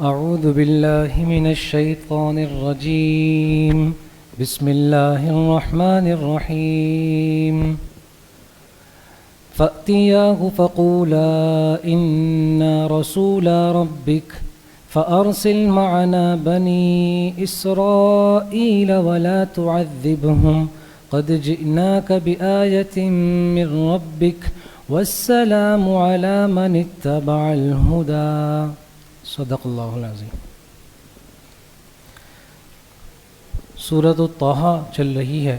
أعوذ بالله من الشيطان الرجيم بسم الله الرحمن الرحيم فأتياه فقولا إنا رسولا ربك فأرسل معنا بني إسرائيل ولا تعذبهم قد جئناك بآية من ربك والسلام على من اتبع الهدى صدق اللہ العظیم۔ سورۃ الطٰہٰ چل رہی ہے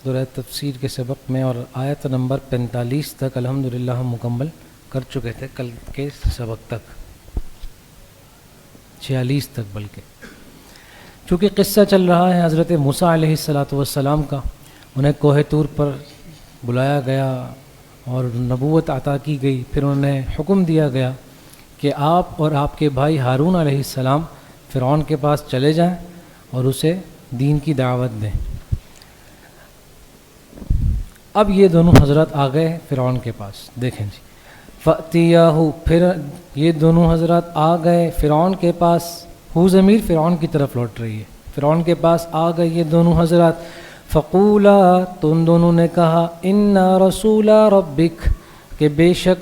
دورہ تفسیر کے سبق میں، اور آیت نمبر 45 تک الحمدللہ ہم مکمل کر چکے تھے کل کے سبق تک، 46 تک بلکہ۔ چونکہ قصہ چل رہا ہے حضرت موسیٰ علیہ السلام کا، انہیں کوہ طور پر بلایا گیا اور نبوت عطا کی گئی، پھر انہیں حکم دیا گیا کہ آپ اور آپ کے بھائی ہارون علیہ السلام فرعون کے پاس چلے جائیں اور اسے دین کی دعوت دیں۔ اب یہ دونوں حضرات آ گئے فرعون کے پاس، دیکھیں جی، فَأْتِيَاهُ، پھر یہ دونوں حضرات آ گئے فرعون کے پاس، ہو ضمیر فرعون کی طرف لوٹ رہی ہے، فرعون کے پاس آ گئے یہ دونوں حضرات، فقولا، تو ان دونوں نے کہا، انا رسولا ربک، کہ بے شک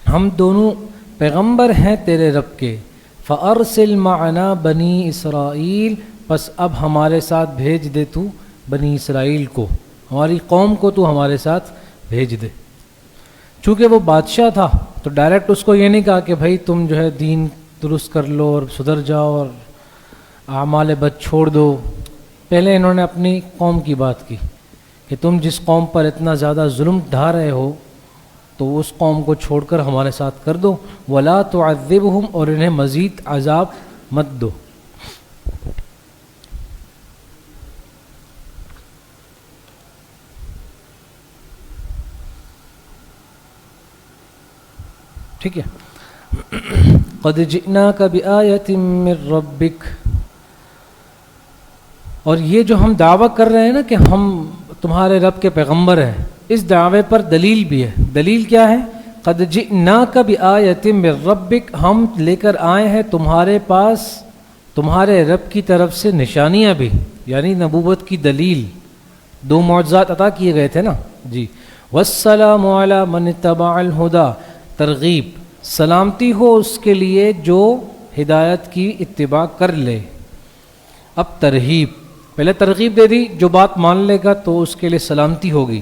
ہم دونوں پیغمبر ہیں تیرے رب کے، فارسل معنا بنی اسرائیل، پس اب ہمارے ساتھ بھیج دے تو بنی اسرائیل کو، ہماری قوم کو تو ہمارے ساتھ بھیج دے۔ چونکہ وہ بادشاہ تھا تو ڈائریکٹ اس کو یہ نہیں کہا کہ بھائی تم جو ہے دین درست کر لو اور سدھر جاؤ اور اعمال بد چھوڑ دو، پہلے انہوں نے اپنی قوم کی بات کی کہ تم جس قوم پر اتنا زیادہ ظلم ڈھا رہے ہو تو اس قوم کو چھوڑ کر ہمارے ساتھ کر دو، ولا تعذبہم، اور انہیں مزید عذاب مت دو۔ ٹھیک ہے، قد جئناک بآیۃ من ربک، اور یہ جو ہم دعویٰ کر رہے ہیں نا کہ ہم تمہارے رب کے پیغمبر ہیں، اس دعوے پر دلیل بھی ہے۔ دلیل کیا ہے؟ قد جئناک بآیۃ من ربک، ہم لے کر آئے ہیں تمہارے پاس تمہارے رب کی طرف سے نشانیاں بھی، یعنی نبوت کی دلیل، 2 معجزات عطا کیے گئے تھے نا جی۔ والسلام علی من اتبع الہدی، ترغیب، سلامتی ہو اس کے لیے جو ہدایت کی اتباع کر لے۔ اب ترہیب، پہلے ترغیب دے دی، جو بات مان لے گا تو اس کے لیے سلامتی ہوگی،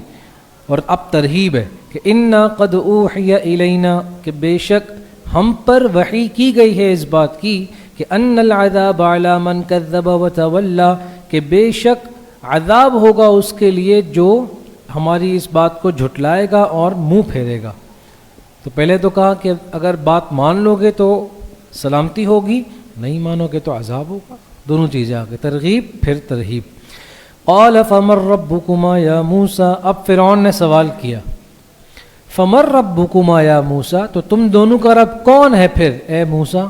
اور اب ترہیب ہے کہ انا قد اوحی الینا، کہ بے شک ہم پر وحی کی گئی ہے اس بات کی کہ ان العذاب علی من کذب وتولی، کہ بے شک عذاب ہوگا اس کے لیے جو ہماری اس بات کو جھٹلائے گا اور منہ پھیرے گا۔ تو پہلے تو کہا کہ اگر بات مان لو گے تو سلامتی ہوگی، نہیں مانو گے تو عذاب ہوگا، دونوں چیزیں آگے، ترغیب پھر ترہیب۔ قال فمن ربکما یا موسیٰ، اب فرعون نے سوال کیا، فمن ربکما یا موسیٰ، تو تم دونوں کا رب کون ہے پھر اے موسیٰ؟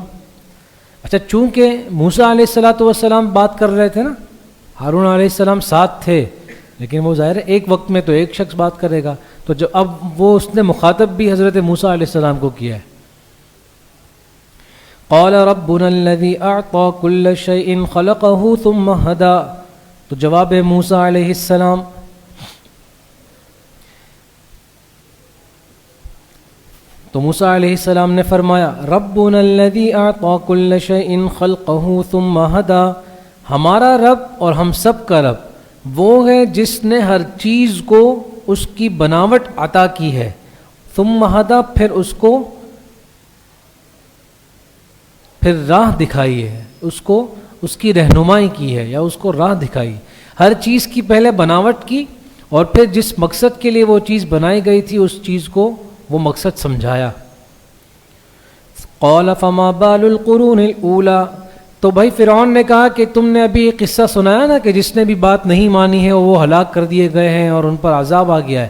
اچھا، چونکہ موسیٰ علیہ السلام بات کر رہے تھے نا، ہارون علیہ السلام ساتھ تھے، لیکن وہ ظاہر ہے ایک وقت میں تو ایک شخص بات کرے گا، تو جو اب وہ اس نے مخاطب بھی حضرت موسیٰ علیہ السلام کو کیا ہے۔ قال ربنا الذي اعطى كل شيء خلقه ثم هدى، تو جواب موسیٰ علیہ السلام، تو موسیٰ علیہ السلام نے فرمایا، ربنا الذي اعطى كل شيء خلقه ثم هدى، ہمارا رب اور ہم سب کا رب وہ ہے جس نے ہر چیز کو اس کی بناوٹ عطا کی ہے، ثم ہدی، پھر اس کو پھر راہ دکھائی ہے، اس کو اس کی رہنمائی کی ہے یا اس کو راہ دکھائی، ہر چیز کی پہلے بناوٹ کی اور پھر جس مقصد کے لیے وہ چیز بنائی گئی تھی اس چیز کو وہ مقصد سمجھایا۔ قال فما بال القرون الاولی، تو بھائی فرعون نے کہا کہ تم نے ابھی ایک قصہ سنایا نا کہ جس نے بھی بات نہیں مانی ہے وہ ہلاک کر دیے گئے ہیں اور ان پر عذاب آ گیا ہے،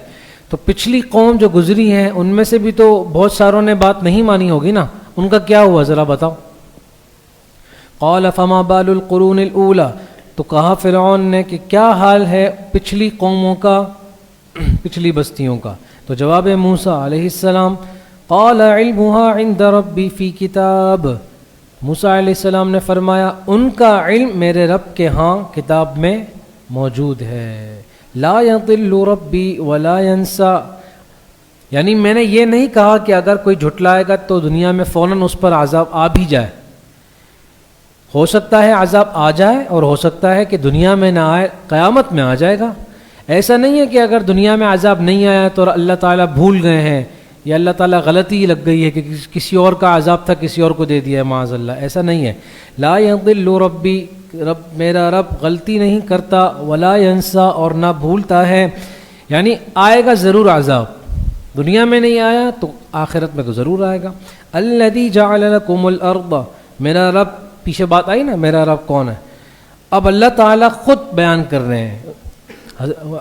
تو پچھلی قوم جو گزری ہیں ان میں سے بھی تو بہت ساروں نے بات نہیں مانی ہوگی نا، ان کا کیا ہوا ذرا بتاؤ۔ قال فما بال القرون الاولی، تو کہا فرعون نے کہ کیا حال ہے پچھلی قوموں کا، پچھلی بستیوں کا، تو جواب موسیٰ علیہ السلام، قال علمها عند ربی فی کتاب، موسیٰ علیہ السلام نے فرمایا ان کا علم میرے رب کے ہاں کتاب میں موجود ہے. لا یضل ربی ولا ینسا، یعنی میں نے یہ نہیں کہا کہ اگر کوئی جھٹلائے گا تو دنیا میں فوراً اس پر عذاب آ بھی جائے. ہو سکتا ہے عذاب آ جائے اور ہو سکتا ہے کہ دنیا میں نہ آئے، قیامت میں آ جائے گا. ایسا نہیں ہے کہ اگر دنیا میں عذاب نہیں آیا تو اللہ تعالیٰ بھول گئے ہیں یا اللہ تعالیٰ غلطی لگ گئی ہے کہ کسی اور کا عذاب تھا کسی اور کو دے دیا ہے، معاذ اللہ. ایسا نہیں ہے. لا یضل ربی، رب میرا رب غلطی نہیں کرتا، ولا ینسا اور نہ بھولتا ہے، یعنی آئے گا ضرور عذاب. دنیا میں نہیں آیا تو آخرت میں تو ضرور آئے گا. الذی جعل لکم الارض، میرا رب، پیچھے بات آئی نا میرا رب کون ہے، اب اللہ تعالیٰ خود بیان کر رہے ہیں.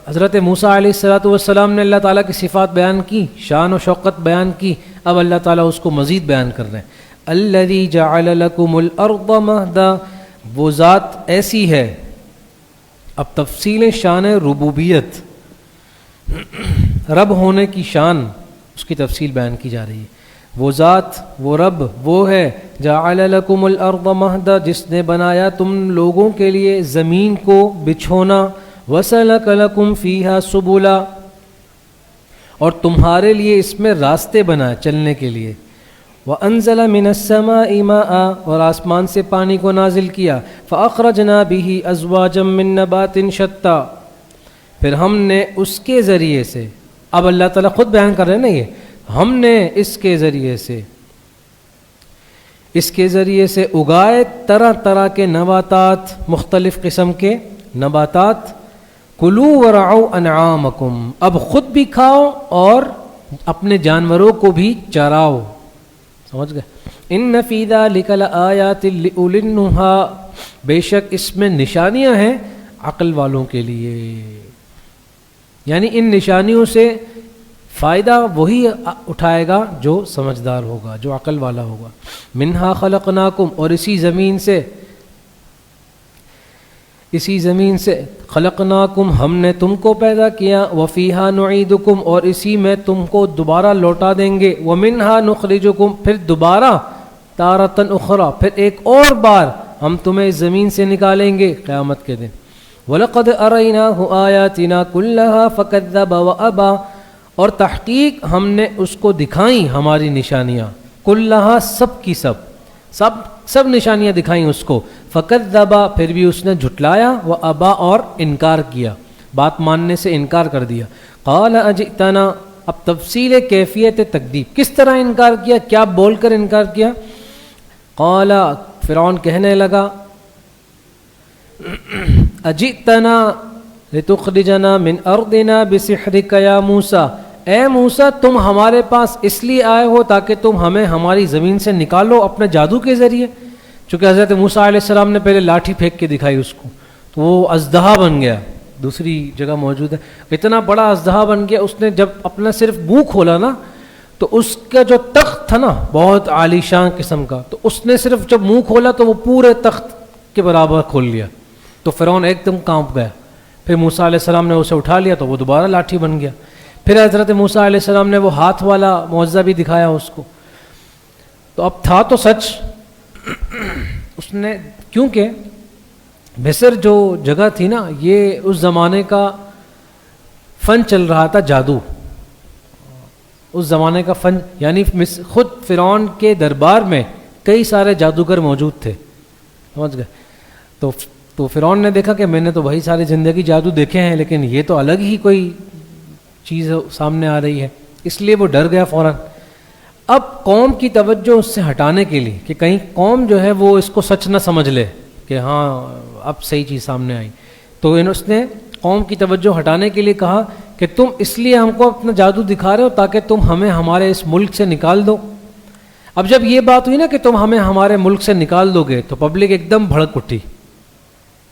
حضرت موسیٰ علیہ السلام نے اللہ تعالیٰ کی صفات بیان کی، شان و شوقت بیان کی، اب اللہ تعالیٰ اس کو مزید بیان کر رہے ہیں. الذی جعل لکم الارض مہدا، وہ ذات ایسی ہے. اب تفصیل شان ربوبیت، رب ہونے کی شان، اس کی تفصیل بیان کی جا رہی ہے. وہ ذات، وہ رب وہ ہے جعل لکم الارض مہدا، جس نے بنایا تم لوگوں کے لیے زمین کو بچھونا، وسلک لکم فیہا سبلا، اور تمہارے لیے اس میں راستے بنائے چلنے کے لیے. وانزل من السماء ماء، اور آسمان سے پانی کو نازل کیا. فاخرجنا به ازواجا من نبات شتى، پھر ہم نے اس کے ذریعے سے، اب اللہ تعالیٰ خود بیان کر رہے ہیں نا، یہ ہم نے اس کے ذریعے سے اگائے طرح طرح کے نباتات، مختلف قسم کے نباتات. کلوا ورعوا انعامکم، اب خود بھی کھاؤ اور اپنے جانوروں کو بھی چراؤ. سمجھ گئے؟ ان فی ذلک لآیات لأولی النہی، بے شک اس میں نشانیاں ہیں عقل والوں کے لیے. یعنی ان نشانیوں سے فائدہ وہی اٹھائے گا جو سمجھدار ہوگا، جو عقل والا ہوگا. منہا خلقناکم، اور اسی زمین سے خلقناکم، ہم نے تم کو پیدا کیا. وفیہا نعیدکم، اور اسی میں تم کو دوبارہ لوٹا دیں گے. ومنہا نخرجکم، پھر دوبارہ تارۃ اخری، پھر ایک اور بار ہم تمہیں اس زمین سے نکالیں گے قیامت کے دن. وَلَقَدْ أَرَيْنَاهُ آيَاتِنَا كُلَّهَا فَكَذَّبَ وَأَبَى، اور تحقیق ہم نے اس کو دکھائیں ہماری نشانیاں، کلہا سب کی سب نشانیاں دکھائیں اس کو. فَكَذَّبَ، پھر بھی اس نے جھٹلایا، وَأَبَى، اور انکار کیا، بات ماننے سے انکار کر دیا. قَالَ أَجِئْتَنَا، اب تفصیل کیفیت تکذیب، کس طرح انکار کیا، کیا بول کر انکار کیا. قال، فرعون کہنے لگا، اجئتنا لتخرجنا من ارضنا بسحرک یا موسیٰ، اے موسیٰ تم ہمارے پاس اس لیے آئے ہو تاکہ تم ہمیں ہماری زمین سے نکالو اپنے جادو کے ذریعے. چونکہ حضرت موسیٰ علیہ السلام نے پہلے لاٹھی پھینک کے دکھائی اس کو، تو وہ اژدہا بن گیا. دوسری جگہ موجود ہے، اتنا بڑا اژدہا بن گیا. اس نے جب اپنا صرف منہ کھولا نا تو اس کا جو تخت تھا نا بہت عالی شان قسم کا، تو اس نے صرف جب منہ کھولا تو وہ پورے تخت کے برابر کھول لیا. تو فرعون ایک دم کانپ گیا. پھر موسیٰ علیہ السلام نے اسے اٹھا لیا تو وہ دوبارہ لاٹھی بن گیا. پھر حضرت موسیٰ علیہ السلام نے وہ ہاتھ والا معجزہ بھی دکھایا اس کو. تو اب تھا تو سچ، اس نے، کیونکہ مصر جو جگہ تھی نا، یہ اس زمانے کا فن چل رہا تھا، جادو. اس زمانے کا فن، یعنی خود فرعون کے دربار میں کئی سارے جادوگر موجود تھے. سمجھ گئے؟ تو فرعون نے دیکھا کہ میں نے تو وہی ساری زندگی جادو دیکھے ہیں، لیکن یہ تو الگ ہی کوئی چیز سامنے آ رہی ہے، اس لیے وہ ڈر گیا فوراً. اب قوم کی توجہ اس سے ہٹانے کے لیے کہ کہیں قوم جو ہے وہ اس کو سچ نہ سمجھ لے کہ ہاں اب صحیح چیز سامنے آئی، تو اس نے قوم کی توجہ ہٹانے کے لیے کہا کہ تم اس لیے ہم کو اپنا جادو دکھا رہے ہو تاکہ تم ہمیں ہمارے اس ملک سے نکال دو. اب جب یہ بات ہوئی نا کہ تم ہمیں ہمارے ملک سے نکال دو گے تو پبلک ایک دم بھڑک اٹھی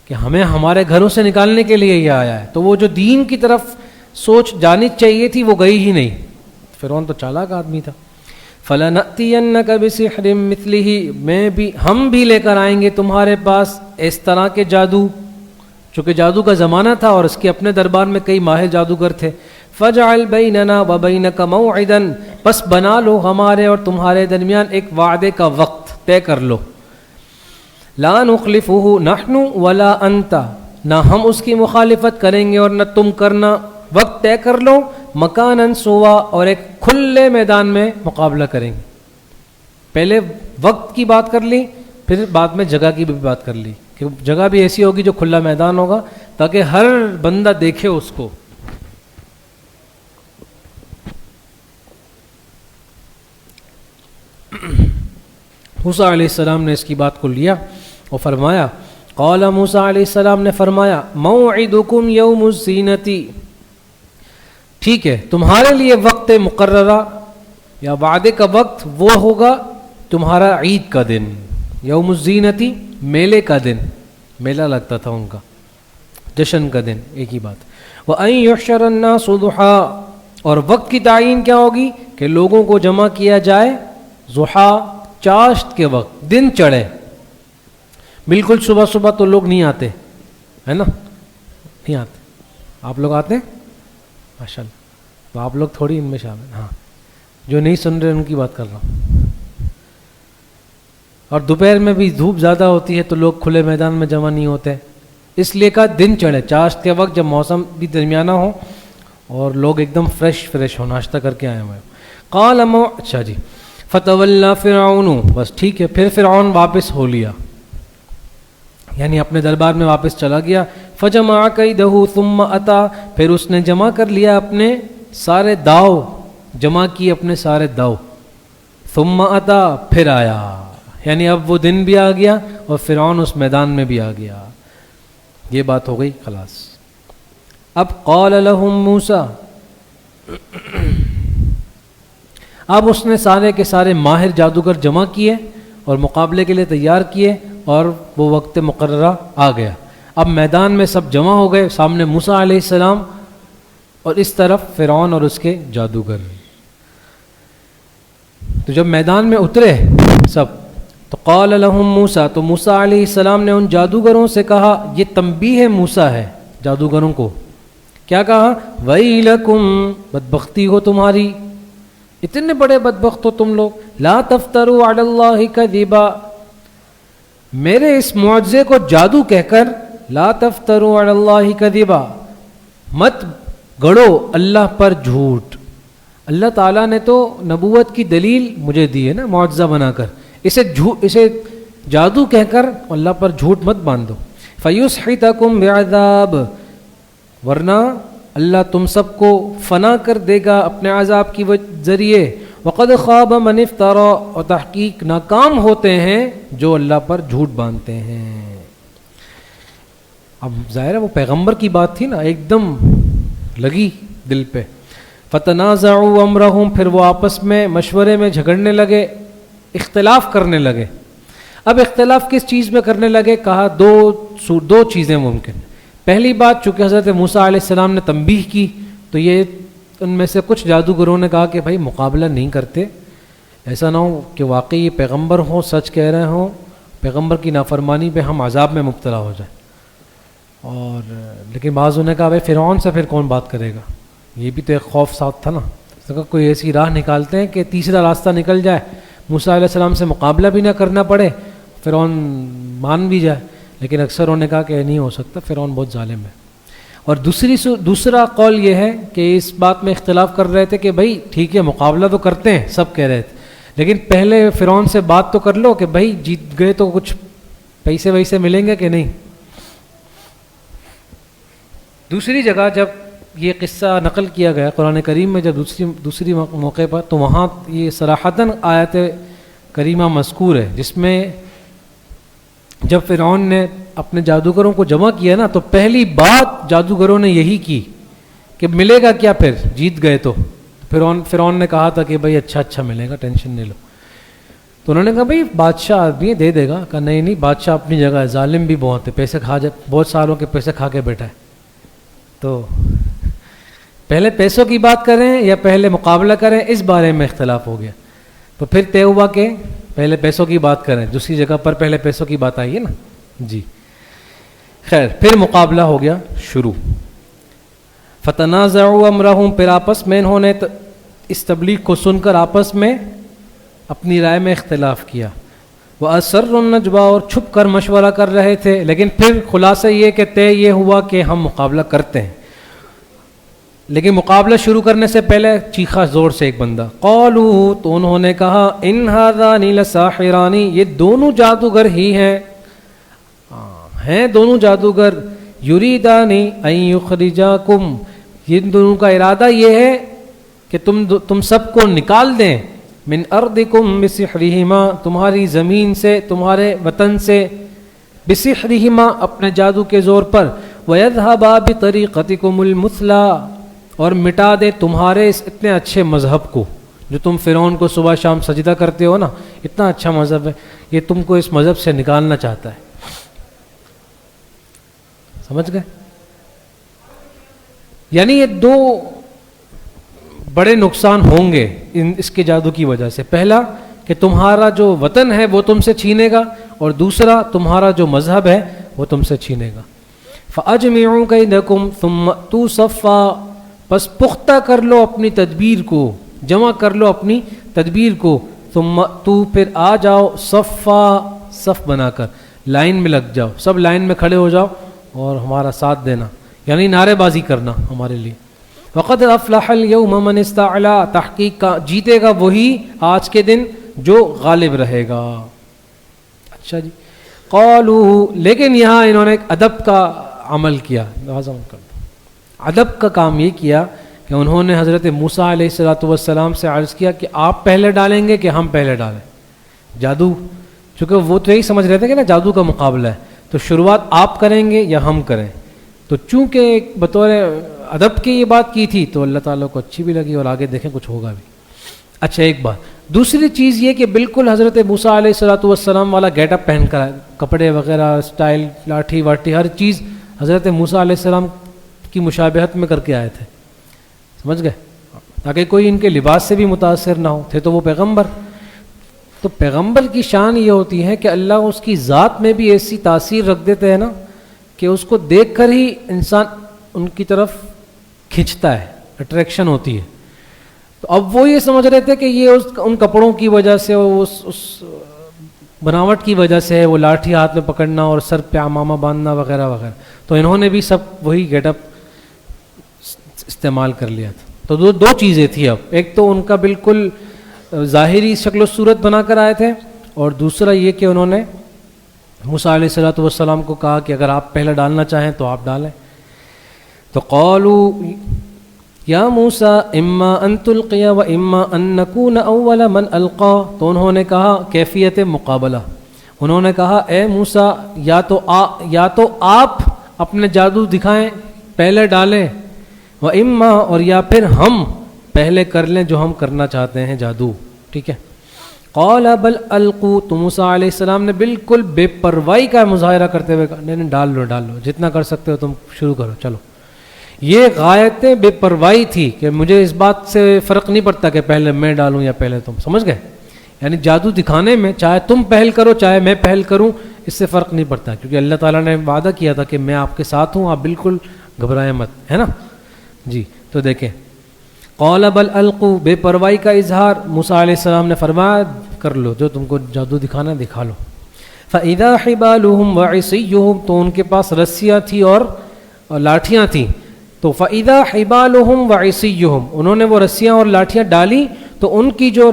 کہ ہمیں ہمارے گھروں سے نکالنے کے لیے یہ آیا ہے. تو وہ جو دین کی طرف سوچ جانی چاہیے تھی وہ گئی ہی نہیں. فرعون تو چالاک آدمی تھا. فَلَنَأْتِيَنَّكَ بِسِحْرٍ مِثْلِهِ، ہم بھی لے کر آئیں گے تمہارے پاس اس طرح کے جادو. چونکہ جادو کا زمانہ تھا اور اس کے اپنے دربار میں کئی ماہر جادوگر تھے. فَاجْعَلْ بَيْنَنَا وَبَيْنَكَ مَوْعِدًا، بس بنا لو ہمارے اور تمہارے درمیان ایک وعدے کا وقت طے کر لو. لا نخلفہ نحن ولا انت، نہ ہم اس کی مخالفت کریں گے اور نہ تم کرنا. وقت طے کر لو، مکاناً سوا، اور ایک کھلے میدان میں مقابلہ کریں گے. پہلے وقت کی بات کر لی، پھر بعد میں جگہ کی بھی بات کر لی کہ جگہ بھی ایسی ہوگی جو کھلا میدان ہوگا تاکہ ہر بندہ دیکھے اس کو. موسیٰ علیہ السلام نے اس کی بات کو لیا اور فرمایا، قال موسیٰ علیہ السلام نے فرمایا، موعدکم یوم الزینتی، ٹھیک ہے تمہارے لیے وقت مقررہ یا وعدے کا وقت وہ ہوگا تمہارا عید کا دن. یوم الزینتی میلے کا دن، میلہ لگتا تھا ان کا، جشن کا دن، ایک ہی بات. وَأَن يُحْشَرَ النَّاسُ ضُحًى، اور وقت کی تعین کیا ہوگی کہ لوگوں کو جمع کیا جائے ضحیٰ، چاشت کے وقت، دن چڑھے. بالکل صبح صبح تو لوگ نہیں آتے ہے نا، نہیں آتے. آپ لوگ آتے ہیں ماشاء اللہ، تو آپ لوگ تھوڑی ان میں شامل. ہاں جو نہیں سن رہے ان کی بات کر رہا ہوں. اور دوپہر میں بھی دھوپ زیادہ ہوتی ہے تو لوگ کھلے میدان میں جمع نہیں ہوتے، اس لیے کا دن چڑھے چاشت کے وقت، جب موسم بھی درمیانہ ہو اور لوگ ایک دم فریش ہو، ناشتہ کر کے آئے ہوئے. قال اچھا جی، فتولی فرعون، بس ٹھیک ہے، پھر فرعون واپس ہو لیا، یعنی اپنے دربار میں واپس چلا گیا. فجمع کیدہ ثم اتا، پھر اس نے جمع کر لیا اپنے سارے داؤ، جمع کیے اپنے سارے داؤ. ثم اتا، پھر آیا، یعنی اب وہ دن بھی آ گیا اور فرعون اس میدان میں بھی آ گیا. یہ بات ہو گئی خلاص. اب قال لهم موسیٰ، اب اس نے سارے کے سارے ماہر جادوگر جمع کیے اور مقابلے کے لیے تیار کیے اور وہ وقت مقررہ آ گیا. اب میدان میں سب جمع ہو گئے، سامنے موسیٰ علیہ السلام اور اس طرف فرعون اور اس کے جادوگر. تو جب میدان میں اترے سب تو قال لهم موسیٰ، تو موسیٰ علیہ السلام نے ان جادوگروں سے کہا، یہ تنبیہ موسیٰ ہے جادوگروں کو، کیا کہا؟ ویلکم، بدبختی ہو تمہاری، اتنے بڑے بدبخت ہو تم لوگ. لا تفتروا علی اللہ کذبا، میرے اس معجزے کو جادو کہہ کر، لا تفتروا علی اللہ کذبا، مت گڑو اللہ پر جھوٹ. اللہ تعالیٰ نے تو نبوت کی دلیل مجھے دی ہے نا معجزہ بنا کر، اسے جادو کہہ کر اللہ پر جھوٹ مت باندھو. فیسحتکم بعذاب، ورنہ اللہ تم سب کو فنا کر دے گا اپنے عذاب کی ذریعے. وقد خواب من افترا، اور تحقیق ناکام ہوتے ہیں جو اللہ پر جھوٹ باندھتے ہیں. اب ظاہر ہے وہ پیغمبر کی بات تھی نا، ایک دم لگی دل پہ. فتنازعوا امرهم، پھر وہ آپس میں مشورے میں جھگڑنے لگے، اختلاف کرنے لگے. اب اختلاف کس چیز میں کرنے لگے؟ کہا دو چیزیں ممکن. پہلی بات، چونکہ حضرت موسیٰ علیہ السلام نے تنبیہ کی تو یہ ان میں سے کچھ جادوگروں نے کہا کہ بھائی مقابلہ نہیں کرتے، ایسا نہ ہو کہ واقعی یہ پیغمبر ہوں، سچ کہہ رہے ہوں، پیغمبر کی نافرمانی پہ ہم عذاب میں مبتلا ہو جائیں. اور لیکن بعضوں نے کہا بھائی فرعون سے پھر کون بات کرے گا، یہ بھی تو ایک خوف ساتھ تھا نا. کوئی ایسی راہ نکالتے ہیں کہ تیسرا راستہ نکل جائے، موسیٰ علیہ السلام سے مقابلہ بھی نہ کرنا پڑے، فرعون مان بھی جائے. لیکن اکثروں نے کہا کہ نہیں ہو سکتا، فرعون بہت ظالم ہے. اور دوسرا قول یہ ہے کہ اس بات میں اختلاف کر رہے تھے کہ بھائی ٹھیک ہے مقابلہ تو کرتے ہیں، سب کہہ رہے تھے، لیکن پہلے فرعون سے بات تو کر لو کہ بھائی جیت گئے تو کچھ پیسے ویسے ملیں گے کہ نہیں. دوسری جگہ جب یہ قصہ نقل کیا گیا قرآن کریم میں، جب دوسری موقع پر، تو وہاں یہ صراحتاً آیت کریمہ مذکور ہے، جس میں جب فرعون نے اپنے جادوگروں کو جمع کیا نا، تو پہلی بات جادوگروں نے یہی کی کہ ملے گا کیا پھر جیت گئے تو. فرعون نے کہا تھا کہ بھائی اچھا ملے گا، ٹینشن نہیں لو. تو انہوں نے کہا بھائی بادشاہ آدمی دے دے گا. کہا نہیں بادشاہ اپنی جگہ ہے، ظالم بھی بہت ہے، پیسے کھا جائے، بہت سالوں کے پیسے کھا کے بیٹھا ہے. تو پہلے پیسوں کی بات کریں یا پہلے مقابلہ کریں، اس بارے میں اختلاف ہو گیا. تو پھر طے ہوا کہ پہلے پیسوں کی بات کریں. دوسری جگہ پر پہلے پیسوں کی بات آئی ہے نا جی. خیر، پھر مقابلہ ہو گیا شروع. فتنازعوا امرهم، پھر آپس میں انہوں نے اس تبلیغ کو سن کر آپس میں اپنی رائے میں اختلاف کیا. وَأَسَرُّ النَّجْوَىٰ اور چھپ کر مشورہ کر رہے تھے, لیکن پھر خلاصہ یہ کہ طے یہ ہوا کہ ہم مقابلہ کرتے ہیں. لیکن مقابلہ شروع کرنے سے پہلے چیخا زور سے ایک بندہ, قالوا تو انہوں نے کہا, ان هذان لساحران یہ دونوں جادوگر ہی ہیں دونوں جادوگر, یریدان ان یخرجاکم یہ دونوں کا ارادہ یہ ہے کہ تم سب کو نکال دیں, من ارضکم بسحرہما تمہاری زمین سے, تمہارے وطن سے, بسحرہما اپنے جادو کے زور پر, ویذھبا بطریقتکم المثلی اور مٹا دے تمہارے اس اتنے اچھے مذہب کو جو تم فرعون کو صبح شام سجدہ کرتے ہو نا, اتنا اچھا مذہب ہے, یہ تم کو اس مذہب سے نکالنا چاہتا ہے. سمجھ گئے؟ یعنی یہ دو بڑے نقصان ہوں گے اس کے جادو کی وجہ سے. پہلا کہ تمہارا جو وطن ہے وہ تم سے چھینے گا, اور دوسرا تمہارا جو مذہب ہے وہ تم سے چھینے گا. فَأَجْمِعُوا كَيْدَكُمْ ثُمَّ أْتُوا صَفًّا بس پختہ کر لو اپنی تدبیر کو, جمع کر لو اپنی تدبیر کو, ثم تو پھر آ جاؤ, صفا صف بنا کر لائن میں لگ جاؤ, سب لائن میں کھڑے ہو جاؤ اور ہمارا ساتھ دینا, یعنی نعرے بازی کرنا ہمارے لیے. وَقَدْ أَفْلَحَ الْيَوْمَ مَنِ اسْتَعْلَىٰ تحقیق کا جیتے گا وہی آج کے دن جو غالب رہے گا. اچھا جی, قالوا لیکن یہاں انہوں نے ایک ادب کا عمل کیا. ادب کا کام یہ کیا کہ انہوں نے حضرت موسیٰ علیہ السلام سے عرض کیا کہ آپ پہلے ڈالیں گے کہ ہم پہلے ڈالیں جادو, چونکہ وہ تو یہی سمجھ رہے تھے کہ نا جادو کا مقابلہ ہے, تو شروعات آپ کریں گے یا ہم کریں. تو چونکہ بطور ادب کی یہ بات کی تھی تو اللہ تعالیٰ کو اچھی بھی لگی, اور آگے دیکھیں کچھ ہوگا بھی. اچھا ایک بات, دوسری چیز یہ کہ بالکل حضرت موسیٰ علیہ السلام والا گیٹ اپ پہن کر آئے, کپڑے وغیرہ اسٹائل, لاٹھی واٹھی, ہر چیز حضرت موسیٰ علیہ السلام کی مشابہت میں کر کے آئے تھے. سمجھ گئے؟ تاکہ کوئی ان کے لباس سے بھی متاثر نہ ہو, تھے تو وہ پیغمبر. تو پیغمبر کی شان یہ ہوتی ہے کہ اللہ اس کی ذات میں بھی ایسی تاثیر رکھ دیتے ہیں نا کہ اس کو دیکھ کر ہی انسان ان کی طرف کھنچتا ہے, اٹریکشن ہوتی ہے. تو اب وہ یہ سمجھ رہے تھے کہ یہ ان کپڑوں کی وجہ سے, اس بناوٹ کی وجہ سے ہے, وہ لاٹھی ہاتھ میں پکڑنا اور سر پہ عمامہ باندھنا وغیرہ وغیرہ. تو انہوں نے بھی سب وہی گیٹ اپ استعمال کر لیا تھا. تو دو چیزیں تھیں. اب ایک تو ان کا بالکل ظاہری شکل و صورت بنا کر آئے تھے, اور دوسرا یہ کہ انہوں نے موسیٰ علیہ السلام کو کہا کہ اگر آپ پہلے ڈالنا چاہیں تو آپ ڈالیں. تو قالوا یا موسیٰ اما ان تلقی و اما ان نکون اول من القا, تو انہوں نے کہا کیفیت مقابلہ, انہوں نے کہا اے موسیٰ یا تو آپ اپنے جادو دکھائیں, پہلے ڈالیں, و اما اور یا پھر ہم پہلے کر لیں جو ہم کرنا چاہتے ہیں جادو. ٹھیک ہے؟ قال بل القوا, تو موسیٰ علیہ السلام نے بالکل بے پرواہی کا مظاہرہ کرتے ہوئے کہا نہیں ڈال لو جتنا کر سکتے ہو تم شروع کرو چلو. یہ غایت بے پرواہی تھی کہ مجھے اس بات سے فرق نہیں پڑتا کہ پہلے میں ڈالوں یا پہلے تم. سمجھ گئے؟ یعنی جادو دکھانے میں چاہے تم پہل کرو چاہے میں پہل کروں, اس سے فرق نہیں پڑتا, کیونکہ اللہ تعالیٰ نے وعدہ کیا تھا کہ میں آپ کے ساتھ ہوں, آپ بالکل گھبرائیں مت, ہے نا جی. تو دیکھیں, قال بل القوا بے پرواہی کا اظہار, موسیٰ علیہ السلام نے فرمایا کر لو جو تم کو جادو دکھانا دکھا لو. فَإِذَا حِبَالُهُمْ وَعِصِيُّهُمْ تو ان کے پاس رسیاں تھیں اور لاٹھیاں تھیں. تو فَإِذَا حِبَالُهُمْ وَعِصِيُّهُمْ انہوں نے وہ رسیاں اور لاٹھیاں ڈالی, تو ان کی جو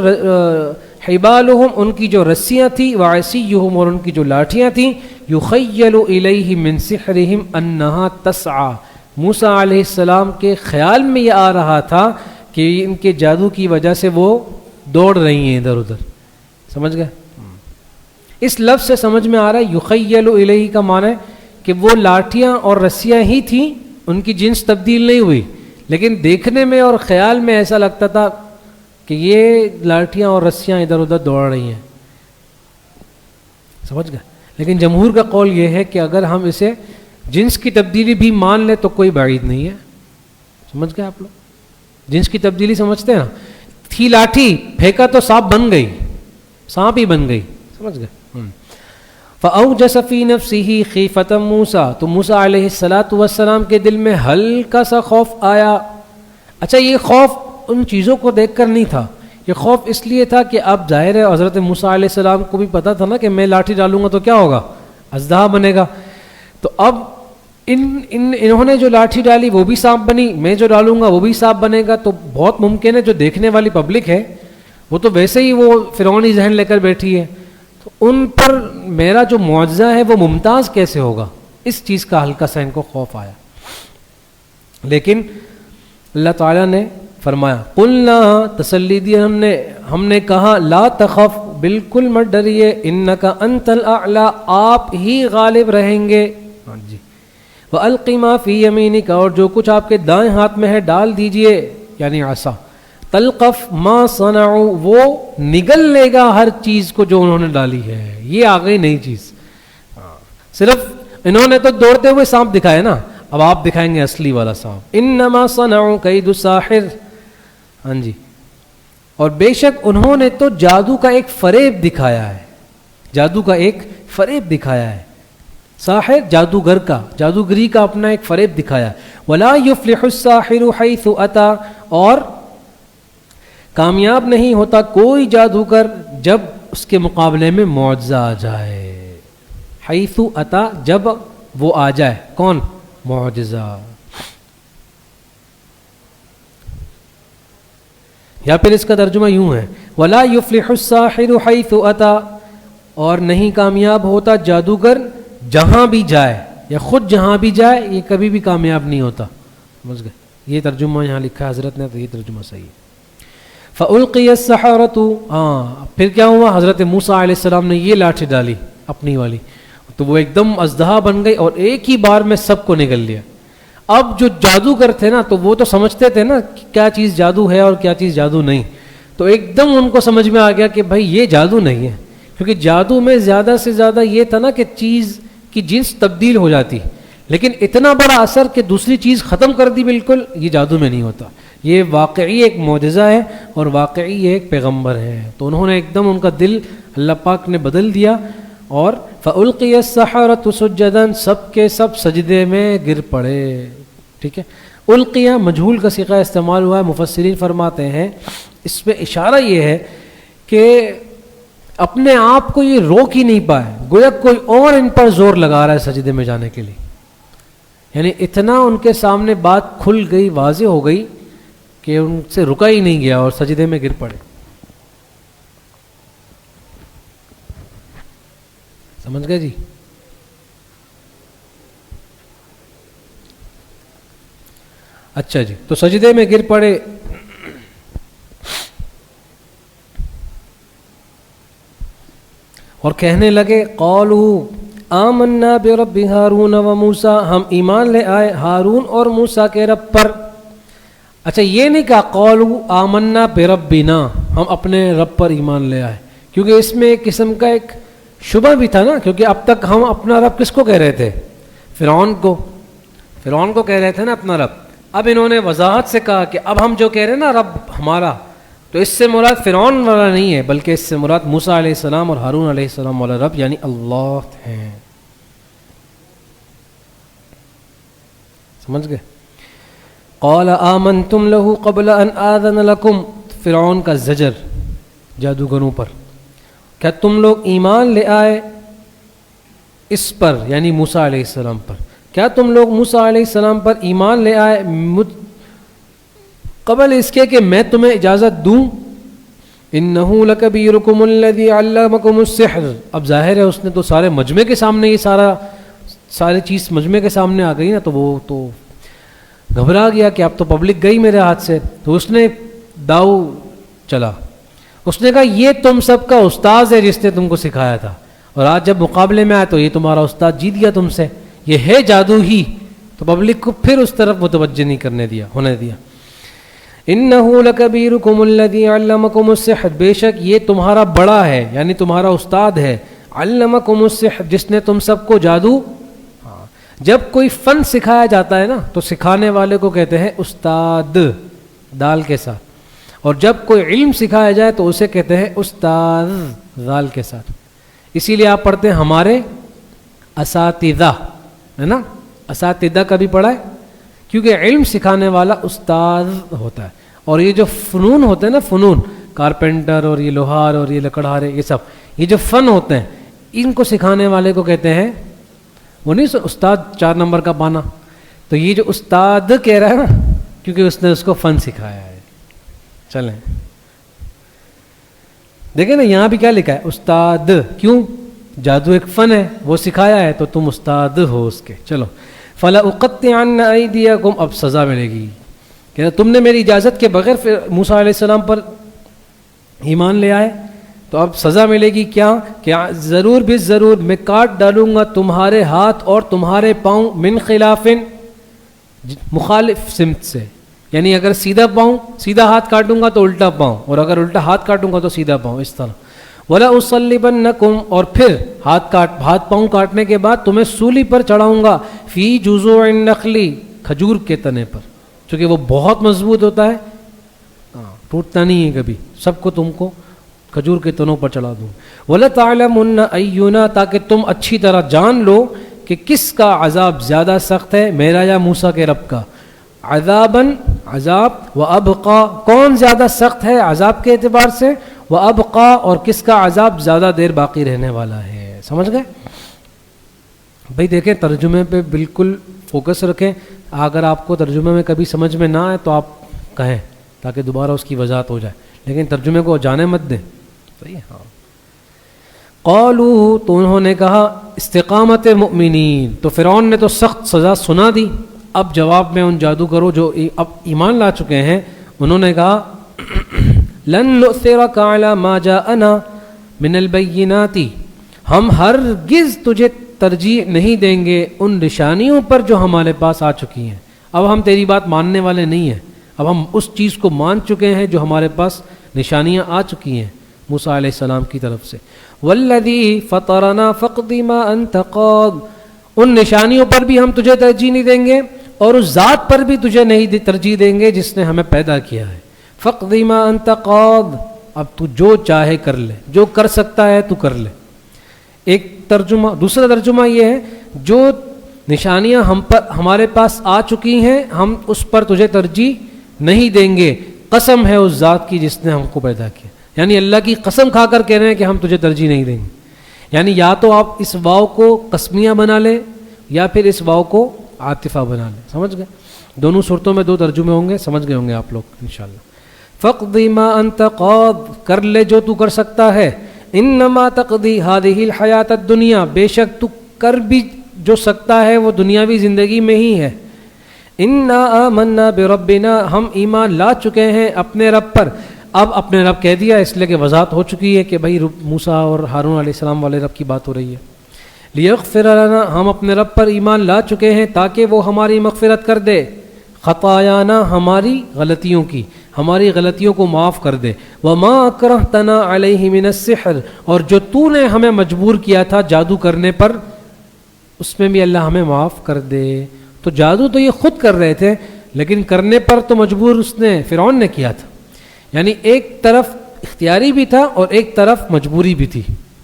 حبالہم ان کی جو رسیاں تھیں, وعصیہم اور ان کی جو لاٹھیاں تھیں, یخیل الیہ من سحرہم انہا تسعی موسیٰ علیہ السلام کے خیال میں یہ آ رہا تھا کہ ان کے جادو کی وجہ سے وہ دوڑ رہی ہیں ادھر ادھر. سمجھ گئے؟ اس لفظ سے سمجھ میں آ رہا ہے یخیل الیہ کا معنی کہ وہ لاٹھیاں اور رسیاں ہی تھیں, ان کی جنس تبدیل نہیں ہوئی, لیکن دیکھنے میں اور خیال میں ایسا لگتا تھا کہ یہ لاٹھیاں اور رسیاں ادھر ادھر دوڑ رہی ہیں. سمجھ گئے؟ لیکن جمہور کا قول یہ ہے کہ اگر ہم اسے جنس کی تبدیلی بھی مان لیں تو کوئی بعید نہیں ہے. سمجھ گئے آپ لوگ؟ جنس کی تبدیلی سمجھتے ہیں نا, تھی لاٹھی پھینکا تو سانپ بن گئی, سانپ ہی بن گئی. سمجھ گئے؟ فَأَوْجَسَ فِي نَفْسِهِ خِيفَةً مُوسَىٰ تو موسیٰ علیہ السلام کے دل میں ہلکا سا خوف آیا. اچھا یہ خوف ان چیزوں کو دیکھ کر نہیں تھا، یہ خوف اس لیے تھا کہ اب ظاہر ہے حضرت موسیٰ علیہ السلام کو بھی پتہ تھا نا کہ میں لاٹھی ڈالوں گا تو کیا ہوگا، اژدہا بنے گا. تو اب انہوں نے جو لاٹھی ڈالی وہ بھی سانپ بنی، میں جو ڈالوں گا وہ بھی سانپ بنے گا. تو بہت ممکن ہے جو دیکھنے والی پبلک ہے وہ تو ویسے ہی وہ فرعونی ذہن لے کر بیٹھی ہے، تو ان پر میرا جو معجزہ ہے وہ ممتاز کیسے ہوگا، اس چیز کا ہلکا سا ان کو خوف آیا. لیکن اللہ تعالیٰ نے فرمایا قلنا، تسلی دی ہم نے کہا لا تخف، بالکل مت ڈریے، انک انت الاعلی، آپ ہی غالب رہیں گے. ہاں جی. وَأَلْقِ مَا فِي يَمِينِكَ، اور جو کچھ آپ کے دائیں ہاتھ میں ہے ڈال دیجئے، یعنی عصا. تلقف ما صنعوا، وہ نگل لے گا ہر چیز کو جو انہوں نے ڈالی ہے. یہ آ گئی نئی چیز. صرف انہوں نے تو دوڑتے ہوئے سانپ دکھائے نا، اب آپ دکھائیں گے اصلی والا سانپ. انما صنعوا کید الساحر. ہاں جی. اور بے شک انہوں نے تو جادو کا ایک فریب دکھایا ہے، جادو کا ایک فریب دکھایا ہے. ساحر جادوگر کا، جادوگری کا اپنا ایک فریب دکھایا. ولا یفلح الساحر حیث اتی، اور کامیاب نہیں ہوتا کوئی جادوگر جب اس کے مقابلے میں معجزہ آ جائے. حیث اتی، جب وہ آ جائے، کون؟ معجزہ. یا پھر اس کا ترجمہ یوں ہے ولا یفلح الساحر حیث اتی، اور نہیں کامیاب ہوتا جادوگر جہاں بھی جائے، یا خود جہاں بھی جائے یہ کبھی بھی کامیاب نہیں ہوتا. سمجھ گئے؟ یہ ترجمہ یہاں لکھا ہے حضرت نے، تو یہ ترجمہ صحیح ہے. فَأُلْقِيَ السَّحَرَةُ، ہاں پھر کیا ہوا، حضرت موسیٰ علیہ السلام نے یہ لاٹھی ڈالی اپنی والی، تو وہ ایک دم اژدہا بن گئی اور ایک ہی بار میں سب کو نگل لیا. اب جو جادوگر تھے نا تو وہ تو سمجھتے تھے نا کیا چیز جادو ہے اور کیا چیز جادو نہیں، تو ایک دم ان کو سمجھ میں آ گیا کہ بھائی یہ جادو نہیں ہے، کیونکہ جادو میں زیادہ سے زیادہ یہ تھا نا کہ چیز کی جنس تبدیل ہو جاتی، لیکن اتنا بڑا اثر کہ دوسری چیز ختم کر دی بالکل، یہ جادو میں نہیں ہوتا. یہ واقعی ایک معجزہ ہے اور واقعی یہ ایک پیغمبر ہے. تو انہوں نے ایک دم ان کا دل اللہ پاک نے بدل دیا. اور فَأُلْقِيَ السَّحَرَةُ سُجَّدًا، سب کے سب سجدے میں گر پڑے. ٹھیک ہے. القیہ مجہول کا صیغہ استعمال ہوا ہے. مفسرین فرماتے ہیں اس میں اشارہ یہ ہے کہ اپنے آپ کو یہ روک ہی نہیں پائے، گویا کوئی اور ان پر زور لگا رہا ہے سجدے میں جانے کے لیے. یعنی اتنا ان کے سامنے بات کھل گئی، واضح ہو گئی کہ ان سے رکا ہی نہیں گیا اور سجدے میں گر پڑے. سمجھ گئے جی؟ اچھا جی. تو سجدے میں گر پڑے. اور کہنے لگے قالوا آمنا برب ہارون و موسیٰ، ہم ایمان لے آئے ہارون اور موسیٰ کے رب پر. اچھا یہ نہیں کہا قالوا آمنا بربنا، ہم اپنے رب پر ایمان لے آئے، کیونکہ اس میں ایک قسم کا ایک شبہ بھی تھا نا، کیونکہ اب تک ہم اپنا رب کس کو کہہ رہے تھے؟ فرعون کو کہہ رہے تھے نا اپنا رب. اب انہوں نے وضاحت سے کہا کہ اب ہم جو کہہ رہے ہیں نا رب ہمارا، تو اس سے مراد فرعون والا نہیں ہے، بلکہ اس سے مراد موسیٰ علیہ السلام اور ہارون علیہ السلام والا رب یعنی اللہ ہیں. سمجھ گئے؟ قال آمنتم له قبل ان آذن لكم، فرعون کا زجر جادوگروں پر. کیا تم لوگ ایمان لے آئے اس پر یعنی موسیٰ علیہ السلام پر، کیا تم لوگ موسیٰ علیہ السلام پر ایمان لے آئے قبل اس کے کہ میں تمہیں اجازت دوں؟ انہو لکبیرکم الذی علمکم السحر. اب ظاہر ہے اس نے تو سارے مجمع کے سامنے یہ ساری چیز مجمع کے سامنے آ گئی نا، تو وہ تو گھبرا گیا کہ اب تو پبلک گئی میرے ہاتھ سے. تو اس نے داؤ چلا، اس نے کہا یہ تم سب کا استاذ ہے جس نے تم کو سکھایا تھا، اور آج جب مقابلے میں آیا تو یہ تمہارا استاد جیت گیا تم سے، یہ ہے جادو ہی. تو پبلک کو پھر اس طرف متوجہ نہیں ہونے دیا. انہو لکبیرکم الذی علمکم السحر، بے شک یہ تمہارا بڑا ہے یعنی تمہارا استاد ہے، علمکم السحر جس نے تم سب کو جادو. جب کوئی فن سکھایا جاتا ہے نا تو سکھانے والے کو کہتے ہیں استاد دال کے ساتھ، اور جب کوئی علم سکھایا جائے تو اسے کہتے ہیں استاد ذال کے ساتھ. اسی لیے آپ پڑھتے ہیں ہمارے اساتذہ، ہے نا، اساتذہ کا بھی پڑھا ہے، کیونکہ علم سکھانے والا استاد ہوتا ہے. اور یہ جو فنون ہوتے ہیں نا، فنون، کارپینٹر اور یہ لوہار اور یہ لکڑہارے، یہ سب یہ جو فن ہوتے ہیں، ان کو سکھانے والے کو کہتے ہیں، وہ نہیں استاد 4 نمبر کا پانا، تو یہ جو استاد کہہ رہا ہے نا، کیونکہ اس نے اس کو فن سکھایا ہے. چلیں دیکھیں نا یہاں بھی کیا لکھا ہے، استاد. کیوں؟ جادو ایک فن ہے، وہ سکھایا ہے تو تم استاد ہو اس کے. چلو فَلَأُقَطِّعَنَّ أَيْدِيَكُمْ، اب سزا ملے گی کہ تم نے میری اجازت کے بغیر موسیٰ علیہ السلام پر ایمان لے آئے، تو اب سزا ملے گی. کیا کہ ضرور بھی ضرور میں کاٹ ڈالوں گا تمہارے ہاتھ اور تمہارے پاؤں، من خلاف، مخالف سمت سے. یعنی اگر سیدھا پاؤں، سیدھا ہاتھ کاٹوں گا تو الٹا پاؤں، اور اگر الٹا ہاتھ کاٹوں گا تو سیدھا پاؤں، اس طرح. وَلَأُصَلِّبَنَّكُمْ، اور پھر ہاتھ پاؤں کاٹنے کے بعد تمہیں سولی پر چڑھاؤں گا، فی جذوع النخل، کھجور کے تنے پر، چونکہ وہ بہت مضبوط ہوتا ہے، ٹوٹتا نہیں ہے کبھی. سب کو تم کو کھجور کے تنوں پر چڑھا دوں. وَلَتَعْلَمُنَّ أَيُّنَا، تاکہ تم اچھی طرح جان لو کہ کس کا عذاب زیادہ سخت ہے، میرا یا موسیٰ کے رب کا. عذاباً، عذاب، وَأَبْقَى، کون زیادہ سخت ہے عذاب کے اعتبار سے، وَأَبْقَى، اور کس کا عذاب زیادہ دیر باقی رہنے والا ہے. سمجھ گئے بھائی؟ دیکھیں ترجمے پہ بالکل فوکس رکھیں. اگر آپ کو ترجمے میں کبھی سمجھ میں نہ آئے تو آپ کہیں تاکہ دوبارہ اس کی وضاحت ہو جائے، لیکن ترجمے کو جانے مت دیں. صحیح ہے؟ ہاں. قالوا، تو انہوں نے کہا، استقامت مؤمنین، تو فرعون نے تو سخت سزا سنا دی. اب جواب میں ان جادوگروں جو اب ایمان لا چکے ہیں، انہوں نے کہا، لن نؤثرک علی ما جاءنا من البینات، ہم ہرگز تجھے ترجیح نہیں دیں گے ان نشانیوں پر جو ہمارے پاس آ چکی ہیں. اب ہم تیری بات ماننے والے نہیں ہیں، اب ہم اس چیز کو مان چکے ہیں جو ہمارے پاس نشانیاں آ چکی ہیں موسیٰ علیہ السلام کی طرف سے. والذی فطرنا فاقض ما انت قاض، ان نشانیوں پر بھی ہم تجھے ترجیح نہیں دیں گے، اور اس ذات پر بھی تجھے نہیں ترجیح دیں گے جس نے ہمیں پیدا کیا ہے. فاقض ما انت قاض، اب تو جو چاہے کر لے، جو کر سکتا ہے تو کر لے. ایک ترجمہ. دوسرا ترجمہ یہ ہے، جو نشانیاں ہمارے پاس آ چکی ہیں ہم اس پر تجھے ترجیح نہیں دیں گے، قسم ہے اس ذات کی جس نے ہم کو پیدا کیا. یعنی اللہ کی قسم کھا کر کہہ رہے ہیں کہ ہم تجھے ترجیح نہیں دیں گے. یعنی یا تو آپ اس واو کو قسمیہ بنا لیں یا پھر اس واو کو عاطفہ بنا لیں. سمجھ گئے؟ دونوں صورتوں میں 2 ترجمے ہوں گے، سمجھ گئے ہوں گے آپ لوگ انشاءاللہ. فاقض ما انت قاض، کر لے جو تو کر سکتا ہے. انما تقضی هذه الحیات الدنیا، بے شک تو کر بھی جو سکتا ہے وہ دنیاوی زندگی میں ہی ہے. انا آمنا بربنا، ہم ایمان لا چکے ہیں اپنے رب پر. اب اپنے رب کہہ دیا اس لیے کہ وضاحت ہو چکی ہے کہ بھائی موسیٰ اور ہارون علیہ السلام والے رب کی بات ہو رہی ہے. لیغفر لنا، ہم اپنے رب پر ایمان لا چکے ہیں تاکہ وہ ہماری مغفرت کر دے، خطایانا، ہماری غلطیوں کی، ہماری غلطیوں کو معاف کر دے. وما اکرہتنا علیہ من السحر، اور جو تو نے ہمیں مجبور کیا تھا جادو کرنے پر اس میں بھی اللہ ہمیں معاف کر دے. تو جادو تو یہ خود کر رہے تھے لیکن کرنے پر تو مجبور اس نے، فرعون نے کیا تھا. یعنی ایک طرف اختیاری بھی تھا اور ایک طرف مجبوری بھی تھی.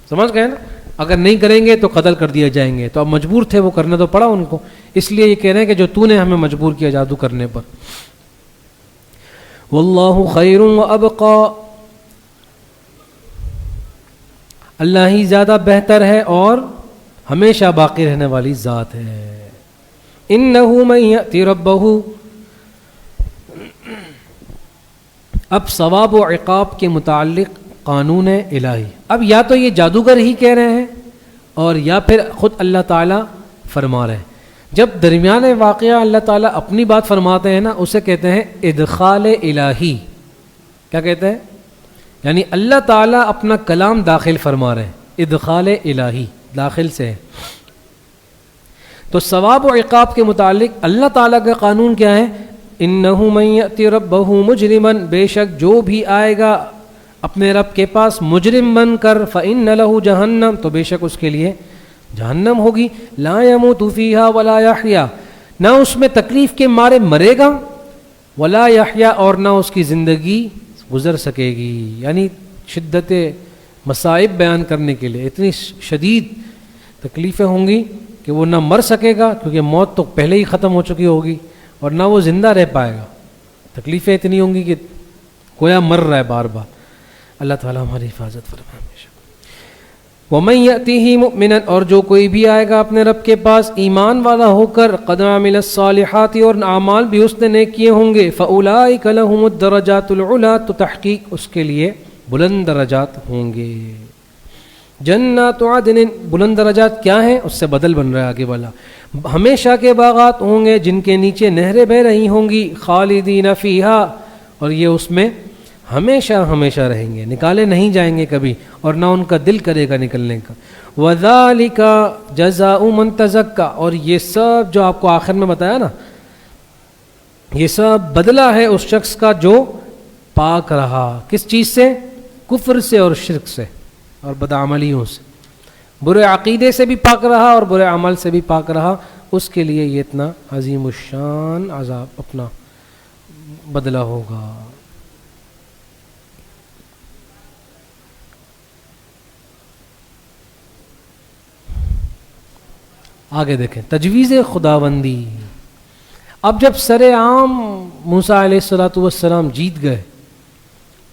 سمجھ گئے نا؟ اگر نہیں کریں گے تو قتل کر دیے جائیں گے، تو اب مجبور تھے، وہ کرنا تو پڑا ان کو. اس لیے یہ کہہ رہے ہیں کہ جو تو نے ہمیں مجبور کیا جادو کرنے پر. واللہ خیر وابقا، اللہ ہی زیادہ بہتر ہے اور ہمیشہ باقی رہنے والی ذات ہے. انہ من یأتی ربہ، اب ثواب و عقاب کے متعلق قانون الہی. اب یا تو یہ جادوگر ہی کہہ رہے ہیں اور یا پھر خود اللہ تعالیٰ فرما رہے ہیں. جب درمیان واقعہ اللہ تعالیٰ اپنی بات فرماتے ہیں نا، اسے کہتے ہیں ادخال الہی. کیا کہتے ہیں؟ یعنی اللہ تعالیٰ اپنا کلام داخل فرما رہے ہیں، ادخال الہی داخل سے ہے. تو ثواب و عقاب کے متعلق اللہ تعالیٰ کا قانون کیا ہے؟ انہ من یأتی ربہ مجرما، بے شک جو بھی آئے گا اپنے رب کے پاس مجرم بن کر، فإن لہ جہنم، تو بے شک اس کے لیے جہنم ہوگی. لا يموت فیہا ولا یحیا، نہ اس میں تکلیف کے مارے مرے گا، ولا یحیا، اور نہ اس کی زندگی گزر سکے گی. یعنی شدت مصائب بیان کرنے کے لیے اتنی شدید تکلیفیں ہوں گی کہ وہ نہ مر سکے گا کیونکہ موت تو پہلے ہی ختم ہو چکی ہوگی، اور نہ وہ زندہ رہ پائے گا. تکلیفیں اتنی ہوں گی کہ گویا مر رہا ہے بار بار. اللہ تعالیٰ ہماری حفاظت فرمائے. وَمَن يَأْتِهِ مُؤْمِنًا اور جو کوئی بھی آئے گا اپنے رب کے پاس ایمان والا ہو کر قَدْ عَمِلَ الصَّالِحَاتِ اور اعمال بھی اس نے نیک کیے ہوں گے فَأُولَٰئِكَ لَهُمُ الدَّرَجَاتُ الْعُلَىٰ تو تحقیق اس کے لیے بلند درجات ہوں گے. جنات عدن بلند درجات کیا ہیں؟ اس سے بدل بن رہا ہے آگے والا. ہمیشہ کے باغات ہوں گے جن کے نیچے نہریں بہہ رہی ہوں گی خالدین فیہا اور یہ اس میں ہمیشہ ہمیشہ رہیں گے، نکالے نہیں جائیں گے کبھی اور نہ ان کا دل کرے گا نکلنے کا. وَذَلِكَ جَزَاءُ مَن تَزَكَّىٰ اور یہ سب جو آپ کو آخر میں بتایا نا، یہ سب بدلہ ہے اس شخص کا جو پاک رہا. کس چیز سے؟ کفر سے اور شرک سے اور بدعملیوں سے. برے عقیدے سے بھی پاک رہا اور برے عمل سے بھی پاک رہا. اس کے لیے یہ اتنا عظیم الشان عذاب اپنا بدلہ ہوگا. آگے دیکھیں تجویز خداوندی. اب جب سر عام موسیٰ علیہ السلام جیت گئے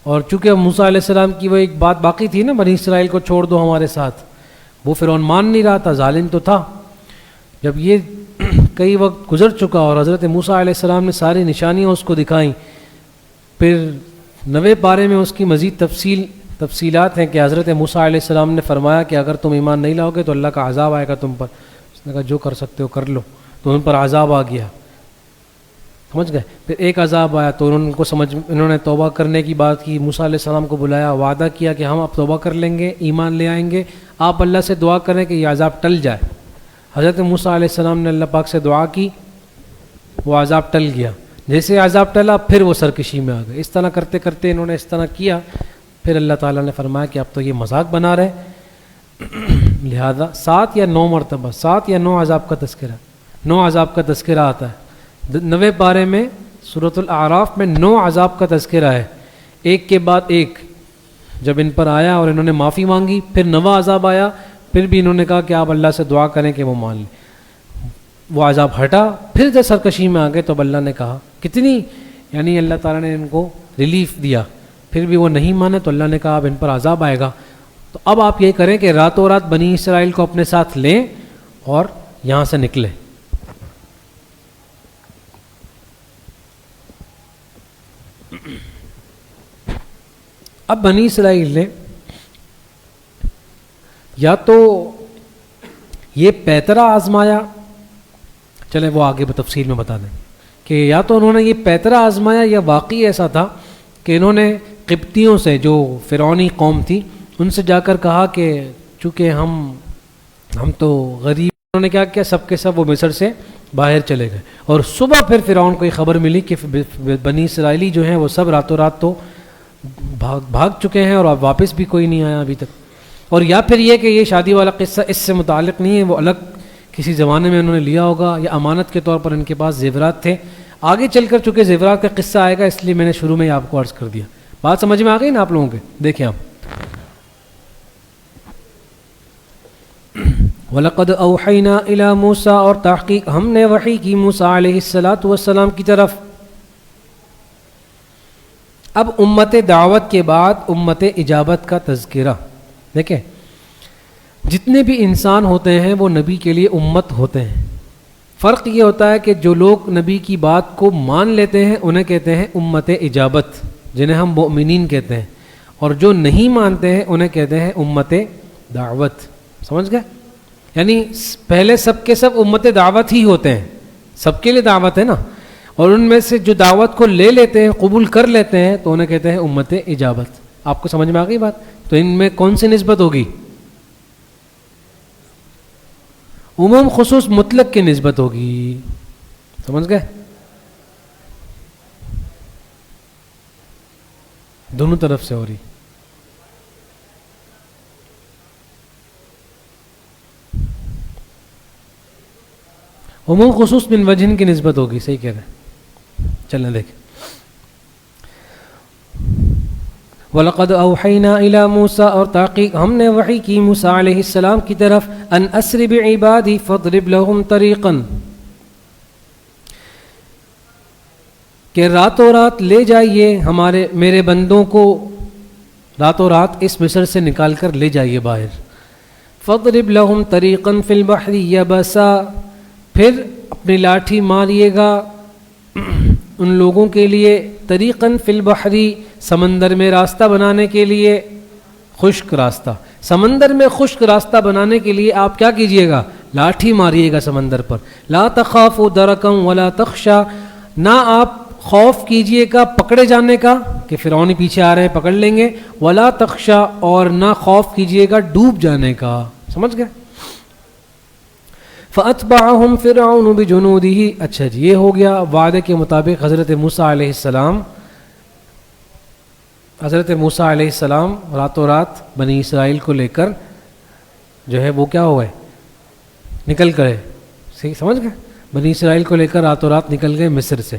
اور چونکہ موسیٰ علیہ السلام کی وہ ایک بات باقی تھی نا، بنی اسرائیل کو چھوڑ دو ہمارے ساتھ، وہ فرعون مان نہیں رہا تھا، ظالم تو تھا. جب یہ کئی وقت گزر چکا اور حضرت موسیٰ علیہ السلام نے ساری نشانیاں اس کو دکھائیں، پھر 90 پارے میں اس کی مزید تفصیلات ہیں کہ حضرت موسیٰ علیہ السلام نے فرمایا کہ اگر تم ایمان نہیں لاؤ گے تو اللہ کا عذاب آئے گا تم پر. اس نے کہا جو کر سکتے ہو کر لو. تو ان پر عذاب آ گیا، سمجھ گئے. پھر ایک عذاب آیا تو انہوں نے توبہ کرنے کی بات کی، موسیٰ علیہ السلام کو بلایا، وعدہ کیا کہ ہم اب توبہ کر لیں گے، ایمان لے آئیں گے. آپ اللہ سے دعا کریں کہ یہ عذاب ٹل جائے. حضرت موسیٰ علیہ السلام نے اللہ پاک سے دعا کی، وہ عذاب ٹل گیا. جیسے عذاب ٹلا پھر وہ سرکشی میں آ گئے. اس طرح کرتے کرتے انہوں نے اس طرح کیا. پھر اللہ تعالیٰ نے فرمایا کہ اب تو یہ مذاق بنا رہے، لہذا 7 یا 9 مرتبہ 7 یا 9 عذاب کا تذکرہ، 9 عذاب کا تذکرہ آتا ہے 90 پارے میں. سورۃ الاعراف میں 9 عذاب کا تذکرہ ہے، ایک کے بعد ایک. جب ان پر آیا اور انہوں نے معافی مانگی، پھر 9واں عذاب آیا، پھر بھی انہوں نے کہا کہ آپ اللہ سے دعا کریں کہ وہ مان لیں. وہ عذاب ہٹا، پھر جب سرکشی میں آ گئے تو اللہ نے کہا کتنی، یعنی اللہ تعالیٰ نے ان کو ریلیف دیا. پھر بھی وہ نہیں مانے تو اللہ نے کہا اب ان پر عذاب آئے گا. تو اب آپ یہ کریں کہ راتوں رات بنی اسرائیل کو اپنے ساتھ لیں اور یہاں سے نکلیں. اب بنی اسرائیل نے یا تو یہ پیترا آزمایا، چلیں وہ آگے تفصیل میں بتا دیں کہ یا تو انہوں نے یہ پیترا آزمایا یا واقعی ایسا تھا کہ انہوں نے قبطیوں سے، جو فرعونی قوم تھی، ان سے جا کر کہا کہ چونکہ ہم تو غریب. انہوں نے کیا کیا، سب کے سب وہ مصر سے باہر چلے گئے. اور صبح پھر فرعون کو یہ خبر ملی کہ بنی اسرائیلی جو ہیں وہ سب راتوں رات تو بھاگ چکے ہیں اور اب واپس بھی کوئی نہیں آیا ابھی تک. اور یا پھر یہ کہ یہ شادی والا قصہ اس سے متعلق نہیں ہے، وہ الگ کسی زمانے میں انہوں نے لیا ہوگا یا امانت کے طور پر ان کے پاس زیورات تھے. آگے چل کر چونکہ زیورات کا قصہ آئے گا اس لیے میں نے شروع میں ہی آپ کو عرض کر دیا. بات سمجھ میں آ گئی نا آپ لوگوں کے؟ دیکھیں آپ وَلَقَدْ أَوْحَيْنَا إِلَى مُوسَىٰ اور تحقیق ہم نے وحی کی موسیٰ علیہ السلام کی طرف. اب امت دعوت کے بعد امت اجابت کا تذکرہ. دیکھیں جتنے بھی انسان ہوتے ہیں وہ نبی کے لیے امت ہوتے ہیں. فرق یہ ہوتا ہے کہ جو لوگ نبی کی بات کو مان لیتے ہیں انہیں کہتے ہیں امت اجابت، جنہیں ہم مؤمنین کہتے ہیں، اور جو نہیں مانتے ہیں انہیں کہتے ہیں امت دعوت. سمجھ گئے؟ یعنی پہلے سب کے سب امت دعوت ہی ہوتے ہیں، سب کے لیے دعوت ہے نا، اور ان میں سے جو دعوت کو لے لیتے ہیں، قبول کر لیتے ہیں، تو انہیں کہتے ہیں امت اجابت. آپ کو سمجھ میں آ گئی بات؟ تو ان میں کون سی نسبت ہوگی؟ عموم خصوص مطلق کی نسبت ہوگی. سمجھ گئے؟ دونوں طرف سے ہو رہی. عموم خصوص من وجہ کی نسبت ہوگی. صحیح کہہ رہے ہیں. چلیں دیکھیں. وَلَقَدْ أَوْحَيْنَا إِلَى مُوسَىٰ اور تحقیق ہم نے وحی کی موسیٰ علیہ السلام کی طرف أَنْ أَسْرِ بِعِبَادِي فَاضْرِبْ لَهُمْ طَرِيقًا. کہ راتوں رات لے جائیے میرے بندوں کو، راتوں رات اس مصر سے نکال کر لے جائیے باہر. فاضرب لهم طریقا فی البحر یبسا، پھر اپنی لاٹھی ماریے گا ان لوگوں کے لیے، طریقاً فی البحر، سمندر میں راستہ بنانے کے لیے، خشک راستہ. سمندر میں خشک راستہ بنانے کے لیے آپ کیا کیجئے گا؟ لاٹھی ماریے گا سمندر پر. لا تخافوا درکا ولا تخشا، نہ آپ خوف کیجئے گا پکڑے جانے کا کہ فرعون ہی پیچھے آ رہے ہیں پکڑ لیں گے، ولا تخشا، اور نہ خوف کیجئے گا ڈوب جانے کا. سمجھ گئے؟ فَأَتْبَعَهُمْ فِرْعَوْنُ بِجُنُودِهِ. اچھا جی، یہ ہو گیا وعدے کے مطابق حضرت موسیٰ علیہ السلام راتوں رات بنی اسرائیل کو لے کر جو ہے وہ کیا ہو گئے، نکل گئے. صحیح سمجھ گئے؟ بنی اسرائیل کو لے کر راتوں رات نکل گئے مصر سے.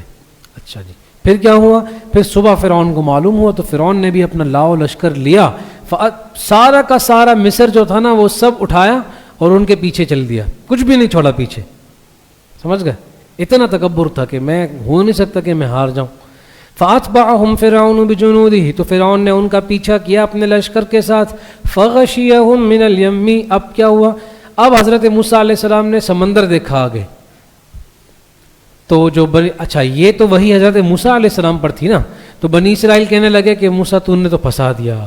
اچھا جی، پھر کیا ہوا؟ پھر صبح فرعون کو معلوم ہوا تو فرعون نے بھی اپنا لاؤ لشکر لیا، سارا کا سارا مصر جو تھا نا وہ سب اٹھایا اور ان کے پیچھے چل دیا، کچھ بھی نہیں چھوڑا پیچھے. سمجھ گئے؟ اتنا تکبر تھا کہ میں ہو نہیں سکتا کہ میں ہار جاؤں. فَأَتْبَعَهُمْ فِرْعَوْنُ بِجُنُودِهِ، تو فرعون نے ان کا پیچھا کیا اپنے لشکر کے ساتھ. فَغَشِيَهُمْ مِنَ الْيَمِّ، اب کیا ہوا؟ اب حضرت موسیٰ علیہ السلام نے سمندر دیکھا آگے. تو جو اچھا یہ تو وہی حضرت موسیٰ علیہ السلام پر تھی نا، تو بنی اسرائیل کہنے لگے کہ موسیٰ تو نے تو پھنسا دیا،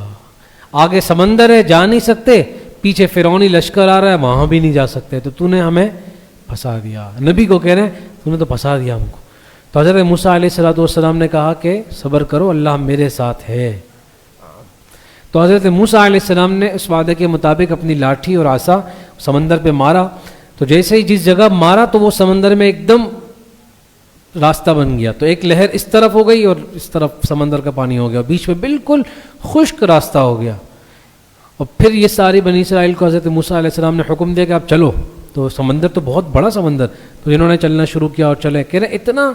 آگے سمندر ہے جا نہیں سکتے، پیچھے فرعونی لشکر آ رہا ہے وہاں بھی نہیں جا سکتے، تو نے ہمیں پھنسا دیا. نبی کو کہہ رہے ہیں تو نے تو پھنسا دیا ہم کو. تو حضرت موسیٰ علیہ السلام نے کہا کہ صبر کرو، اللہ میرے ساتھ ہے. تو حضرت موسیٰ علیہ السلام نے اس وعدے کے مطابق اپنی لاٹھی اور عصا سمندر پہ مارا. تو جیسے ہی جس جگہ مارا تو وہ سمندر میں ایک دم راستہ بن گیا. تو ایک لہر اس طرف ہو گئی اور اس طرف سمندر کا پانی ہو گیا، بیچ میں بالکل خشک راستہ ہو گیا. اور پھر یہ ساری بنی اسرائیل کو حضرت موسیٰ علیہ السلام نے حکم دیا کہ آپ چلو. تو سمندر تو بہت بڑا سمندر، تو انہوں نے چلنا شروع کیا اور چلے. کہہ رہے اتنا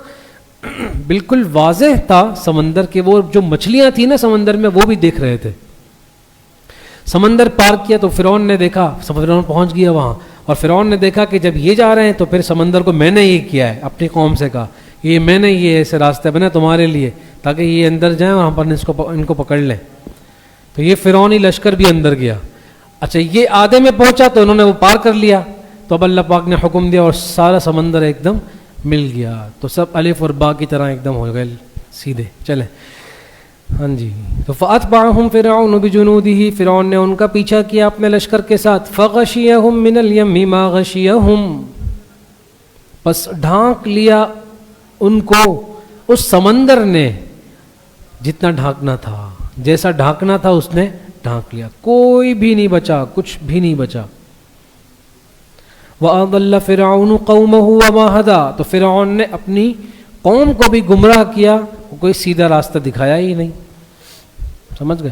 بالکل واضح تھا سمندر کے، وہ جو مچھلیاں تھیں نا سمندر میں وہ بھی دیکھ رہے تھے. سمندر پار کیا تو فرعون نے دیکھا، فرعون پہنچ گیا وہاں، اور فرعون نے دیکھا کہ جب یہ جا رہے ہیں تو پھر سمندر کو میں نے یہ کیا ہے، اپنی قوم سے کہا یہ میں نے یہ ایسے راستے بنا تمہارے لیے تاکہ یہ اندر جائیں اور ہم پر ان کو پکڑ لیں. تو یہ فرعونی لشکر بھی اندر گیا. اچھا یہ آدھے میں پہنچا تو انہوں نے وہ پار کر لیا، تو اب اللہ پاک نے حکم دیا اور سارا سمندر ایک دم مل گیا. تو سب الف اور با کی طرح ایک دم ہو گئے سیدھے چلے. ہاں جی. تو فَأَتْبَعَهُمْ فِرْعَوْنُ بِجُنُودِهِ، فرعون نے ان کا پیچھا کیا اپنے لشکر کے ساتھ. فَغَشِيَهُمْ مِنَ الْيَمِّ مَا غَشِيَهُمْ، پس ڈھانک لیا ان کو اس سمندر نے جتنا ڈھانکنا تھا، جیسا ڈھانکنا تھا اس نے ڈھانک لیا، کوئی بھی نہیں بچا، کچھ بھی نہیں بچا. وَأَضَلَّ فِرْعَوْنُ قَوْمَهُ وَمَا هَدَىٰ، تو فرعون نے اپنی قوم کو بھی گمراہ کیا، کوئی سیدھا راستہ دکھایا ہی نہیں. سمجھ گئے؟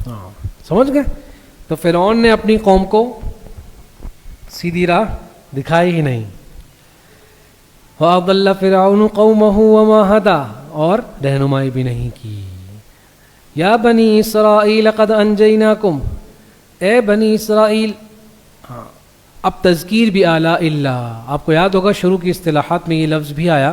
ہاں سمجھ گئے؟ تو فرعون نے اپنی قوم کو سیدھی راہ دکھائی ہی نہیں. وَأَضَلَّ فِرْعَوْنُ قَوْمَهُ وَمَا هَدَىٰ، اور رہنمائی بھی نہیں کی. یا بنی اسرائیل قد انجیناکم، اے بنی اسرائیل. ہاں اب تذکیر بھی اعلیٰ اللہ. آپ کو یاد ہوگا شروع کی اصطلاحات میں یہ لفظ بھی آیا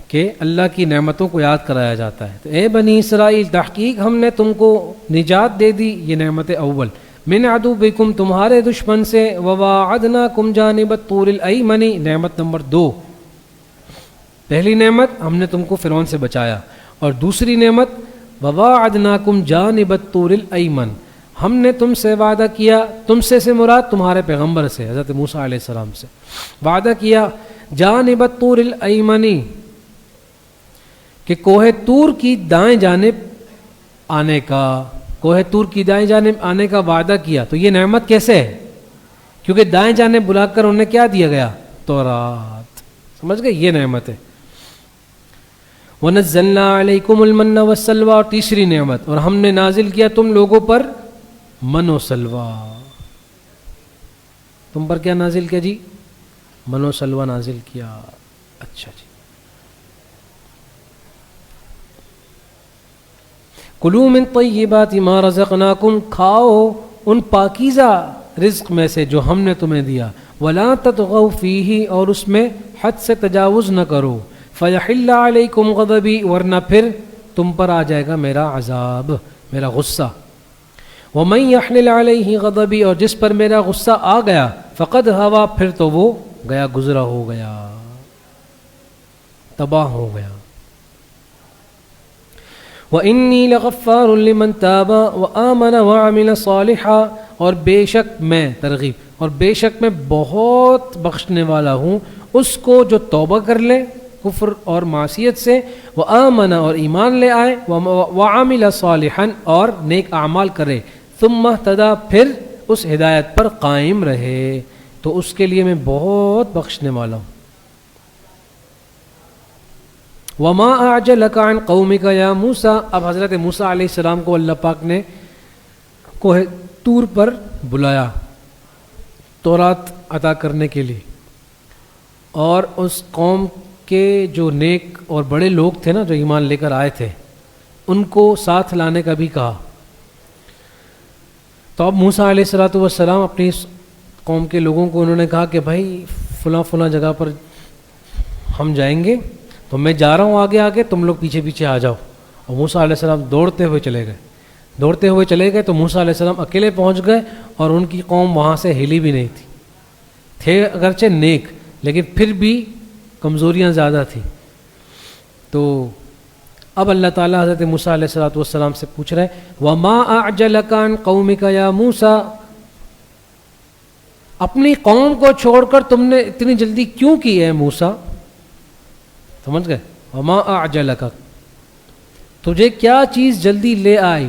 کہ اللہ کی نعمتوں کو یاد کرایا جاتا ہے. تو اے بنی اسرائیل، تحقیق ہم نے تم کو نجات دے دی، یہ نعمت اول، من عدوکم، تمہارے دشمن سے، وواعدناکم جانب الطور الایمن، نعمت نمبر 2. پہلی نعمت ہم نے تم کو فرعون سے بچایا، اور دوسری نعمت وواعدناکم جانب الطور الایمن، ہم نے تم سے وعدہ کیا، تم سے مراد تمہارے پیغمبر سے حضرت موسیٰ علیہ السلام سے وعدہ کیا، جانب الطور الایمنی، کہ کوہ طور کی دائیں جانب آنے کا، کوہ طور کی دائیں جانب آنے کا وعدہ کیا. تو یہ نعمت کیسے ہے؟ کیونکہ دائیں جانب بلا کر انہیں کیا دیا گیا؟ تورات. سمجھ گئے؟ یہ نعمت ہے. وَنَزَّلْنَا عَلَيْكُمُ الْمَنَّ وَالسَّلْوَىٰ، اور تیسری نعمت، اور ہم نے نازل کیا تم لوگوں پر من و سلوہ. تم پر کیا نازل کیا جی؟ من و سلوہ نازل کیا. اچھا جی. کلوا من طیبات ما رزقناکم، کھاؤ ان پاکیزہ رزق میں سے جو ہم نے تمہیں دیا، ولا تطغوا فیہ، اور اس میں حد سے تجاوز نہ کرو، فیحل علیکم غضبی، ورنہ پھر تم پر آ جائے گا میرا عذاب، میرا غصہ، ومن یحلل علیہ غضبی، اور جس پر میرا غصہ آ گیا، فقد ہوا، پھر تو وہ گیا گزرا ہو گیا، تباہ ہو گیا۔ وَإِنِّي لَغَفَّارٌ لِمَن تَابَ وَآمَنَ وَعَمِلَ صَالِحًا، اور بے شک میں، ترغیب، اور بے شک میں بہت بخشنے والا ہوں اس کو جو توبہ کر لے کفر اور معصیت سے، وَآمَنَ، اور ایمان لے آئے، وَعَمِلَ صَالِحًا، اور نیک اعمال کرے، ثُمَّ اهْتَدَى، پھر اس ہدایت پر قائم رہے، تو اس کے لیے میں بہت بخشنے والا ہوں۔ وما اعجلک عن قومک یا موسیٰ، اب حضرت موسیٰ علیہ السلام کو اللہ پاک نے کوہ طور پر بلایا تورات عطا کرنے کے لیے، اور اس قوم کے جو نیک اور بڑے لوگ تھے نا، جو ایمان لے کر آئے تھے، ان کو ساتھ لانے کا بھی کہا۔ تو اب موسیٰ علیہ السلام اپنی اس قوم کے لوگوں کو انہوں نے کہا کہ بھائی فلاں فلاں جگہ پر ہم جائیں گے، تو میں جا رہا ہوں آگے آگے، تم لوگ پیچھے پیچھے آ جاؤ۔ اور موسیٰ علیہ السلام دوڑتے ہوئے چلے گئے تو موسیٰ علیہ السلام اکیلے پہنچ گئے، اور ان کی قوم وہاں سے ہلی بھی نہیں تھے اگرچہ نیک، لیکن پھر بھی کمزوریاں زیادہ تھیں۔ تو اب اللہ تعالیٰ حضرت موسیٰ علیہ السلام سے پوچھ رہے ہیں، وما اعجلک عن قومک یا موسیٰ، اپنی قوم کو چھوڑ کر تم نے اتنی جلدی کیوں کی ہے موسیٰ؟ سمجھ گئے؟ وما اعجلک، تجھے کیا چیز جلدی لے آئی،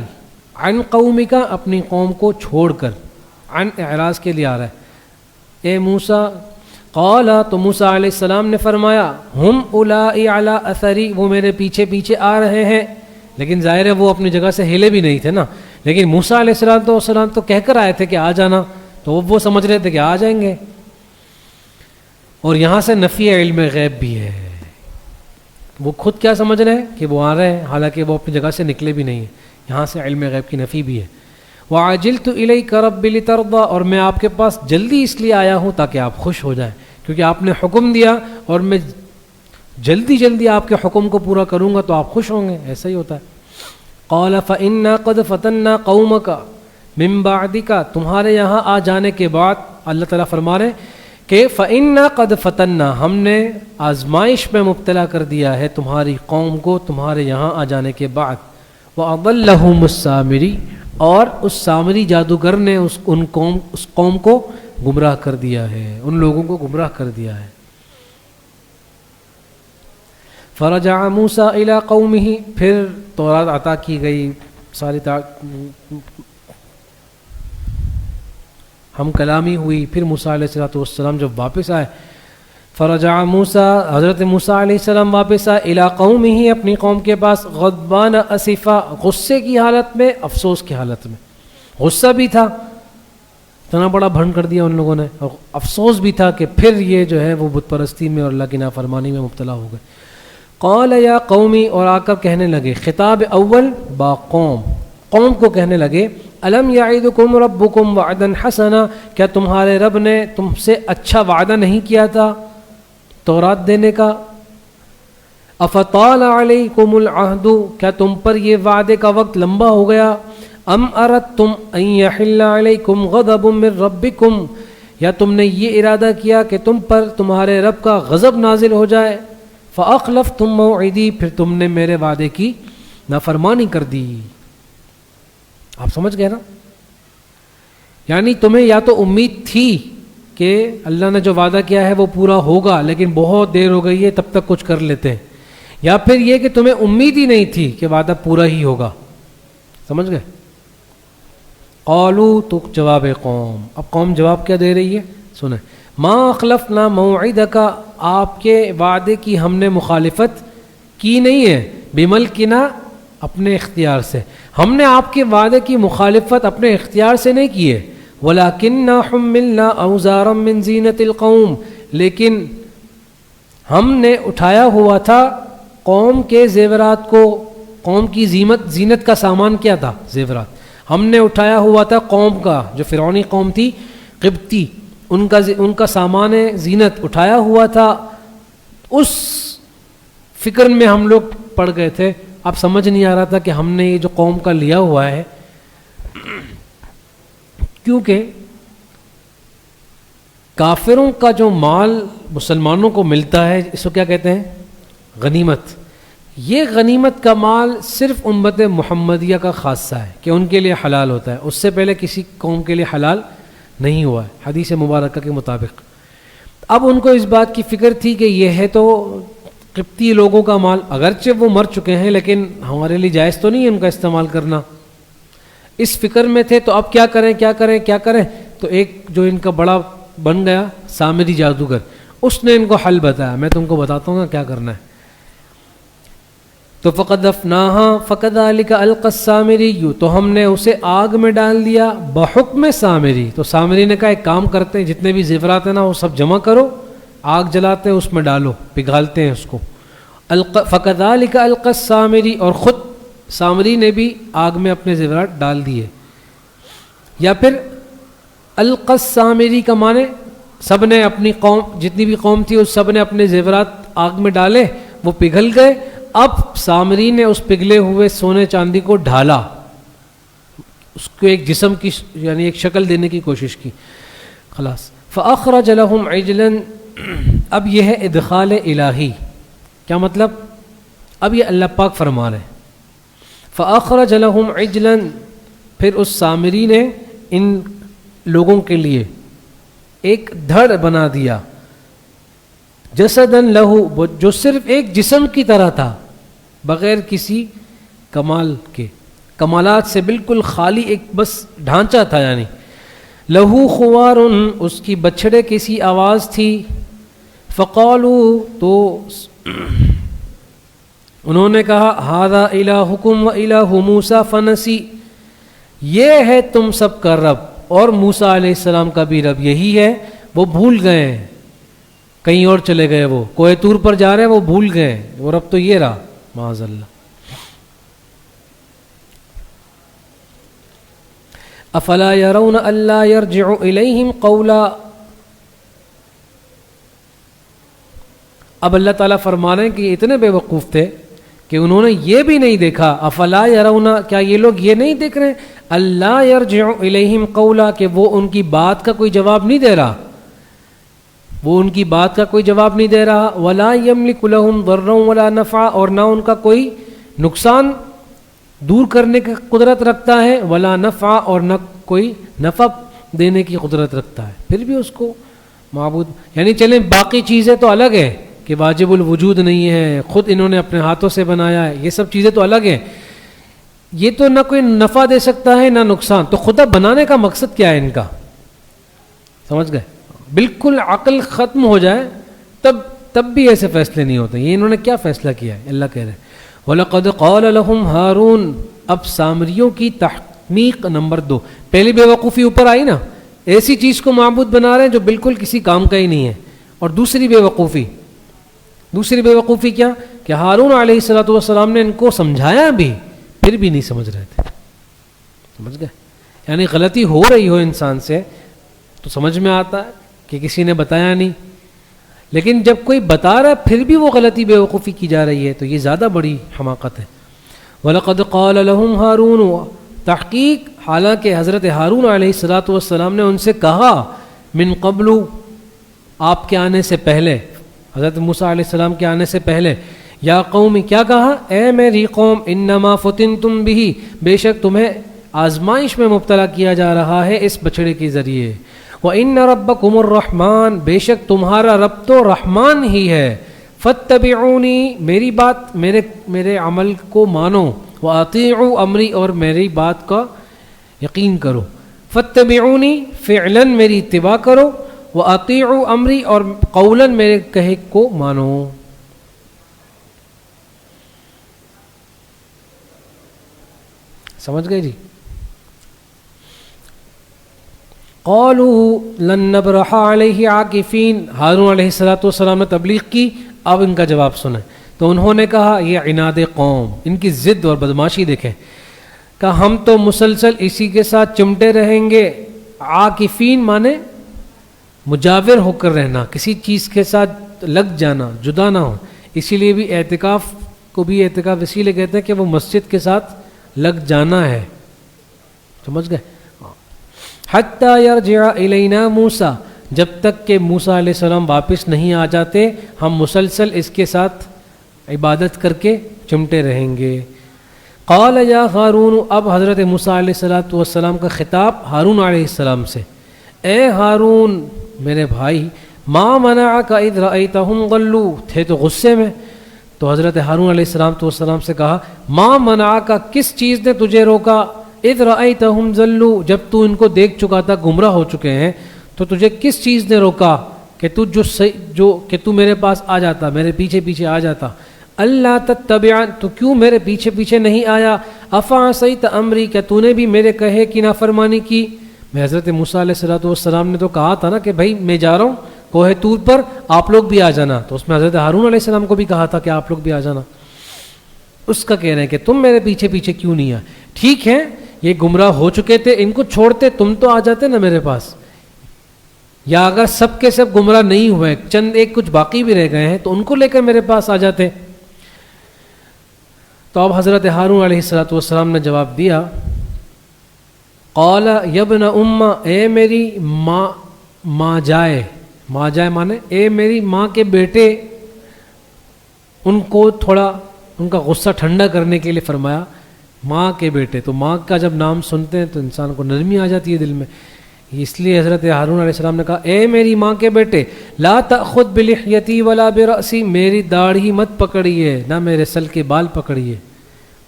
عن قومک، اپنی قوم کو چھوڑ کر، عن اعراض کے لیے آ رہا ہے، اے موسیٰ، قال، تو موسیٰ علیہ السلام نے فرمایا، ہم اولائی علی اثری، وہ میرے پیچھے پیچھے آ رہے ہیں، لیکن ظاہر ہے وہ اپنی جگہ سے ہلے بھی نہیں تھے نا، لیکن موسیٰ علیہ السلام تو کہہ کر آئے تھے کہ آ جانا، تو وہ سمجھ رہے تھے کہ آ جائیں گے۔ اور یہاں سے نفی علم غیب بھی ہے، وہ خود کیا سمجھ رہے ہیں کہ وہ آ رہے ہیں، حالانکہ وہ اپنی جگہ سے نکلے بھی نہیں ہیں، یہاں سے علم غیب کی نفی بھی ہے۔ وَعَجِلْتُ إِلَيْكَ رَبِّ لِتَرْضَىٰ، اور میں آپ کے پاس جلدی اس لیے آیا ہوں تاکہ آپ خوش ہو جائیں، کیونکہ آپ نے حکم دیا اور میں جلدی آپ کے حکم کو پورا کروں گا تو آپ خوش ہوں گے، ایسا ہی ہوتا ہے۔ قَالَ فَإِنَّا قَدْ فَتَنَّا قَوْمَكَ مِن بَعْدِكَ، تمہارے یہاں آ جانے کے بعد اللہ تعالیٰ فرما رہے ہیں کہ فَإِنَّا قَدْ فَتَنَّا، ہم نے آزمائش میں مبتلا کر دیا ہے تمہاری قوم کو تمہارے یہاں آ جانے کے بعد، وَأَضَلَّهُمُ السَّامِرِي، اور اس سامری جادوگر نے اس قوم کو گمراہ کر دیا ہے، ان لوگوں کو گمراہ کر دیا ہے۔ فَرَجَعَ مُوسَىٰ إِلَىٰ قَوْمِهِ، پھر تورات عطا کی گئی، ساری ہم کلامی ہوئی، پھر موسیٰ علیہ السلام جب واپس آئے، فرجع موسیٰ، حضرت موسیٰ علیہ السلام واپس آئے، الی قومہ، اپنی قوم کے پاس، غضبان اسفا، غصے کی حالت میں، افسوس کی حالت میں، غصہ بھی تھا، اتنا بڑا بھنڈ کر دیا ان لوگوں نے، اور افسوس بھی تھا کہ پھر یہ جو ہے وہ بت پرستی میں اور اللہ کی نافرمانی میں مبتلا ہو گئے۔ قال یا قومی، اور آ کر کہنے لگے، خطاب اول با قوم کو کہنے لگے، الم یعدکم ربکم وعدا حسنا، کیا تمہارے رب نے تم سے اچھا وعدہ نہیں کیا تھا تورات دینے کا؟ افطال علیکم العہد، کیا تم پر یہ وعدے کا وقت لمبا ہو گیا؟ ام اردتم ان یحل علیکم غضب من ربکم، یا تم نے یہ ارادہ کیا کہ تم پر تمہارے رب کا غضب نازل ہو جائے؟ فاخلفتم موعدی، پھر تم نے میرے وعدے کی نافرمانی کر دی۔ آپ سمجھ گئے نا؟ یعنی تمہیں یا تو امید تھی کہ اللہ نے جو وعدہ کیا ہے وہ پورا ہوگا، لیکن بہت دیر ہو گئی ہے، تب تک کچھ کر لیتے ہیں، یا پھر یہ کہ تمہیں امید ہی نہیں تھی کہ وعدہ پورا ہی ہوگا۔ سمجھ گئے؟ قالوا، تو جواب قوم، اب قوم جواب کیا دے رہی ہے سنیں، ما اخلفنا موعدک، آپ کے وعدے کی ہم نے مخالفت کی نہیں ہے، بملکنا، اپنے اختیار سے، ہم نے آپ کے وعدے کی مخالفت اپنے اختیار سے نہیں کی ہے، وَلَكِنَّا حُمِّلْنَا أَوْزَارًا مِّن زِينَةِ الْقَوْمِ، لیکن ہم نے اٹھایا ہوا تھا قوم کے زیورات کو، قوم کی زینت کا سامان کیا تھا؟ زیورات، ہم نے اٹھایا ہوا تھا قوم کا، جو فرعونی قوم تھی قبطی ان کا سامان زینت اٹھایا ہوا تھا. اس فکر میں ہم لوگ پڑ گئے تھے. اب سمجھ نہیں آ رہا تھا کہ ہم نے یہ جو قوم کا لیا ہوا ہے، کیونکہ کافروں کا جو مال مسلمانوں کو ملتا ہے اس کو کیا کہتے ہیں؟ غنیمت. یہ غنیمت کا مال صرف امت محمدیہ کا خاصہ ہے کہ ان کے لیے حلال ہوتا ہے، اس سے پہلے کسی قوم کے لیے حلال نہیں ہوا ہے حدیث مبارکہ کے مطابق. اب ان کو اس بات کی فکر تھی کہ یہ ہے تو قبطی لوگوں کا مال، اگرچہ وہ مر چکے ہیں لیکن ہمارے لیے جائز تو نہیں ہے ان کا استعمال کرنا. اس فکر میں تھے. تو اب کیا کریں؟ تو ایک جو ان کا بڑا بن گیا سامری جادوگر، اس نے ان کو حل بتایا. میں تم کو بتاتا ہوں کیا کرنا ہے. تو فَقَذَفْنَاهَا فَكَذَلِكَ أَلْقَى السَّامِرِيُّ، تو ہم نے اسے آگ میں ڈال دیا بحکم سامری. تو سامری نے کہا ایک کام کرتے ہیں، جتنے بھی زیورات ہیں نا وہ سب جمع کرو، آگ جلاتے ہیں، اس میں ڈالو، پگھالتے ہیں اس کو. فَكَذَلِكَ أَلْقَى السَّامِرِيُّ، اور خود سامری نے بھی آگ میں اپنے زیورات ڈال دیے. یا پھر القى السامری کا معنی سب نے اپنی قوم، جتنی بھی قوم تھی اس سب نے اپنے زیورات آگ میں ڈالے، وہ پگھل گئے. اب سامری نے اس پگھلے ہوئے سونے چاندی کو ڈھالا، اس کو ایک جسم کی یعنی ایک شکل دینے کی کوشش کی. خلاص فأخرج لهم عجلا، اب یہ ہے ادخال الہی. کیا مطلب؟ اب یہ اللہ پاک فرما رہے ہیں فأخرج لهم عجلا، پھر اس سامری نے ان لوگوں کے لیے ایک دھڑ بنا دیا، جسدن لہو، جو صرف ایک جسم کی طرح تھا، بغیر کسی کمال کے، کمالات سے بالکل خالی، ایک بس ڈھانچہ تھا. یعنی لہو خوار، اس کی بچھڑے کسی آواز تھی. فقالوا، تو انہوں نے کہا ھذا الہکم و الہ موسیٰ فنسی، یہ ہے تم سب کا رب اور موسیٰ علیہ السلام کا بھی رب یہی ہے. وہ بھول گئے ہیں، کہیں اور چلے گئے، وہ کوہ طور پر جا رہے ہیں، وہ بھول گئے، وہ رب تو یہ رہا معاذ اللہ. افلا يرون الا يرجع اليهم قولا، اب اللہ تعالیٰ فرما رہے ہیں کہ یہ اتنے بے وقوف تھے کہ انہوں نے یہ بھی نہیں دیکھا. افلا يرون، کیا یہ لوگ یہ نہیں دیکھ رہے اللہ يرجع اليهم قولا، کہ وہ ان کی بات کا کوئی جواب نہیں دے رہا، وہ ان کی بات کا کوئی جواب نہیں دے رہا. ولا يملك لهم ضرا ولا نفعا، اور نہ ان کا کوئی نقصان دور کرنے کی قدرت رکھتا ہے، ولا نفع، اور نہ کوئی نفع دینے کی قدرت رکھتا ہے. پھر بھی اس کو معبود، یعنی چلیں باقی چیزیں تو الگ ہے کہ واجب الوجود نہیں ہے، خود انہوں نے اپنے ہاتھوں سے بنایا ہے، یہ سب چیزیں تو الگ ہیں. یہ تو نہ کوئی نفع دے سکتا ہے نہ نقصان. تو خدا بنانے کا مقصد کیا ہے ان کا؟ سمجھ گئے؟ بالکل عقل ختم ہو جائے تب بھی ایسے فیصلے نہیں ہوتے. یہ انہوں نے کیا فیصلہ کیا ہے؟ اللہ کہہ رہے ہیں وَلَقَدْ قَالَ لَهُمْ هَارُونَ. اب سامریوں کی تحقیق نمبر 2. پہلی بے وقوفی اوپر آئی نا، ایسی چیز کو معبود بنا رہے ہیں جو بالکل کسی کام کا ہی نہیں ہے. اور دوسری بے وقوفی کیا کہ ہارون علیہ الصلوۃ والسلام نے ان کو سمجھایا بھی، پھر بھی نہیں سمجھ رہے تھے. سمجھ گئے؟ یعنی غلطی ہو رہی ہو انسان سے تو سمجھ میں آتا ہے کہ کسی نے بتایا نہیں، لیکن جب کوئی بتا رہا ہے پھر بھی وہ غلطی بے وقوفی کی جا رہی ہے تو یہ زیادہ بڑی حماقت ہے. وَلَقَدْ قَالَ لَهُمْ هَارُونُ، تحقیق حالانکہ حضرت ہارون علیہ الصلوۃ والسلام نے ان سے کہا من قبل، آپ کے آنے سے پہلے، حضرت موسیٰ علیہ السلام کے آنے سے پہلے، یا قوم، کیا کہا؟ اے میری قوم، انما فتنتم به، بے شک تمہیں آزمائش میں مبتلا کیا جا رہا ہے اس بچڑے کے ذریعے. وَإِنَّ رَبَّكُمُ الرَّحْمَنُ، بے شک تمہارا رب تو رحمان ہی ہے. فَاتَّبِعُونِی، میری بات، میرے عمل کو مانو. وَأَطِیعُوا أَمْرِی، اور میری بات کا یقین کرو. فَاتَّبِعُونِی فعلاً میری اتباع کرو، وَأَطِیعُوا أَمْرِی، اور قولاً میرے کہے کو مانو. سمجھ گئے جی؟ قالوا لن نبرح علیہ عاکفین، ہارون علیہ الصلوۃ والسلام نے تبلیغ کی. اب ان کا جواب سنیں. تو انہوں نے کہا، یہ عناد قوم، ان کی ضد اور بدماشی دیکھیں، کہ ہم تو مسلسل اسی کے ساتھ چمٹے رہیں گے عاکفین مانے مجاور ہو کر رہنا، کسی چیز کے ساتھ لگ جانا، جدا نہ ہو. اسی لیے بھی اعتکاف کو بھی اعتکاف اسی لیے کہتے ہیں کہ وہ مسجد کے ساتھ لگ جانا ہے. سمجھ گئے؟ حتی یرجع الینا موسیٰ، جب تک کہ موسیٰ علیہ السلام واپس نہیں آ جاتے ہم مسلسل اس کے ساتھ عبادت کر کے چمٹے رہیں گے. قال یا ہارون، اب حضرت موسیٰ علیہ السلام کا خطاب ہارون علیہ السلام سے، اے ہارون میرے بھائی، ما منعک اذ رأیتہم ضلوا، تھے تو غصے میں. تو حضرت ہارون علیہ السلام سے کہا، ما منعک، کس چیز نے تجھے روکا، اذ رأیتہم ضلوا، جب تو ان کو دیکھ چکا تھا گمراہ ہو چکے ہیں، تو تجھے کس چیز نے روکا کہ تو میرے پاس آ جاتا، میرے پیچھے پیچھے آ جاتا. اللہ تتبعن، تو کیوں میرے پیچھے پیچھے نہیں آیا. افعصیت امری، کہ تو نے بھی میرے کہے کی نافرمانی کی. میں حضرت موسیٰ علیہ السلام نے تو کہا تھا نا کہ بھائی میں جا رہا ہوں کوہ طور پر، آپ لوگ بھی آ جانا. تو اس میں حضرت ہارون علیہ السلام کو بھی کہا تھا کہ آپ لوگ بھی آ جانا. اس کا کہہ رہے ہیں کہ تم میرے پیچھے پیچھے کیوں نہیں آئے. ٹھیک ہے یہ گمراہ ہو چکے تھے، ان کو چھوڑتے تم تو آ جاتے نا میرے پاس، یا اگر سب کے سب گمراہ نہیں ہوئے، چند ایک کچھ باقی بھی رہ گئے ہیں تو ان کو لے کر میرے پاس آ جاتے. تو اب حضرت ہارون علیہ السلام نے جواب دیا، قال یا ابن ام، اے میری ماں جائے مانے اے میری ماں کے بیٹے. ان کو تھوڑا ان کا غصہ ٹھنڈا کرنے کے لیے فرمایا ماں کے بیٹے. تو ماں کا جب نام سنتے ہیں تو انسان کو نرمی آ جاتی ہے دل میں، اس لیے حضرت ہارون علیہ السلام نے کہا، اے میری ماں کے بیٹے، لا تأخذ بلحیتی ولا برأسی، میری داڑھی مت پکڑیے، نہ میرے سل کے بال پکڑیے،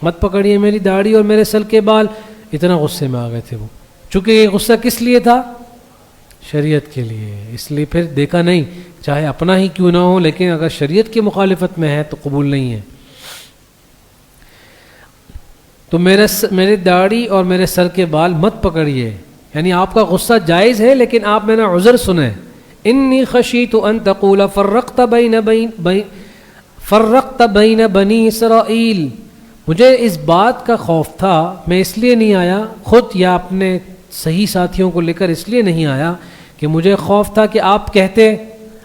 مت پکڑیے میری داڑھی اور میرے سل کے بال. اتنا غصے میں آ گئے تھے وہ، چونکہ یہ غصہ کس لیے تھا؟ شریعت کے لیے. اس لیے پھر دیکھا نہیں، چاہے اپنا ہی کیوں نہ ہو، لیکن اگر شریعت کی مخالفت میں ہے تو قبول نہیں ہے. تو میرے داڑھی اور میرے سر کے بال مت پکڑیے، یعنی آپ کا غصہ جائز ہے لیکن آپ میں نے عذر سنیں. انی خشیت ان تقول فرقت بین بنی اسرائیل، مجھے اس بات کا خوف تھا، میں اس لیے نہیں آیا خود یا اپنے صحیح ساتھیوں کو لے کر اس لیے نہیں آیا کہ مجھے خوف تھا کہ آپ کہتے،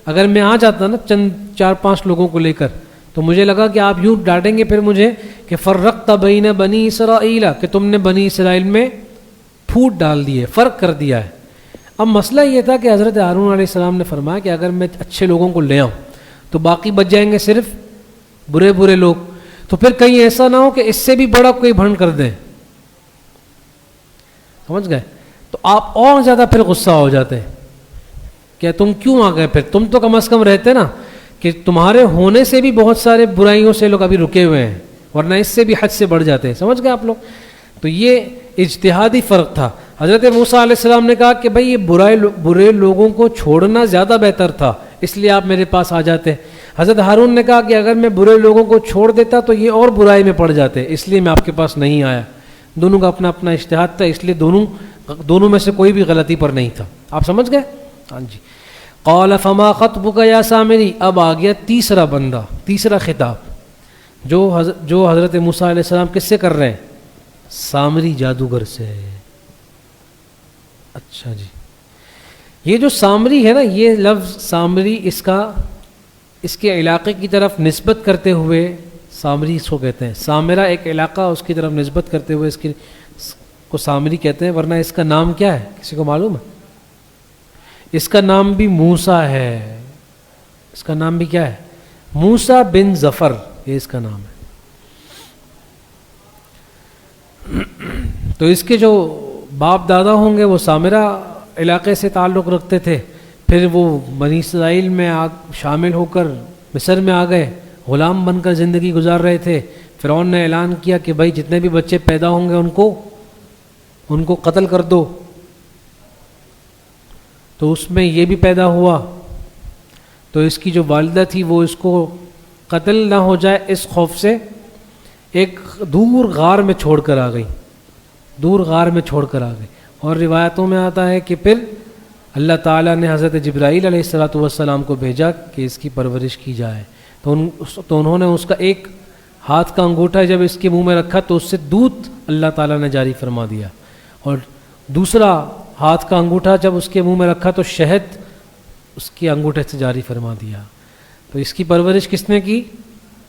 اگر میں آ جاتا نا چند 4-5 لوگوں کو لے کر، تو مجھے لگا کہ آپ یوں ڈانٹیں گے پھر مجھے کہ فرقت بین بنی اسرائیل، کہ تم نے بنی اسرائیل میں پھوٹ ڈال دی ہے، فرق کر دیا ہے. اب مسئلہ یہ تھا کہ حضرت ہارون علیہ السلام نے فرمایا کہ اگر میں اچھے لوگوں کو لے آؤں تو باقی بچ جائیں گے صرف برے لوگ، تو پھر کہیں ایسا نہ ہو کہ اس سے بھی بڑا کوئی بھنڈ کر دیں. سمجھ گئے؟ تو آپ اور زیادہ پھر غصہ ہو جاتے ہیں کہ تم کیوں آ گئے، پھر تم تو کم از کم رہتے نا، کہ تمہارے ہونے سے بھی بہت سارے برائیوں سے لوگ ابھی رکے ہوئے ہیں، ورنہ اس سے بھی حد سے بڑھ جاتے ہیں. سمجھ گئے آپ لوگ؟ تو یہ اجتہادی فرق تھا. حضرت موسیٰ علیہ السلام نے کہا کہ بھائی یہ برے لوگوں کو چھوڑنا زیادہ بہتر تھا، اس لیے آپ میرے پاس آ جاتے. حضرت ہارون نے کہا کہ اگر میں برے لوگوں کو چھوڑ دیتا تو یہ اور برائی میں پڑ جاتے، اس لیے میں آپ کے پاس نہیں آیا. دونوں کا اپنا اپنا اجتہاد تھا، اس لیے دونوں میں سے کوئی بھی غلطی پر نہیں تھا. آپ سمجھ گئے؟ ہاں جی. قال فما خطبک یا سامری، اب آ گیا تیسرا بندہ، تیسرا خطاب جو حضرت موسیٰ علیہ السلام کس سے کر رہے ہیں؟ سامری جادوگر سے. اچھا جی، یہ جو سامری ہے نا، یہ لفظ سامری اس کے علاقے کی طرف نسبت کرتے ہوئے سامری اس کو کہتے ہیں. سامرا ایک علاقہ، اس کی طرف نسبت کرتے ہوئے اس کو سامری کہتے ہیں. ورنہ اس کا نام کیا ہے؟ کسی کو معلوم ہے؟ اس کا نام بھی موسیٰ ہے. اس کا نام بھی کیا ہے؟ موسیٰ بن ظفر، یہ اس کا نام ہے. تو اس کے جو باپ دادا ہوں گے وہ سامرا علاقے سے تعلق رکھتے تھے، پھر وہ بنی اسرائیل میں شامل ہو کر مصر میں آ گئے، غلام بن کر زندگی گزار رہے تھے. فرعون نے اعلان کیا کہ بھائی جتنے بھی بچے پیدا ہوں گے ان کو قتل کر دو. تو اس میں یہ بھی پیدا ہوا. تو اس کی جو والدہ تھی وہ اس کو قتل نہ ہو جائے اس خوف سے ایک دور غار میں چھوڑ کر آ گئی. اور روایتوں میں آتا ہے کہ پھر اللہ تعالیٰ نے حضرت جبرائیل علیہ السلام کو بھیجا کہ اس کی پرورش کی جائے. تو انہوں نے اس کا ایک ہاتھ کا انگوٹھا جب اس کے منہ میں رکھا تو اس سے دودھ اللہ تعالیٰ نے جاری فرما دیا، اور دوسرا ہاتھ کا انگوٹھا جب اس کے منہ میں رکھا تو شہد اس کے انگوٹھے سے جاری فرما دیا. تو اس کی پرورش کس نے کی؟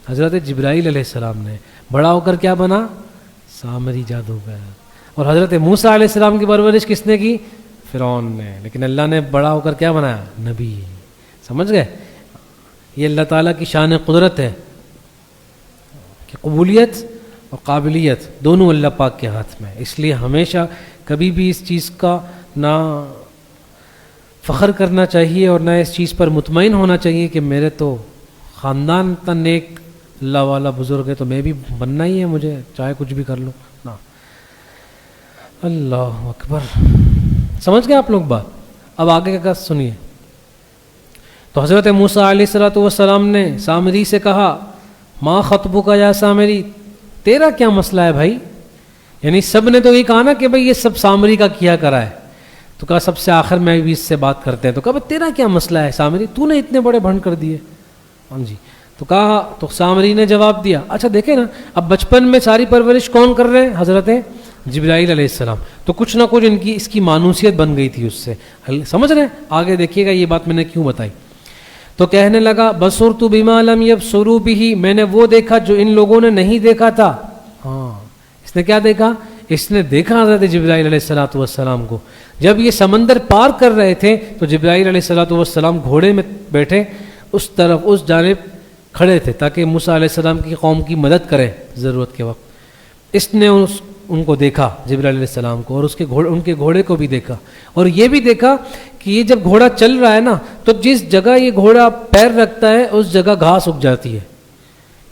حضرت جبرائیل علیہ السلام نے. بڑا ہو کر کیا بنا؟ سامری جادوگر. اور حضرت موسیٰ علیہ السلام کی پرورش کس نے کی؟ فرعون نے. لیکن اللہ نے بڑا ہو کر کیا بنایا؟ نبی. سمجھ گئے؟ یہ اللہ تعالیٰ کی شان قدرت ہے کہ قبولیت اور قابلیت دونوں اللہ پاک کے ہاتھ میں. اس لیے ہمیشہ کبھی بھی اس چیز کا نہ فخر کرنا چاہیے اور نہ اس چیز پر مطمئن ہونا چاہیے کہ میرے تو خاندان اتنا نیک اللہ والا بزرگ ہے تو میں بھی بننا ہی ہے مجھے چاہے کچھ بھی کر لوں. نہ. اللہ اکبر. سمجھ گئے آپ لوگ بات؟ اب آگے کا سنیے. تو حضرت موسیٰ علیہ الصلوۃ والسلام نے سامری سے کہا ما خطبک یا سامری، تیرا کیا مسئلہ ہے بھائی؟ یعنی سب نے تو یہ کہا نا کہ بھائی یہ سب سامری کا کیا کرا ہے. تو کہا سب سے آخر میں بھی اس سے بات کرتے ہیں. تو کہا تیرا کیا مسئلہ ہے سامری؟ تو نے اتنے بڑے بھنڈ کر دیے. ہاں جی. تو کہا تو سامری نے جواب دیا اچھا دیکھیں نا اب بچپن میں ساری پرورش کون کر رہے ہیں؟ حضرت جبرائیل علیہ السلام. تو کچھ نہ کچھ اس کی مانوسیت بن گئی تھی اس سے. سمجھ رہے ہیں؟ آگے دیکھیے گا یہ بات میں نے کیوں بتائی. تو کہنے لگا بصرت بما لم یبصروا به، میں نے وہ دیکھا جو ان لوگوں نے نہیں دیکھا تھا. ہاں اس نے کیا دیکھا؟ اس نے دیکھا حضرت جبرائیل علیہ الصلوۃ والسلام کو. جب یہ سمندر پار کر رہے تھے تو جبرائیل علیہ الصلوۃ والسلام گھوڑے میں بیٹھے اس طرف اس جانب کھڑے تھے تاکہ موسیٰ علیہ السلام کی قوم کی مدد کرے ضرورت کے وقت. اس نے ان کو دیکھا جبرائیل علیہ السلام کو اور ان کے گھوڑے کو بھی دیکھا. اور یہ بھی دیکھا کہ یہ جب گھوڑا چل رہا ہے نا تو جس جگہ یہ گھوڑا پیر رکھتا ہے اس جگہ گھاس اگ جاتی ہے.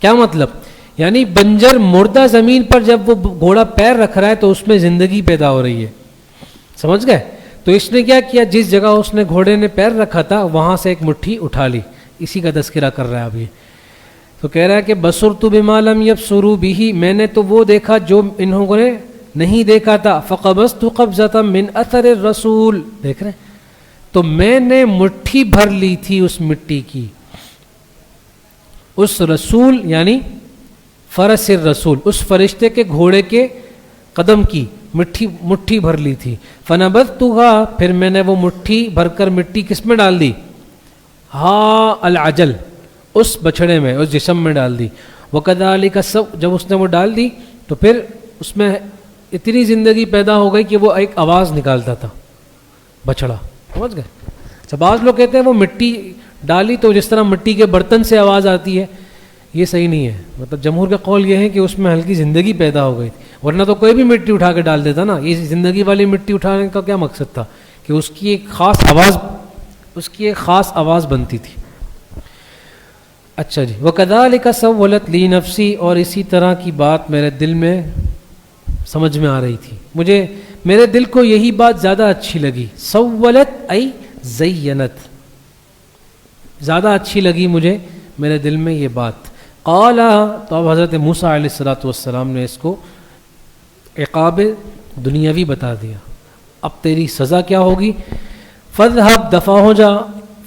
کیا مطلب؟ یعنی بنجر مردہ زمین پر جب وہ گھوڑا پیر رکھ رہا ہے تو اس میں زندگی پیدا ہو رہی ہے. سمجھ گئے؟ تو اس نے کیا کیا، جس جگہ اس نے گھوڑے نے پیر رکھا تھا وہاں سے ایک مٹھی اٹھا لی. اسی کا تذکرہ کر رہا ہے ابھی. تو کہہ رہا ہے کہ بصرت بما لم یبصروا به، میں نے تو وہ دیکھا جو انہوں نے نہیں دیکھا تھا. فقبضت قبضة من اثر الرسول، دیکھ رہے ہیں؟ تو میں نے مٹھی بھر لی تھی اس مٹی کی، اس رسول یعنی فرس الرسول، اس فرشتے کے گھوڑے کے قدم کی مٹھی بھر لی تھی. فنبذتها، پھر میں نے وہ مٹھی بھر کر مٹی کس میں ڈال دی؟ ہاں العجل، اس بچھڑے میں، اس جسم میں ڈال دی. وکذالک، جب اس نے وہ ڈال دی تو پھر اس میں اتنی زندگی پیدا ہو گئی کہ وہ ایک آواز نکالتا تھا بچھڑا. سمجھ گئے؟ اچھا بعض لوگ کہتے ہیں وہ مٹی ڈالی تو جس طرح مٹی کے برتن سے آواز آتی ہے، یہ صحیح نہیں ہے. مطلب جمہور کا قول یہ ہے کہ اس میں ہلکی زندگی پیدا ہو گئی تھی، ورنہ تو کوئی بھی مٹی اٹھا کے ڈال دیتا نا. یہ زندگی والی مٹی اٹھانے کا کیا مقصد تھا؟ کہ اس کی ایک خاص آواز بنتی تھی. اچھا جی. وَكَذَلِكَ سَوَّلَتْ لِي نَفْسِي، اور اسی طرح کی بات میرے دل میں سمجھ میں آ رہی تھی. میرے دل کو یہی بات زیادہ اچھی لگی. سولت ای زینت، زیادہ اچھی لگی مجھے میرے دل میں یہ بات. قال، تو اب حضرت موسیٰ علیہ الصلوۃ والسلام نے اس کو عقاب دنیاوی بتا دیا. اب تیری سزا کیا ہوگی؟ فاذهب، دفع ہو جا.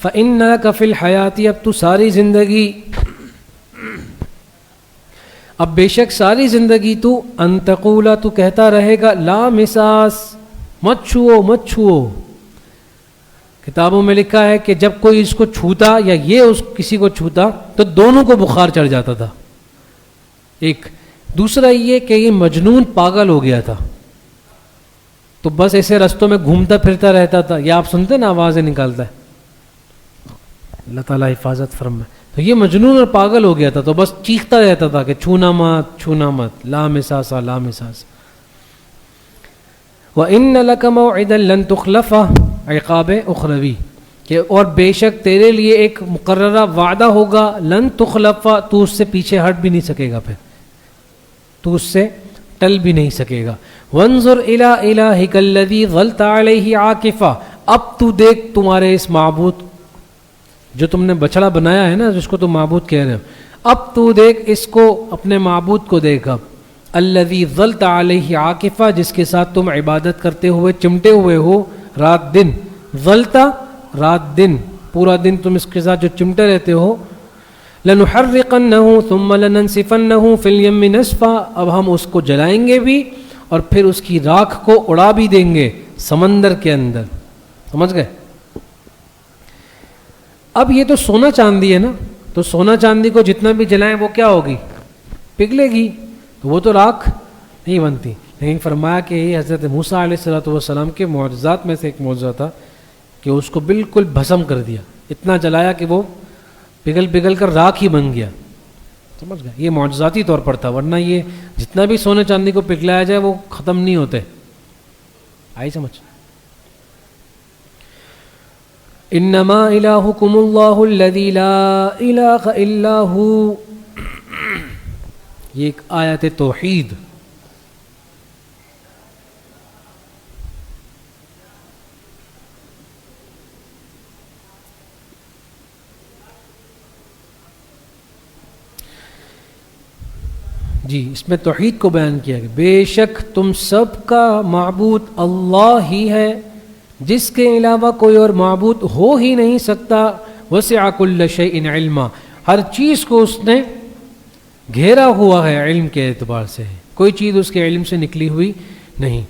فإنك فی الحیات، اب تو ساری زندگی، اب بے شک ساری زندگی تو ان تقول، تو کہتا رہے گا لا مساس، مت چھوؤ مت چھوؤ. کتابوں میں لکھا ہے کہ جب کوئی اس کو چھوتا یا یہ کسی کو چھوتا تو دونوں کو بخار چڑھ جاتا تھا. ایک دوسرا یہ کہ یہ مجنون پاگل ہو گیا تھا تو بس ایسے رستوں میں گھومتا پھرتا رہتا تھا. یہ آپ سنتے نا آوازیں نکالتا ہے، اللہ تعالیٰ حفاظت فرمائے. تو یہ مجنون اور پاگل ہو گیا تھا تو بس چیختا رہتا تھا کہ چھونا مت چھونا مت، لا مساسا لا مساسا. وَإِنَّ لَكَ مَوْعِدًا لَن تُخْلَفَهُ، عقاب اخروی، کہ اور بے شک تیرے لیے ایک مقررہ وعدہ ہوگا، لن تخلف، تو اس سے پیچھے ہٹ بھی نہیں سکے گا، پھر تو اس سے ٹل بھی نہیں سکے گا. وانظر الی الہک الذی ظلت علیہ عاکفا، اب تو دیکھ تمہارے اس معبود جو تم نے بچڑا بنایا ہے نا، جس کو تم معبود کہہ رہے ہو، اب تو دیکھ اس کو، اپنے معبود کو دیکھ. اب الذی ظلت علیہ عاکفا، جس کے ساتھ تم عبادت کرتے ہوئے چمٹے ہوئے ہو رات دن. ظلتا رات دن، پورا دن تم اس کے ساتھ جو چمٹے رہتے ہو. لنحرقنہ ثم لننسفنہ فی الیم نسفا، اب ہم اس کو جلائیں گے بھی اور پھر اس کی راکھ کو اڑا بھی دیں گے. سمندر کے اندر. سمجھ گئے؟ اب یہ تو سونا چاندی ہے نا، تو سونا چاندی کو جتنا بھی جلائیں وہ کیا ہوگی؟ پگھلے گی، تو وہ تو راکھ نہیں بنتی. لیکن فرمایا کہ یہ حضرت موسیٰ علیہ الصلوۃ والسلام کے معجزات میں سے ایک معجزہ تھا کہ اس کو بالکل بھسم کر دیا، اتنا جلایا کہ وہ پگھل کر راکھ ہی بن گیا. سمجھ گئے؟ یہ معجزاتی طور پر تھا، ورنہ یہ جتنا بھی سونے چاندی کو پگھلایا جائے وہ ختم نہیں ہوتے. آئی سمجھ؟ انما الہکم اللہ الذی لا الہ الا ہو، یہ ایک آیت توحید. جی اس میں توحید کو بیان کیا گیا. بے شک تم سب کا معبود اللہ ہی ہے، جس کے علاوہ کوئی اور معبود ہو ہی نہیں سکتا. وسع کل شیء علما، ہر چیز کو اس نے گھیرا ہوا ہے علم کے اعتبار سے، کوئی چیز اس کے علم سے نکلی ہوئی نہیں.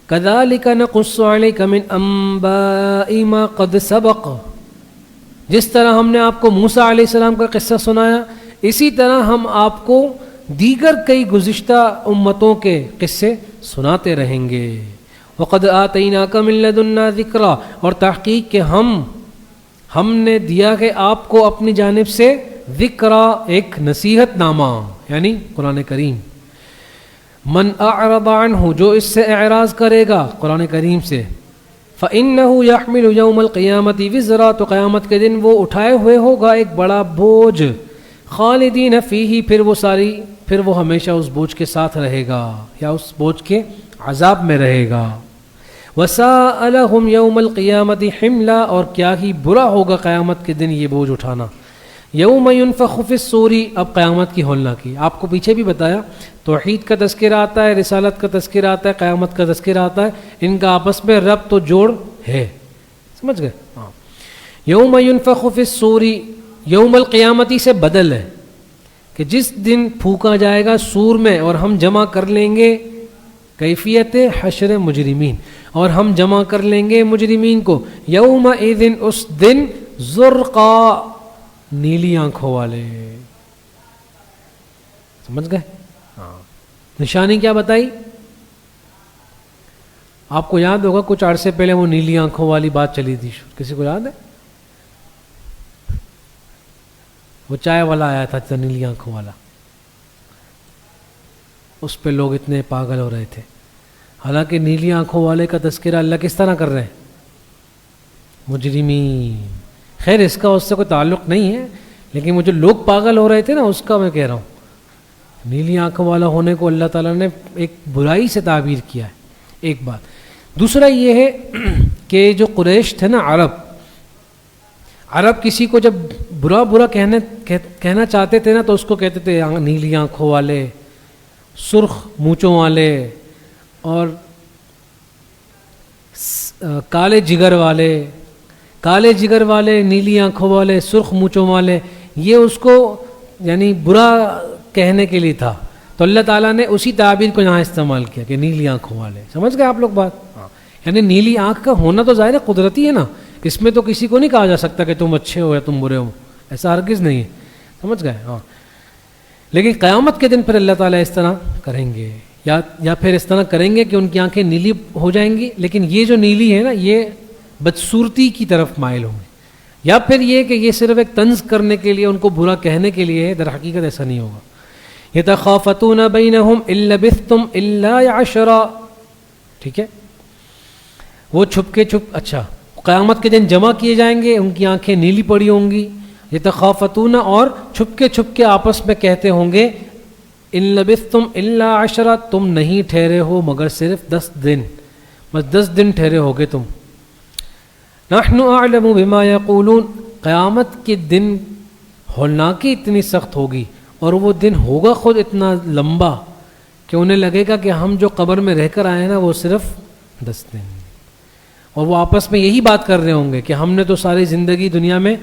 کذالک نقص علیک من انباء ما قد سبق، جس طرح ہم نے آپ کو موسیٰ علیہ السلام کا قصہ سنایا، اسی طرح ہم آپ کو دیگر کئی گزشتہ امتوں کے قصے سناتے رہیں گے. وقد آتیناک من لدنا ذکرا، اور تحقیق کہ ہم نے دیا ہے آپ کو اپنی جانب سے ذکرا، ایک نصیحت نامہ، یعنی قرآن کریم. من اعرض عنہ، جو اس سے اعراض کرے گا قرآن کریم سے، فإنہ یحمل یوم القیامت وزرا، تو قیامت کے دن وہ اٹھائے ہوئے ہوگا ایک بڑا بوجھ. خالدین فیہ، پھر وہ ہمیشہ اس بوجھ کے ساتھ رہے گا یا اس بوجھ کے عذاب میں رہے گا. وساء لہم یوم القیامت حملا، اور کیا ہی برا ہوگا قیامت کے دن یہ بوجھ اٹھانا. یوم ینفخ فی الصور، اب قیامت کی ہولناکی. آپ کو پیچھے بھی بتایا توحید کا تذکرہ آتا ہے، رسالت کا تذکرہ آتا ہے، قیامت کا تذکرہ آتا ہے، ان کا آپس میں ربط و جوڑ ہے. سمجھ گئے؟ ہاں. یوم ینفخ فی الصور، یوم القیامتی سے بدل ہے کہ جس دن پھونکا جائے گا سور میں اور ہم جمع کر لیں گے، کیفیت حشر مجرمین، اور ہم جمع کر لیں گے مجرمین کو. یومئذ، اس دن، زرقا، نیلی آنکھوں والے. سمجھ گئے؟ ہاں. نشانی کیا بتائی آپ کو؟ یاد ہوگا کچھ عرصے پہلے وہ نیلی آنکھوں والی بات چلی تھی، کسی کو یاد ہے؟ وہ چائے والا آیا تھا نیلی آنکھوں والا، اس پہ لوگ اتنے پاگل ہو رہے تھے. حالانکہ نیلی آنکھوں والے کا تذکرہ اللہ کس طرح کر رہے ہیں؟ مجرمین. خیر اس کا اس سے کوئی تعلق نہیں ہے، لیکن وہ جو لوگ پاگل ہو رہے تھے نا اس کا میں کہہ رہا ہوں. نیلی آنکھوں والا ہونے کو اللہ تعالیٰ نے ایک برائی سے تعبیر کیا ہے، ایک بات. دوسرا یہ ہے کہ جو قریش تھے نا، عرب کسی کو جب برا کہنا چاہتے تھے نا تو اس کو کہتے تھے نیلی آنکھوں والے، سرخ مونچھوں والے، اور کالے جگر والے، نیلی آنکھوں والے، سرخ مونچھوں والے. یہ اس کو یعنی برا کہنے کے لیے تھا، تو اللہ تعالیٰ نے اسی تعبیر کو یہاں استعمال کیا کہ نیلی آنکھوں والے. سمجھ گئے آپ لوگ بات؟ یعنی نیلی آنکھ کا ہونا تو ظاہر ہے قدرتی ہے نا، اس میں تو کسی کو نہیں کہا جا سکتا کہ تم اچھے ہو یا تم برے ہو، ایسا ہرگز نہیں ہے. سمجھ گئے؟ ہاں. لیکن قیامت کے دن پھر اللہ تعالیٰ اس طرح کریں گے، یا پھر اس طرح کریں گے کہ ان کی آنکھیں نیلی ہو جائیں گی، لیکن یہ جو نیلی ہے نا یہ بدصورتی کی طرف مائل ہوں گے، یا پھر یہ کہ یہ صرف ایک طنز کرنے کے لیے، ان کو برا کہنے کے لیے ہے. در حقیقت ایسا نہیں ہوگا. یتخافتون بینہم ان لبثتم الا عشرا. ٹھیک ہے، وہ اچھا قیامت کے دن جمع کیے جائیں گے، ان کی آنکھیں نیلی پڑی ہوں گی. یتخافتون، اور چھپ کے آپس میں کہتے ہوں گے، ان لبثتم الا عشرا، تم نہیں ٹھہرے ہو مگر صرف 10 دن، بس 10 دن ٹھہرے ہوگے تم. نحن اعلم بما یقولون، قیامت کے دن ہولناکی اتنی سخت ہوگی، اور وہ دن ہوگا خود اتنا لمبا کہ انہیں لگے گا کہ ہم جو قبر میں رہ کر آئے ہیں نا وہ صرف 10 دن. اور وہ آپس میں یہی بات کر رہے ہوں گے کہ ہم نے تو ساری زندگی دنیا میں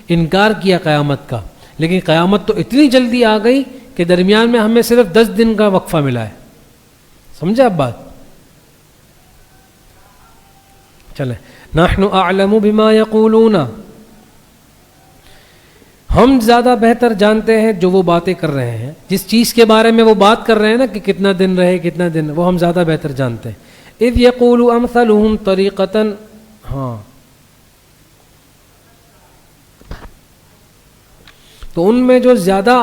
انکار کیا قیامت کا، لیکن قیامت تو اتنی جلدی آ گئی کہ درمیان میں ہمیں صرف 10 دن کا وقفہ ملا ہے. سمجھے اب بات؟ چلیں. نحن اعلم بما یقولون، ہم زیادہ بہتر جانتے ہیں جو وہ باتیں کر رہے ہیں. جس چیز کے بارے میں وہ بات کر رہے ہیں نا کہ کتنا دن رہے کتنا دن، وہ ہم زیادہ بہتر جانتے ہیں. اذ یقول امثلهم طریقۃ، ہاں تو ان میں جو زیادہ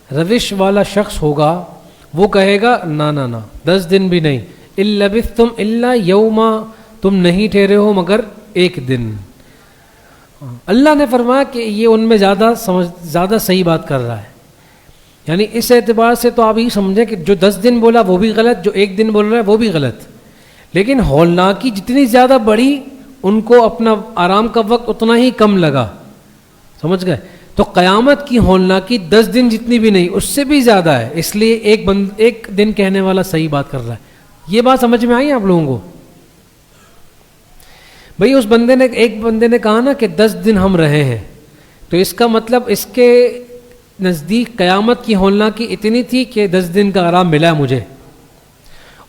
روش والا شخص ہوگا وہ کہے گا نا نا نا 10 دن بھی نہیں. الا لبثتم الا یوما، تم نہیں ٹھہرے ہو مگر ایک دن. اللہ نے فرمایا کہ یہ ان میں زیادہ صحیح بات کر رہا ہے. یعنی اس اعتبار سے تو آپ یہ سمجھیں کہ جو 10 دن بولا وہ بھی غلط، جو ایک دن بول رہا ہے وہ بھی غلط. لیکن ہولناکی جتنی زیادہ بڑی ان کو اپنا آرام کا وقت اتنا ہی کم لگا. سمجھ گئے؟ تو قیامت کی ہولناکی 10 دن جتنی بھی نہیں، اس سے بھی زیادہ ہے. اس لیے ایک دن کہنے والا صحیح بات کر رہا ہے. یہ بات سمجھ میں آئی آپ لوگوں کو؟ بھئی اس ایک بندے نے کہا نا کہ 10 دن ہم رہے ہیں، تو اس کا مطلب اس کے نزدیک قیامت کی ہولناکی اتنی تھی کہ 10 دن کا آرام ملا مجھے.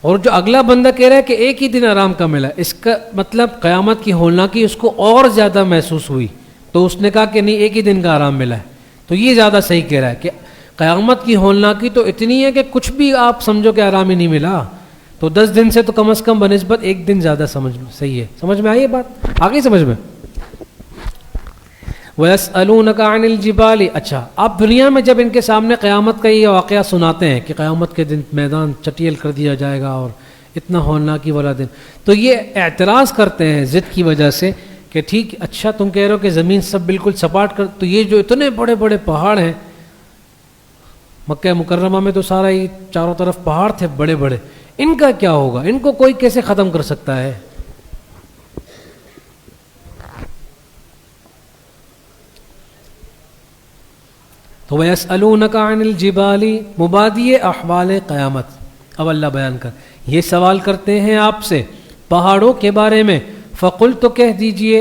اور جو اگلا بندہ کہہ رہا ہے کہ ایک ہی دن آرام کا ملا، اس کا مطلب قیامت کی ہولناکی اس کو اور زیادہ محسوس ہوئی. تو اس نے کہا کہ نہیں ایک ہی دن کا آرام ملا ہے. تو یہ زیادہ صحیح کہہ رہا ہے کہ قیامت کی ہولناکی تو اتنی ہے کہ کچھ بھی آپ سمجھو کہ آرام ہی نہیں ملا. تو 10 دن سے تو کم از کم بنسبت ایک دن زیادہ صحیح ہے. سمجھ میں آئی یہ بات؟ آگے سمجھ میں. وَيَسْأَلُونَكَ عَنِ الْجِبَالِ، اچھا آپ دنیا میں جب ان کے سامنے قیامت کا یہ واقعہ سناتے ہیں کہ قیامت کے دن میدان چٹیل کر دیا جائے گا اور اتنا ہولناکی والا دن، تو یہ اعتراض کرتے ہیں ضد کی وجہ سے کہ ٹھیک اچھا تم کہہ رہے ہو کہ زمین سب بالکل سپاٹ کر، تو یہ جو اتنے بڑے بڑے پہاڑ ہیں مکہ مکرمہ میں، تو سارا ہی چاروں طرف پہاڑ تھے بڑے بڑے، ان کا کیا ہوگا؟ ان کو کوئی کیسے ختم کر سکتا ہے؟ تو وَيَسْأَلُونَكَ عَنِ الْجِبَالِ، مبادی احوال قیامت. اب اللہ بیان کر، یہ سوال کرتے ہیں آپ سے پہاڑوں کے بارے میں. فقل تو کہہ دیجئے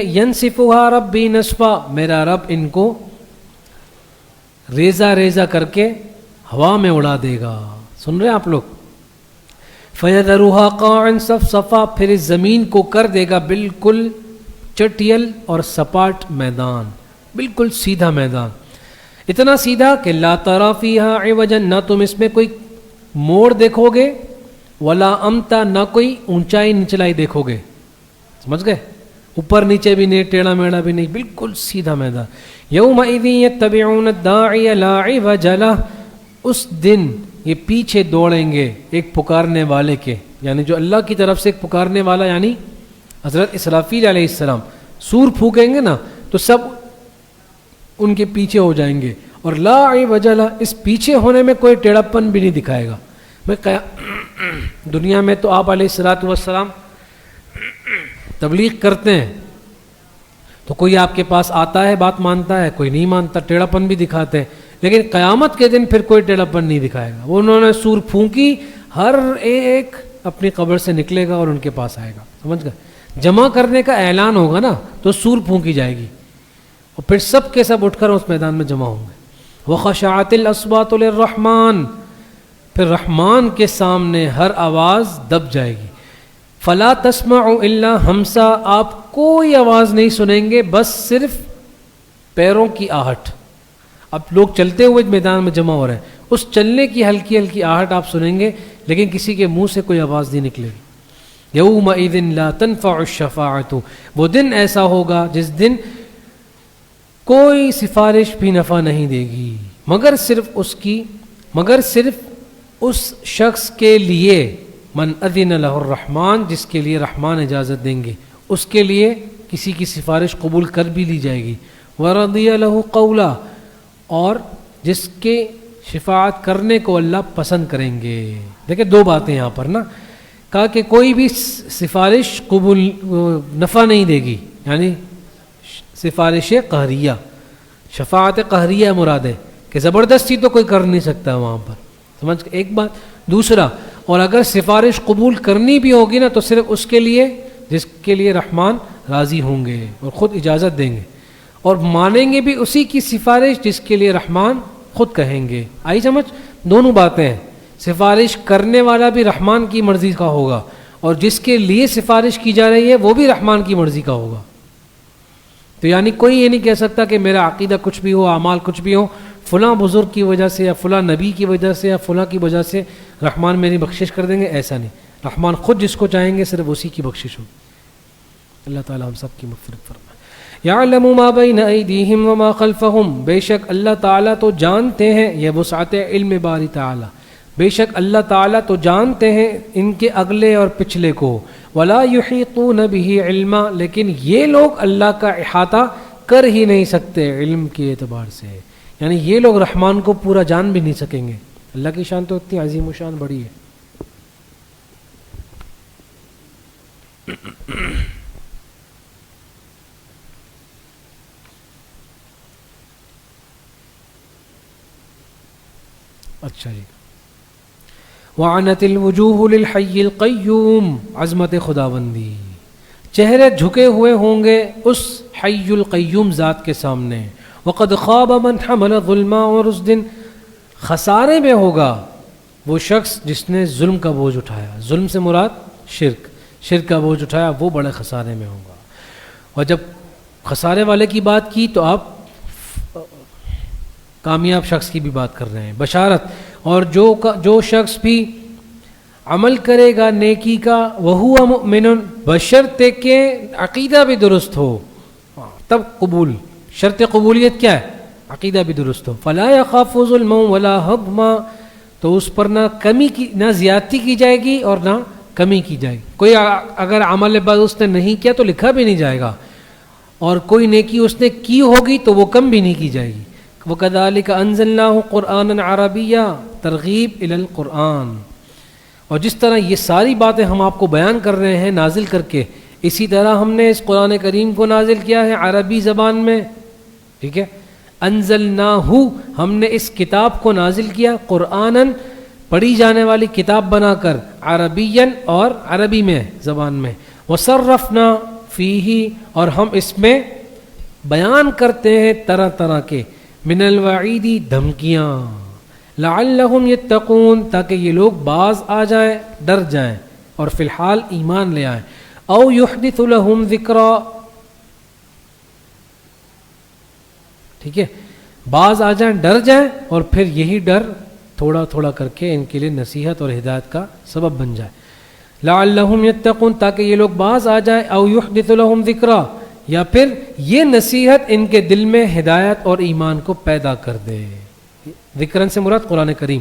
يَنْسِفُهَا رَبِّي نَسْفًا، میرا رب ان کو ریزہ ریزہ کر کے ہوا میں اڑا دے گا. سن رہے ہیں آپ لوگ؟ فَيَذَرُهَا قَاعًا صَفْصَفًا، پھر اس زمین کو کر دے گا بالکل چٹیل اور سپاٹ میدان، بالکل سیدھا میدان. اتنا سیدھا کہ لا ترى فيها عوجا، نہ تم اس میں کوئی موڑ دیکھو گے، ولا امتا، نہ کوئی اونچائی نچلائی دیکھو گے. سمجھ گئے؟ اوپر نیچے بھی نہیں، ٹیڑھا میڑھا بھی نہیں، بالکل سیدھا میدان. یومئذ یتبعون الداعی لا عوج لہ، اس دن یہ پیچھے دوڑیں گے ایک پکارنے والے کے، یعنی جو اللہ کی طرف سے ایک پکارنے والا، یعنی حضرت اسرافیل علیہ السلام سور پھونکیں گے نا تو سب ان کے پیچھے ہو جائیں گے. اور لا عوج لہ، اس پیچھے ہونے میں کوئی ٹیڑھاپن بھی نہیں دکھائے گا. دنیا میں تو آپ علیہ الصلوۃ والسلام تبلیغ کرتے ہیں تو کوئی آپ کے پاس آتا ہے بات مانتا ہے، کوئی نہیں مانتا، ٹیڑھاپن بھی دکھاتے ہیں. لیکن قیامت کے دن پھر کوئی ٹیڑھاپن نہیں دکھائے گا. وہ انہوں نے سور پھونکی، ہر ایک اپنی قبر سے نکلے گا اور ان کے پاس آئے گا. سمجھ گئے؟ جمع کرنے کا اعلان ہوگا نا تو سور پھونکی جائے گی اور پھر سب کے سب اٹھ کر اس میدان میں جمع ہوں گے. وَخَشَعَتِ الْأَصْوَاتُ لِلرَّحْمَٰنِ، پھر رحمان کے سامنے ہر آواز دب جائے گی. فَلَا تَسْمَعُ إِلَّا ہمسا، آپ کوئی آواز نہیں سنیں گے، بس صرف پیروں کی آہٹ. اب لوگ چلتے ہوئے میدان میں جمع ہو رہے ہیں، اس چلنے کی ہلکی ہلکی آہٹ آپ سنیں گے، لیکن کسی کے منہ سے کوئی آواز نہیں نکلے گی. یومئذ لا تنفع الشفاعۃ، وہ دن ایسا ہوگا جس دن کوئی سفارش بھی نفع نہیں دے گی مگر صرف اس شخص کے لیے من اذن لہ الرحمن، جس کے لیے رحمان اجازت دیں گے، اس کے لیے کسی کی سفارش قبول کر بھی لی جائے گی. ورضی لہ قولا، اور جس کے شفاعت کرنے کو اللہ پسند کریں گے. دیکھیں دو باتیں یہاں پر نا، کہا کہ کوئی بھی سفارش قبول نفع نہیں دے گی، یعنی سفارش قہریہ، شفاعت قہریہ مراد ہے کہ زبردستی تو کوئی کر نہیں سکتا وہاں پر. سمجھ ایک بات. دوسرا، اور اگر سفارش قبول کرنی بھی ہوگی نا تو صرف اس کے لیے جس کے لیے رحمان راضی ہوں گے اور خود اجازت دیں گے، اور مانیں گے بھی اسی کی سفارش جس کے لیے رحمان خود کہیں گے. آئی سمجھ؟ دونوں باتیں ہیں، سفارش کرنے والا بھی رحمان کی مرضی کا ہوگا اور جس کے لیے سفارش کی جا رہی ہے وہ بھی رحمان کی مرضی کا ہوگا. تو یعنی کوئی یہ نہیں کہہ سکتا کہ میرا عقیدہ کچھ بھی ہو، اعمال کچھ بھی ہو، فلاں بزرگ کی وجہ سے یا فلاں نبی کی وجہ سے یا فلاں کی وجہ سے رحمان میری بخشش کر دیں گے. ایسا نہیں، رحمان خود جس کو چاہیں گے صرف اسی کی بخشش ہوگی. اللہ تعالی ہم سب کی مغفرت فرمائے. یعلم ما بین ایدیہم وما خلفہم، بے شک اللہ تعالیٰ تو جانتے ہیں، یہ وسعت علم باری تعالیٰ، بے شک اللہ تعالیٰ تو جانتے ہیں ان کے اگلے اور پچھلے کو. ولا یحیطون بہ علما، لیکن یہ لوگ اللہ کا احاطہ کر ہی نہیں سکتے علم کے اعتبار سے، یعنی یہ لوگ رحمان کو پورا جان بھی نہیں سکیں گے. اللہ کی شان تو اتنی عظیم و شان بڑی ہے. اچھا جی، وعنت الوجوہ للحی القیوم، عظمت خداوندی، چہرے جھکے ہوئے ہوں گے اس حی القیوم ذات کے سامنے. وقد خواب من حمل ظلما، اور اس دن خسارے میں ہوگا وہ شخص جس نے ظلم کا بوجھ اٹھایا. ظلم سے مراد شرک کا بوجھ اٹھایا، وہ بڑے خسارے میں ہوگا. اور جب خسارے والے کی بات کی تو آپ کامیاب شخص کی بھی بات کر رہے ہیں. بشارت، اور جو شخص بھی عمل کرے گا نیکی کا، وہو مؤمن، بشرطے کہ عقیدہ بھی درست ہو، تب قبول. شرط قبولیت کیا ہے؟ عقیدہ بھی درست ہو. فلا یخاف ظلما ولا ہضما، تو اس پر نہ زیادتی کی جائے گی اور نہ کمی کی جائے گی. کوئی اگر عمل بعد اس نے نہیں کیا تو لکھا بھی نہیں جائے گا، اور کوئی نیکی اس نے کی ہوگی تو وہ کم بھی نہیں کی جائے گی. وَكَذَلِكَ أَنزَلْنَاهُ قُرْآنًا عَرَبِيًّا، ترغیب الی القرآن. اور جس طرح یہ ساری باتیں ہم آپ کو بیان کر رہے ہیں نازل کر کے، اسی طرح ہم نے اس قرآن کریم کو نازل کیا ہے عربی زبان میں. ٹھیک ہے، انزلناہ، ہم نے اس کتاب کو نازل کیا، قرآناً، پڑھی جانے والی کتاب بنا کر، عربیاً، اور عربی میں زبان میں. وصرفنا فیہ، اور ہم اس میں بیان کرتے ہیں طرح طرح کے، من الوعیدی، دھمکیاں، لعلہم یتقون، تاکہ یہ لوگ باز آ جائیں، ڈر جائیں اور فی الحال ایمان لے آئیں. او یحدث لہم ذکرا، ٹھیک ہے، باز آ جائیں، ڈر جائیں، اور پھر یہی ڈر تھوڑا تھوڑا کر کے ان کے لیے نصیحت اور ہدایت کا سبب بن جائے. لعلہم یتقون، تاکہ یہ لوگ باز آ جائیں. او یحدث لہم ذکرا، یا پھر یہ نصیحت ان کے دل میں ہدایت اور ایمان کو پیدا کر دے. ذکرن سے مراد قرآن کریم.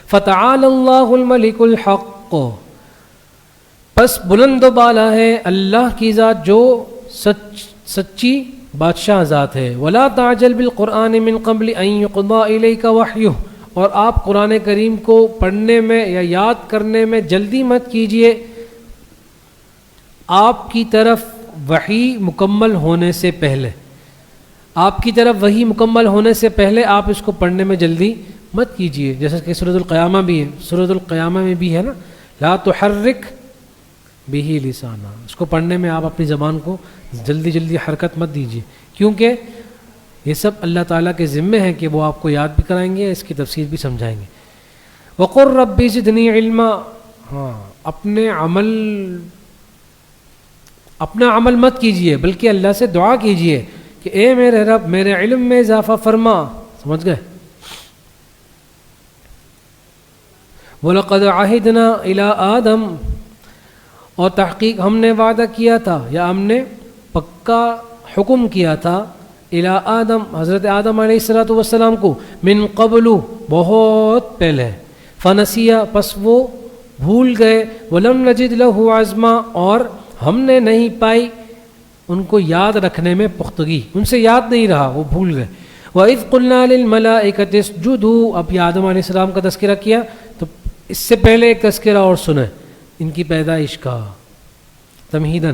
فتعال اللہ الملک الحق، پس بلند و بالا ہے اللہ کی ذات جو سچی بادشاہ ذات ہے. ولا تعجل بالقرآن من قبل ان یقضى الیک وحیہ، اور آپ قرآن کریم کو پڑھنے میں یا یاد کرنے میں جلدی مت کیجیے آپ کی طرف وحی مکمل ہونے سے پہلے. آپ کی طرف وحی مکمل ہونے سے پہلے آپ اس کو پڑھنے میں جلدی مت کیجیے. جیسا کہ سورۃ القیامہ بھی ہے، سورۃ القیامہ میں بھی ہے نا، لا تحرک بہ لسانا، اس کو پڑھنے میں آپ اپنی زبان کو جلدی جلدی حرکت مت دیجیے، کیونکہ یہ سب اللہ تعالیٰ کے ذمے ہیں کہ وہ آپ کو یاد بھی کرائیں گے، اس کی تفسیر بھی سمجھائیں گے. وقل رب زدنی علما، ہاں، اپنا عمل مت کیجیے بلکہ اللہ سے دعا کیجیے کہ اے میرے رب میرے علم میں اضافہ فرما. سمجھ گئے؟ وَلَقَدْ عَهِدْنَا إِلَىٰ آدَمَ، اور تحقیق ہم نے وعدہ کیا تھا یا ہم نے پکا حکم کیا تھا، الی آدم، حضرت آدم علیہ السلام کو، من قبل، بہت پہلے، فنسیا، پس وہ بھول گئے، ولم نجد لہ عزما، اور ہم نے نہیں پائی ان کو یاد رکھنے میں پختگی، ان سے یاد نہیں رہا، وہ بھول گئے. وَإِذْ قُلْنَا لِلْمَلَائِكَةِ اسْجُدُوا، اب یہ آدم علیہ السلام کا تذکرہ کیا تو اس سے پہلے ایک تذکرہ اور سنیں ان کی پیدائش کا، تمہیداً،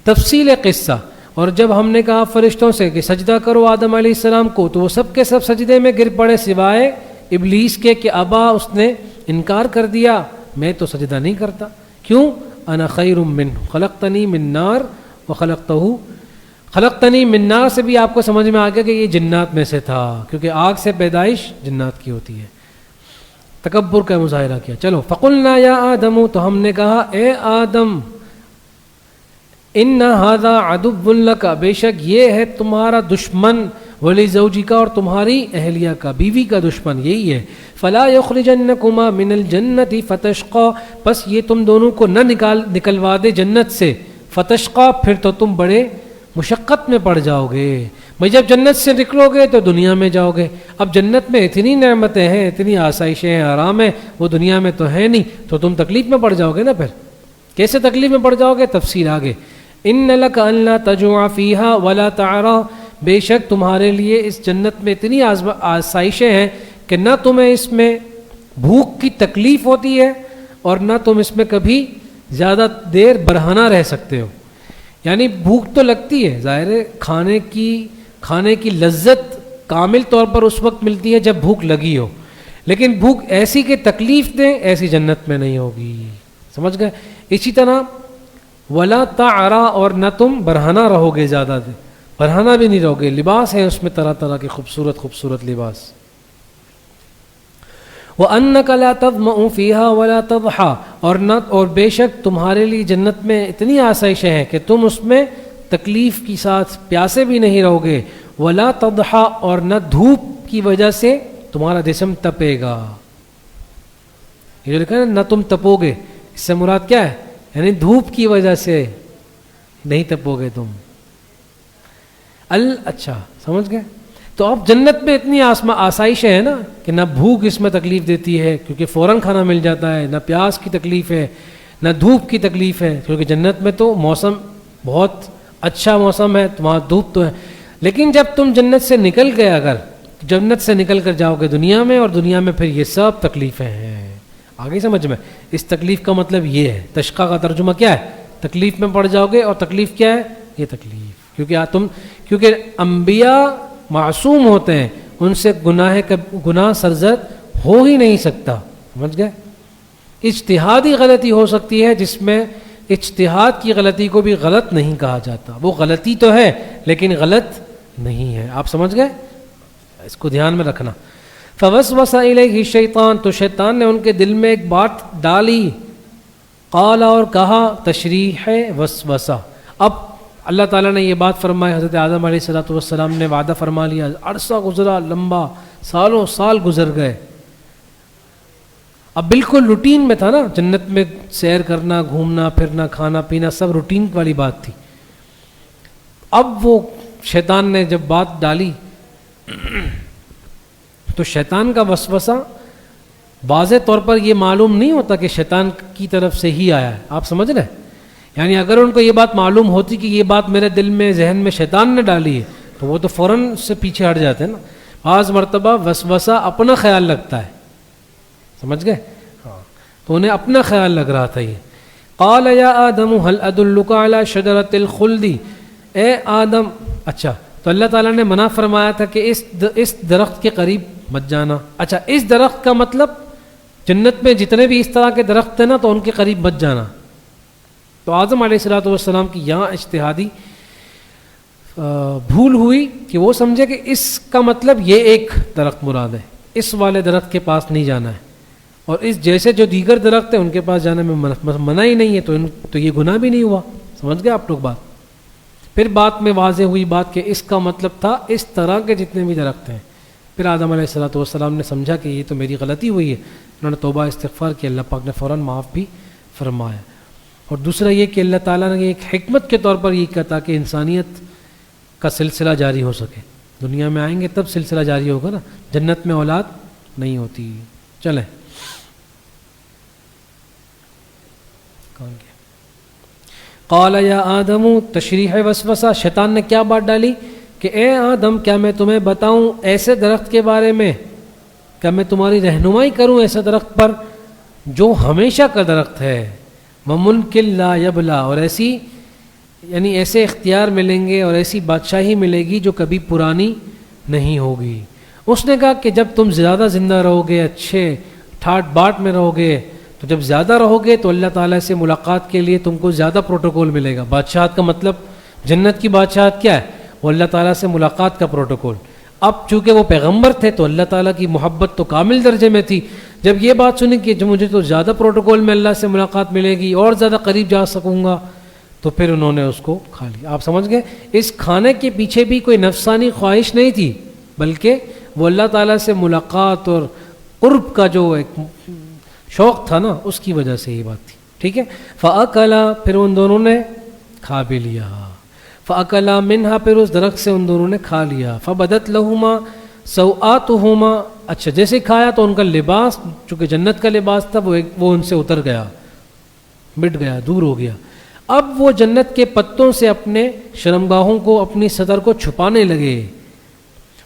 تفصیل قصہ. اور جب ہم نے کہا فرشتوں سے کہ سجدہ کرو آدم علیہ السلام کو، تو وہ سب کے سب سجدے میں گر پڑے سوائے ابلیس کے، کہ ابا، اس نے انکار کر دیا، میں تو سجدہ نہیں کرتا. کیوں؟ انا خیر منہ خلقتنی من نار خلقتنی من نار سے بھی آپ کو سمجھ میں آ گیا کہ یہ جنات میں سے تھا، کیونکہ آگ سے پیدائش جنات کی ہوتی ہے. تکبر کا مظاہرہ کیا. چلو فقلنا یا آدم، تو ہم نے کہا اے آدم، ان ھذا عدو لک، بے شک یہ ہے تمہارا دشمن، ولزوجک، اور تمہاری اہلیہ کا، بیوی کا دشمن یہی ہے. فلا یخرجنکما من الجنۃ فتشقى، پس یہ تم دونوں کو نہ نکلوا دے جنت سے، فتشقى، پھر تو تم بڑے مشقت میں پڑ جاؤ گے. میں جب جنت سے نکلو گے تو دنیا میں جاؤ گے. اب جنت میں اتنی نعمتیں ہیں، اتنی آسائشیں ہیں، آرام ہے، وہ دنیا میں تو ہے نہیں، تو تم تکلیف میں پڑ جاؤ گے نا. پھر کیسے تکلیف میں پڑ جاؤ گے؟ تفصیل آگے. ان لک ان لا تجوع فیہا ولا تعرا، بے شک تمہارے لیے اس جنت میں اتنی آسائشیں ہیں کہ نہ تمہیں اس میں بھوک کی تکلیف ہوتی ہے اور نہ تم اس میں کبھی زیادہ دیر برہنہ رہ سکتے ہو. یعنی بھوک تو لگتی ہے، ظاہر ہے کھانے کی لذت کامل طور پر اس وقت ملتی ہے جب بھوک لگی ہو، لیکن بھوک ایسی کہ تکلیف دیں ایسی جنت میں نہیں ہوگی. سمجھ گئے؟ اسی طرح ولا تعرا، اور نہ تم برہنہ رہو گے، زیادہ دیر برہنہ بھی نہیں رہو گے. لباس ہے اس میں طرح طرح کے خوبصورت خوبصورت لباس. وَأَنَّكَ لَا تَظْمَأُ فِيهَا وَلَا تَضْحَىٰ، اور بے شک تمہارے لیے جنت میں اتنی آسائشیں ہیں کہ تم اس میں تکلیف کے ساتھ پیاسے بھی نہیں رہو گے. وَلَا تَضْحَىٰ، اور نہ دھوپ کی وجہ سے تمہارا جسم تپے گا. یہ جو لکھا ہے نہ تم تپو گے، اس سے مراد کیا ہے؟ یعنی دھوپ کی وجہ سے نہیں تپو گے تم. اچھا سمجھ گئے؟ تو اب جنت میں اتنی آسائشیں ہیں نا کہ نہ بھوک اس میں تکلیف دیتی ہے کیونکہ فوراً کھانا مل جاتا ہے، نہ پیاس کی تکلیف ہے، نہ دھوپ کی تکلیف ہے، کیونکہ جنت میں تو موسم بہت اچھا موسم ہے، وہاں دھوپ تو ہے. لیکن جب تم جنت سے نکل گئے، اگر جنت سے نکل کر جاؤ گے دنیا میں، اور دنیا میں پھر یہ سب تکلیفیں ہیں. آگے سمجھ میں؟ اس تکلیف کا مطلب یہ ہے، تشقیٰ کا ترجمہ کیا ہے؟ تکلیف میں پڑ جاؤ گے. اور تکلیف کیا ہے؟ یہ تکلیف کیونکہ انبیاء معصوم ہوتے ہیں، ان سے گناہ سرزد ہو ہی نہیں سکتا. سمجھ گئے؟ اجتہادی غلطی ہو سکتی ہے جس میں اجتہاد کی غلطی کو بھی غلط نہیں کہا جاتا. وہ غلطی تو ہے لیکن غلط نہیں ہے. آپ سمجھ گئے؟ اس کو دھیان میں رکھنا. فوسوس الیہ الشیطان، تو شیطان نے ان کے دل میں ایک بات ڈالی. قال، اور کہا، تشریح ہے وسوسہ. اب اللہ تعالیٰ نے یہ بات فرمائی، حضرت آدم علیہ السلام نے وعدہ فرما لیا، عرصہ گزرا لمبا، سالوں سال گزر گئے. اب بالکل روٹین میں تھا نا، جنت میں سیر کرنا، گھومنا پھرنا، کھانا پینا سب روٹین والی بات تھی. اب وہ شیطان نے جب بات ڈالی تو شیطان کا وسوسہ واضح طور پر یہ معلوم نہیں ہوتا کہ شیطان کی طرف سے ہی آیا ہے. آپ سمجھ رہے ہیں؟ یعنی اگر ان کو یہ بات معلوم ہوتی کہ یہ بات میرے دل میں ذہن میں شیطان نے ڈالی ہے تو وہ تو فوراً سے پیچھے ہٹ جاتے ہیں نا. بعض مرتبہ وسوسہ اپنا خیال لگتا ہے. سمجھ گئے؟ ہاں، تو انہیں اپنا خیال لگ رہا تھا. یہ قال یا آدم هل ادلک علی شجرۃ الخلد، اے آدم. اچھا، تو اللہ تعالیٰ نے منع فرمایا تھا کہ اس درخت کے قریب مت جانا. اچھا، اس درخت کا مطلب جنت میں جتنے بھی اس طرح کے درخت ہیں نا تو ان کے قریب مت جانا. تو آدم علیہ السلام کی یہاں اجتہادی بھول ہوئی کہ وہ سمجھے کہ اس کا مطلب یہ ایک درخت مراد ہے، اس والے درخت کے پاس نہیں جانا ہے، اور اس جیسے جو دیگر درخت ہیں ان کے پاس جانے میں منع ہی نہیں ہے، تو یہ گناہ بھی نہیں ہوا. سمجھ گئے آپ لوگ بات؟ پھر بات میں واضح ہوئی بات کہ اس کا مطلب تھا اس طرح کے جتنے بھی درخت ہیں. پھر آدم علیہ السلام نے سمجھا کہ یہ تو میری غلطی ہوئی ہے، انہوں نے توبہ استغفار کی، اللہ پاک نے فوراً معاف بھی فرمایا. اور دوسرا یہ کہ اللہ تعالیٰ نے ایک حکمت کے طور پر یہ کہا تاکہ انسانیت کا سلسلہ جاری ہو سکے. دنیا میں آئیں گے تب سلسلہ جاری ہوگا نا، جنت میں اولاد نہیں ہوتی. چلیں قال یا آدم، تشریح وسوسہ. شیطان نے کیا بات ڈالی کہ اے آدم، کیا میں تمہیں بتاؤں ایسے درخت کے بارے میں، کیا میں تمہاری رہنمائی کروں ایسے درخت پر جو ہمیشہ کا درخت ہے، وملک لا یبلا، اور ایسے اختیار ملیں گے اور ایسی بادشاہی ملے گی جو کبھی پرانی نہیں ہوگی. اس نے کہا کہ جب تم زیادہ زندہ رہو گے، اچھے ٹھاٹ باٹ میں رہو گے، تو جب زیادہ رہو گے تو اللہ تعالیٰ سے ملاقات کے لیے تم کو زیادہ پروٹوکول ملے گا. بادشاہت کا مطلب، جنت کی بادشاہت کیا ہے؟ وہ اللہ تعالیٰ سے ملاقات کا پروٹوکول. اب چونکہ وہ پیغمبر تھے تو اللہ تعالیٰ کی محبت تو کامل درجے میں تھی، جب یہ بات سنی کہ جو مجھے تو زیادہ پروٹوکول میں اللہ سے ملاقات ملے گی اور زیادہ قریب جا سکوں گا، تو پھر انہوں نے اس کو کھا لیا. آپ سمجھ گئے؟ اس کھانے کے پیچھے بھی کوئی نفسانی خواہش نہیں تھی، بلکہ وہ اللہ تعالیٰ سے ملاقات اور قرب کا جو ایک شوق تھا نا، اس کی وجہ سے یہ بات تھی. ٹھیک ہے. فَأَكَلَا، پھر ان دونوں نے کھا بھی لیا. فَأَكَلَا مِنْهَا، پھر اس درخت سے ان دونوں نے کھا لیا. فَبَدَتْ لَهُمَا سَوْآتُهُمَا، اچھا جیسے کھایا تو ان کا لباس، چونکہ جنت کا لباس تھا، وہ ان سے اتر گیا، مٹ گیا، دور ہو گیا. اب وہ جنت کے پتوں سے اپنے شرمگاہوں کو، اپنی سطر کو چھپانے لگے.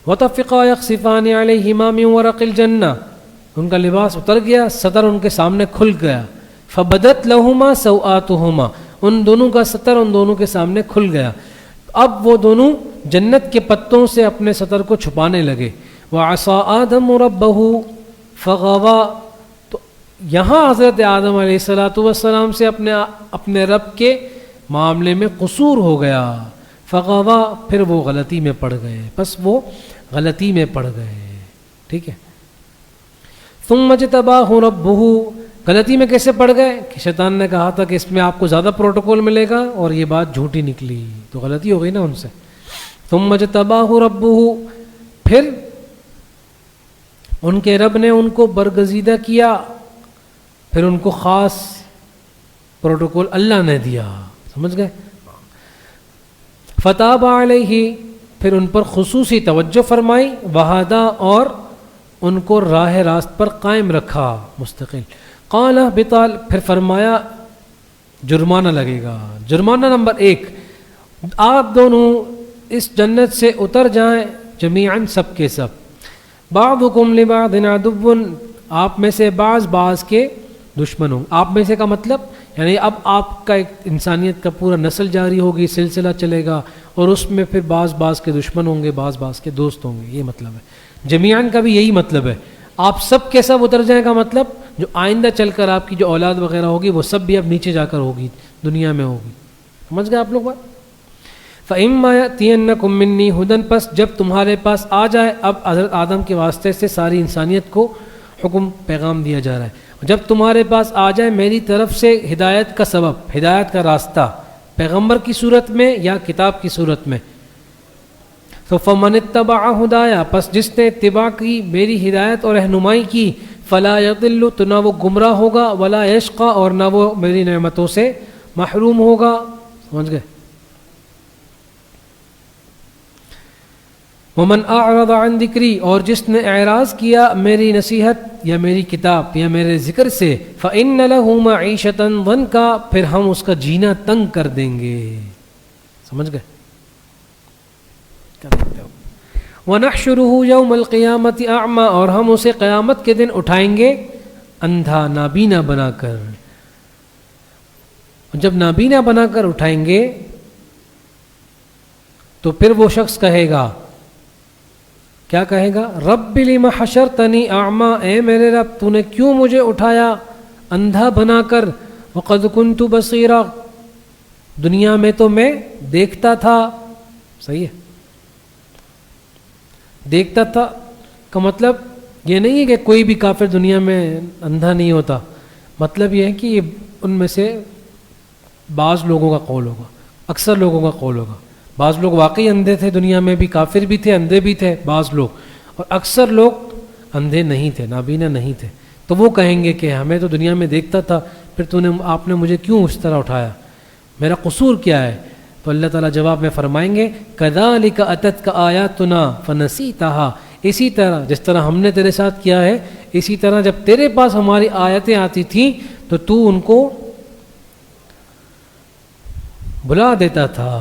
وَطَفِقَا يَخْصِفَانِ عَلَيْهِمَا مِنْ وَرَقِ الْجَنَّةِ، ان کا لباس اتر گیا، سطر ان کے سامنے کھل گیا. فَبَدَتْ لَهُمَا سَوْآتُهُمَا، ان دونوں کا سطر ان دونوں کے سامنے کھل گیا. اب وہ دونوں جنت کے پتوں سے اپنے سطر کو چھپانے لگے. وَعَصَىٰ آدَمُ رَبَّهُ فَغَوَىٰ، تو یہاں حضرت آدم علیہ السلام سے اپنے رب کے معاملے میں قصور ہو گیا. فَغَوَىٰ، پھر وہ غلطی میں پڑ گئے، بس وہ غلطی میں پڑ گئے. ٹھیک ہے. ثُمَّ اجْتَبَاهُ رَبُّهُ، غلطی میں کیسے پڑ گئے کہ شیطان نے کہا تھا کہ اس میں آپ کو زیادہ پروٹوکول ملے گا، اور یہ بات جھوٹی نکلی، تو غلطی ہو گئی نا ان سے. ثُمَّ اجْتَبَاهُ رَبُّهُ، پھر ان کے رب نے ان کو برگزیدہ کیا، پھر ان کو خاص پروٹوکول اللہ نے دیا. سمجھ گئے؟ فتاب علیہ، پھر ان پر خصوصی توجہ فرمائی. وہدا، اور ان کو راہ راست پر قائم رکھا مستقل. قال اہبطا، پھر فرمایا جرمانہ لگے گا. جرمانہ نمبر 1، آپ دونوں اس جنت سے اتر جائیں جمیعاً، سب کے سب. بعضکم لبعض عدو، آپ میں سے بعض کے دشمن ہوں. آپ میں سے کا مطلب یعنی اب آپ کا ایک انسانیت کا پورا نسل جاری ہوگی، سلسلہ چلے گا، اور اس میں پھر بعض کے دشمن ہوں گے، بعض کے دوست ہوں گے. یہ مطلب ہے. جمیعاً کا بھی یہی مطلب ہے. آپ سب کے سب اتر جائیں کا مطلب جو آئندہ چل کر آپ کی جو اولاد وغیرہ ہوگی وہ سب بھی اب نیچے جا کر ہوگی، دنیا میں ہوگی. سمجھ گئے آپ لوگ بات؟ فَإِمَّا يَأْتِيَنَّكُم مِّنِّي هُدًى، پس جب تمہارے پاس آ جائے، اب حضرت آدم کے واسطے سے ساری انسانیت کو حکم پیغام دیا جا رہا ہے، جب تمہارے پاس آ جائے میری طرف سے ہدایت کا سبب، ہدایت کا راستہ، پیغمبر کی صورت میں یا کتاب کی صورت میں. تو فَمَنِ اتَّبَعَ هُدَايَا، پس جس نے اتباع کی میری ہدایت اور رہنمائی کی، فَلَا يَضِلُّ، تو نہ وہ گمراہ ہوگا، وَلَا يَشْقَى، اور نہ وہ میری نعمتوں سے محروم ہوگا. سمجھ گئے؟ وَمَنْ أَعْرَضَ عَنْ ذِكْرِي، اور جس نے اعراض کیا میری نصیحت یا میری کتاب یا میرے ذکر سے، فَإِنَّ لَهُ مَعِيشَةً ضَنْكًا، پھر ہم اس کا جینا تنگ کر دیں گے. سمجھ گئے؟ وَنَحْشُرُهُ يَوْمَ الْقِيَامَةِ أَعْمَى، اور ہم اسے قیامت کے دن اٹھائیں گے اندھا، نابینا بنا کر. جب نابینا بنا کر اٹھائیں گے تو پھر وہ شخص کہے گا، کیا کہے گا؟ رب لم حشرتنی اعمی، اے میرے رب تو نے کیوں مجھے اٹھایا اندھا بنا کر، وقد کنت بصیرا، دنیا میں تو میں دیکھتا تھا. صحیح ہے، دیکھتا تھا کا مطلب یہ نہیں ہے کہ کوئی بھی کافر دنیا میں اندھا نہیں ہوتا، مطلب یہ ہے کہ یہ ان میں سے بعض لوگوں کا قول ہوگا، اکثر لوگوں کا قول ہوگا. بعض لوگ واقعی اندھے تھے، دنیا میں بھی کافر بھی تھے، اندھے بھی تھے بعض لوگ، اور اکثر لوگ اندھے نہیں تھے، نابینا نہیں تھے. تو وہ کہیں گے کہ ہمیں تو دنیا میں دیکھتا تھا، پھر آپ نے مجھے کیوں اس طرح اٹھایا، میرا قصور کیا ہے؟ تو اللہ تعالیٰ جواب میں فرمائیں گے کذالک اتتک آیاتنا فنسیتہا، اسی طرح جس طرح ہم نے تیرے ساتھ کیا ہے، اسی طرح جب تیرے پاس ہماری آیتیں آتی تھیں تو ان کو بھلا دیتا تھا.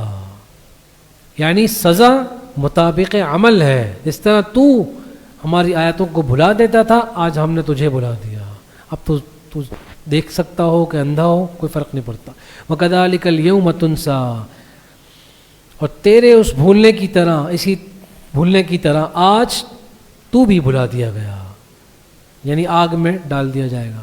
یعنی سزا مطابق عمل ہے، جس طرح تو ہماری آیتوں کو بھلا دیتا تھا، آج ہم نے تجھے بھلا دیا. اب تو دیکھ سکتا ہو کہ اندھا ہو، کوئی فرق نہیں پڑتا. وَكَذَلِكَ الْيَوْمَ تُنْسَىٰ، اور تیرے اس بھولنے کی طرح، اسی بھولنے کی طرح آج تو بھی بھلا دیا گیا، یعنی آگ میں ڈال دیا جائے گا.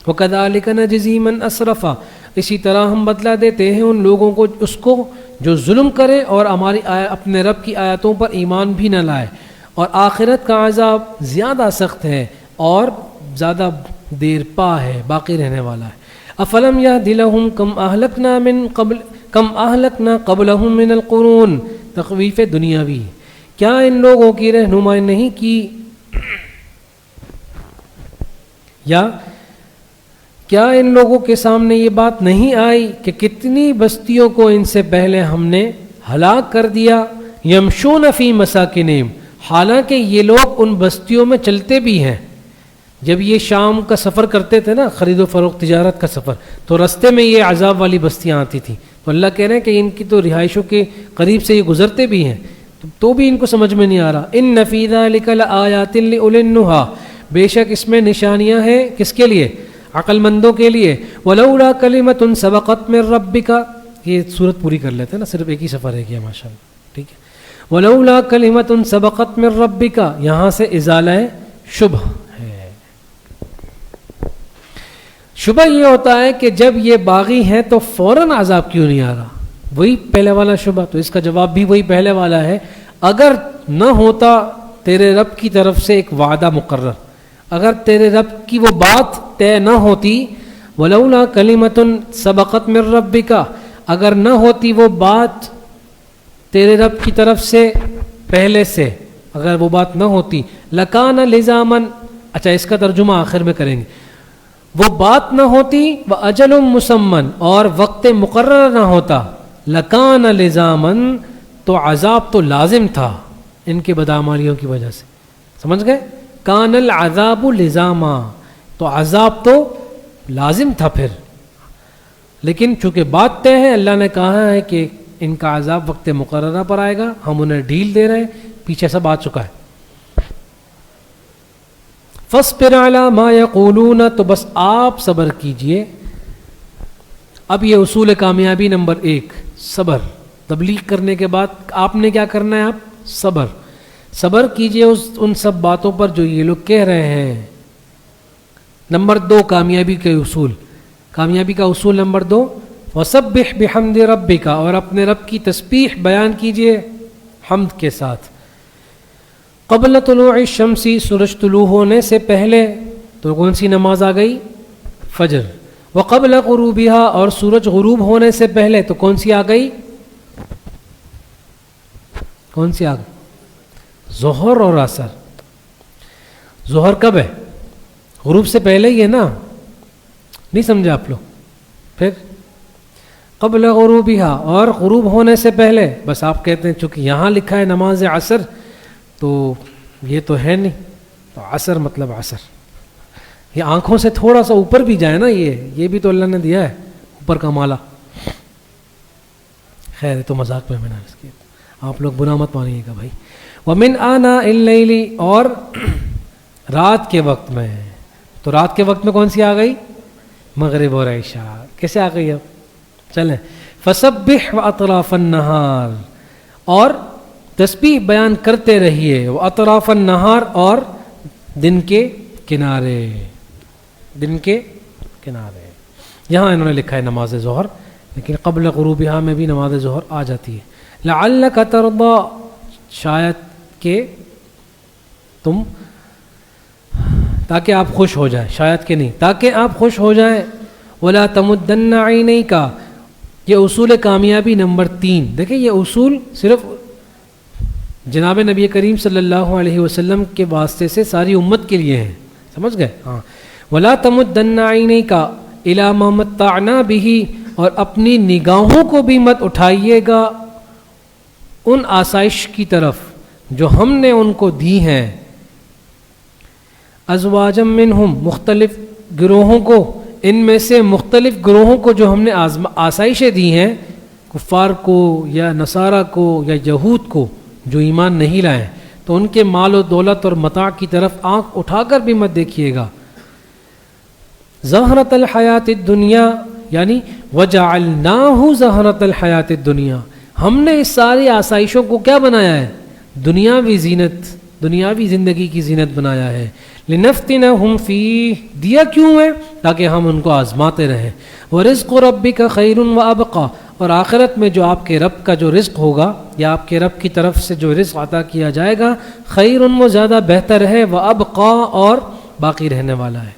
وَكَذَلِكَ نَجْزِي مَنْ أَسْرَفَ، اسی طرح ہم بدلہ دیتے ہیں ان لوگوں کو اس کو جو ظلم کرے اور ہماری اپنے رب کی آیتوں پر ایمان بھی نہ لائے. اور آخرت کا عذاب زیادہ سخت ہے اور زیادہ دیر پا ہے، باقی رہنے والا ہے۔ افلم یہد لہم کم اہلکنا قبلہم من القرون، تخویف دنیاوی، کیا ان لوگوں کی رہنمائی نہیں کی، یا کیا ان لوگوں کے سامنے یہ بات نہیں آئی کہ کتنی بستیوں کو ان سے پہلے ہم نے ہلاک کر دیا، یمشون فی مساکنہم، حالانکہ یہ لوگ ان بستیوں میں چلتے بھی ہیں۔ جب یہ شام کا سفر کرتے تھے نا، خرید و فروخت تجارت کا سفر، تو رستے میں یہ عذاب والی بستیاں آتی تھیں، تو اللہ کہہ رہے ہیں کہ ان کی تو رہائشوں کے قریب سے یہ گزرتے بھی ہیں، تو بھی ان کو سمجھ میں نہیں آ رہا۔ ان فی ذلک لآیات لأولی النہی، بے شک اس میں نشانیاں ہیں کس کے لیے؟ عقل مندوں کے لیے۔ ولولا کلمۃ سبقت من ربک، یہ صورت پوری کر لیتے ہیں نا، صرف ایک ہی سفر ہے کیا، ماشاءاللہ، ٹھیک ہے۔ ولولا کلمۃ سبقت من ربک، یہاں سے ازالہ شبہ ہے۔ شبہ یہ ہوتا ہے کہ جب یہ باغی ہیں تو فوراً عذاب کیوں نہیں آ رہا، وہی پہلے والا شبہ، تو اس کا جواب بھی وہی پہلے والا ہے۔ اگر نہ ہوتا تیرے رب کی طرف سے ایک وعدہ مقرر، اگر تیرے رب کی وہ بات طے نہ ہوتی، ولولا کلمۃ سبقت من ربک، اگر نہ ہوتی وہ بات تیرے رب کی طرف سے پہلے سے، اگر وہ بات نہ ہوتی، لکان لزاما، اچھا اس کا ترجمہ آخر میں کریں گے، وہ بات نہ ہوتی، واجل مسمن، اور وقت مقرر نہ ہوتا، لکان لزاما، تو عذاب تو لازم تھا ان کے بدعمالیوں کی وجہ سے، سمجھ گئے؟ کان العذاب لزاما، تو عذاب تو لازم تھا پھر، لیکن چونکہ بات طے ہے، اللہ نے کہا ہے کہ ان کا عذاب وقت مقررہ پر آئے گا، ہم انہیں ڈھیل دے رہے ہیں، پیچھے سب آ چکا ہے۔ فاصبر علی ما یقولون، تو بس آپ صبر کیجئے۔ اب یہ اصول کامیابی نمبر 1، صبر۔ تبلیغ کرنے کے بعد آپ نے کیا کرنا ہے؟ آپ صبر کیجئے ان سب باتوں پر جو یہ لوگ کہہ رہے ہیں۔ نمبر 2 کامیابی کے اصول، کامیابی کا اصول نمبر 2، وسبح بحمد ربک، اور اپنے رب کی تسبیح بیان کیجئے حمد کے ساتھ۔ قبل طلوع الشمس، سورج طلوع ہونے سے پہلے، تو کون سی نماز آ گئی؟ فجر۔ وقبل غروبها، اور سورج غروب ہونے سے پہلے، تو کون سی آ گئی؟ کون سی آ گئی؟ ظہر اور عصر۔ ظہر کب ہے؟ غروب سے پہلے ہی ہے نا، نہیں سمجھے آپ لوگ؟ پھر قبل غروبها، اور غروب ہونے سے پہلے، بس آپ کہتے ہیں چونکہ یہاں لکھا ہے نماز عصر تو یہ تو ہے نہیں، تو عصر مطلب عصر، یہ آنکھوں سے تھوڑا سا اوپر بھی جائے نا، یہ بھی تو اللہ نے دیا ہے اوپر کا مالا۔ خیر یہ تو مذاق میں نے عرض کیا، آپ لوگ برا مت مانیے گا بھائی۔ وَمِنْ آنَاءِ اللَّيْلِ، اور رات کے وقت میں، تو رات کے وقت میں کون سی آ گئی؟ مغرب اور عشاء۔ کیسے آ گئی اب؟ چلیں، فَسَبِّحْ وَأَطْرَافَ النَّهَارِ، اور تسبیح بیان کرتے رہیے، وَأَطْرَافَ النَّهَارِ، اور دن کے کنارے، دن کے کنارے۔ یہاں انہوں نے لکھا ہے نماز ظہر، لیکن قبل غروبها میں بھی نماز ظہر آ جاتی ہے۔ لعلک ترضی، شاید کہ تم، تاکہ آپ خوش ہو جائیں، شاید کہ نہیں، تاکہ آپ خوش ہو جائیں۔ ولا تمدن عینیک، یہ اصول کامیابی نمبر 3۔ دیکھیں یہ اصول صرف جناب نبی کریم صلی اللہ علیہ وسلم کے واسطے سے ساری امت کے لیے ہیں، سمجھ گئے؟ ہاں۔ ولا تمدن عینیک الی ما متعنا بہ، اور اپنی نگاہوں کو بھی مت اٹھائیے گا ان آسائش کی طرف جو ہم نے ان کو دی ہیں، ازواجا منہم، مختلف گروہوں کو، ان میں سے مختلف گروہوں کو جو ہم نے آسائشیں دی ہیں، کفار کو یا نصارہ کو یا یہود کو جو ایمان نہیں لائے، تو ان کے مال و دولت اور متاع کی طرف آنکھ اٹھا کر بھی مت دیکھیے گا۔ زہرۃ الحیات الدنیا، یعنی وجعلناہ زہرۃ الحیات الدنیا، ہم نے اس ساری آسائشوں کو کیا بنایا ہے؟ دنیاوی زینت، دنیاوی زندگی کی زینت بنایا ہے۔ لنفتنہم فیہ، دیا کیوں ہے؟ تاکہ ہم ان کو آزماتے رہیں۔ ورزق ربک خیر وابقی، اور آخرت میں جو آپ کے رب کا جو رزق ہوگا یا آپ کے رب کی طرف سے جو رزق عطا کیا جائے گا، خیر، وہ زیادہ بہتر ہے، وابقی، اور باقی رہنے والا ہے۔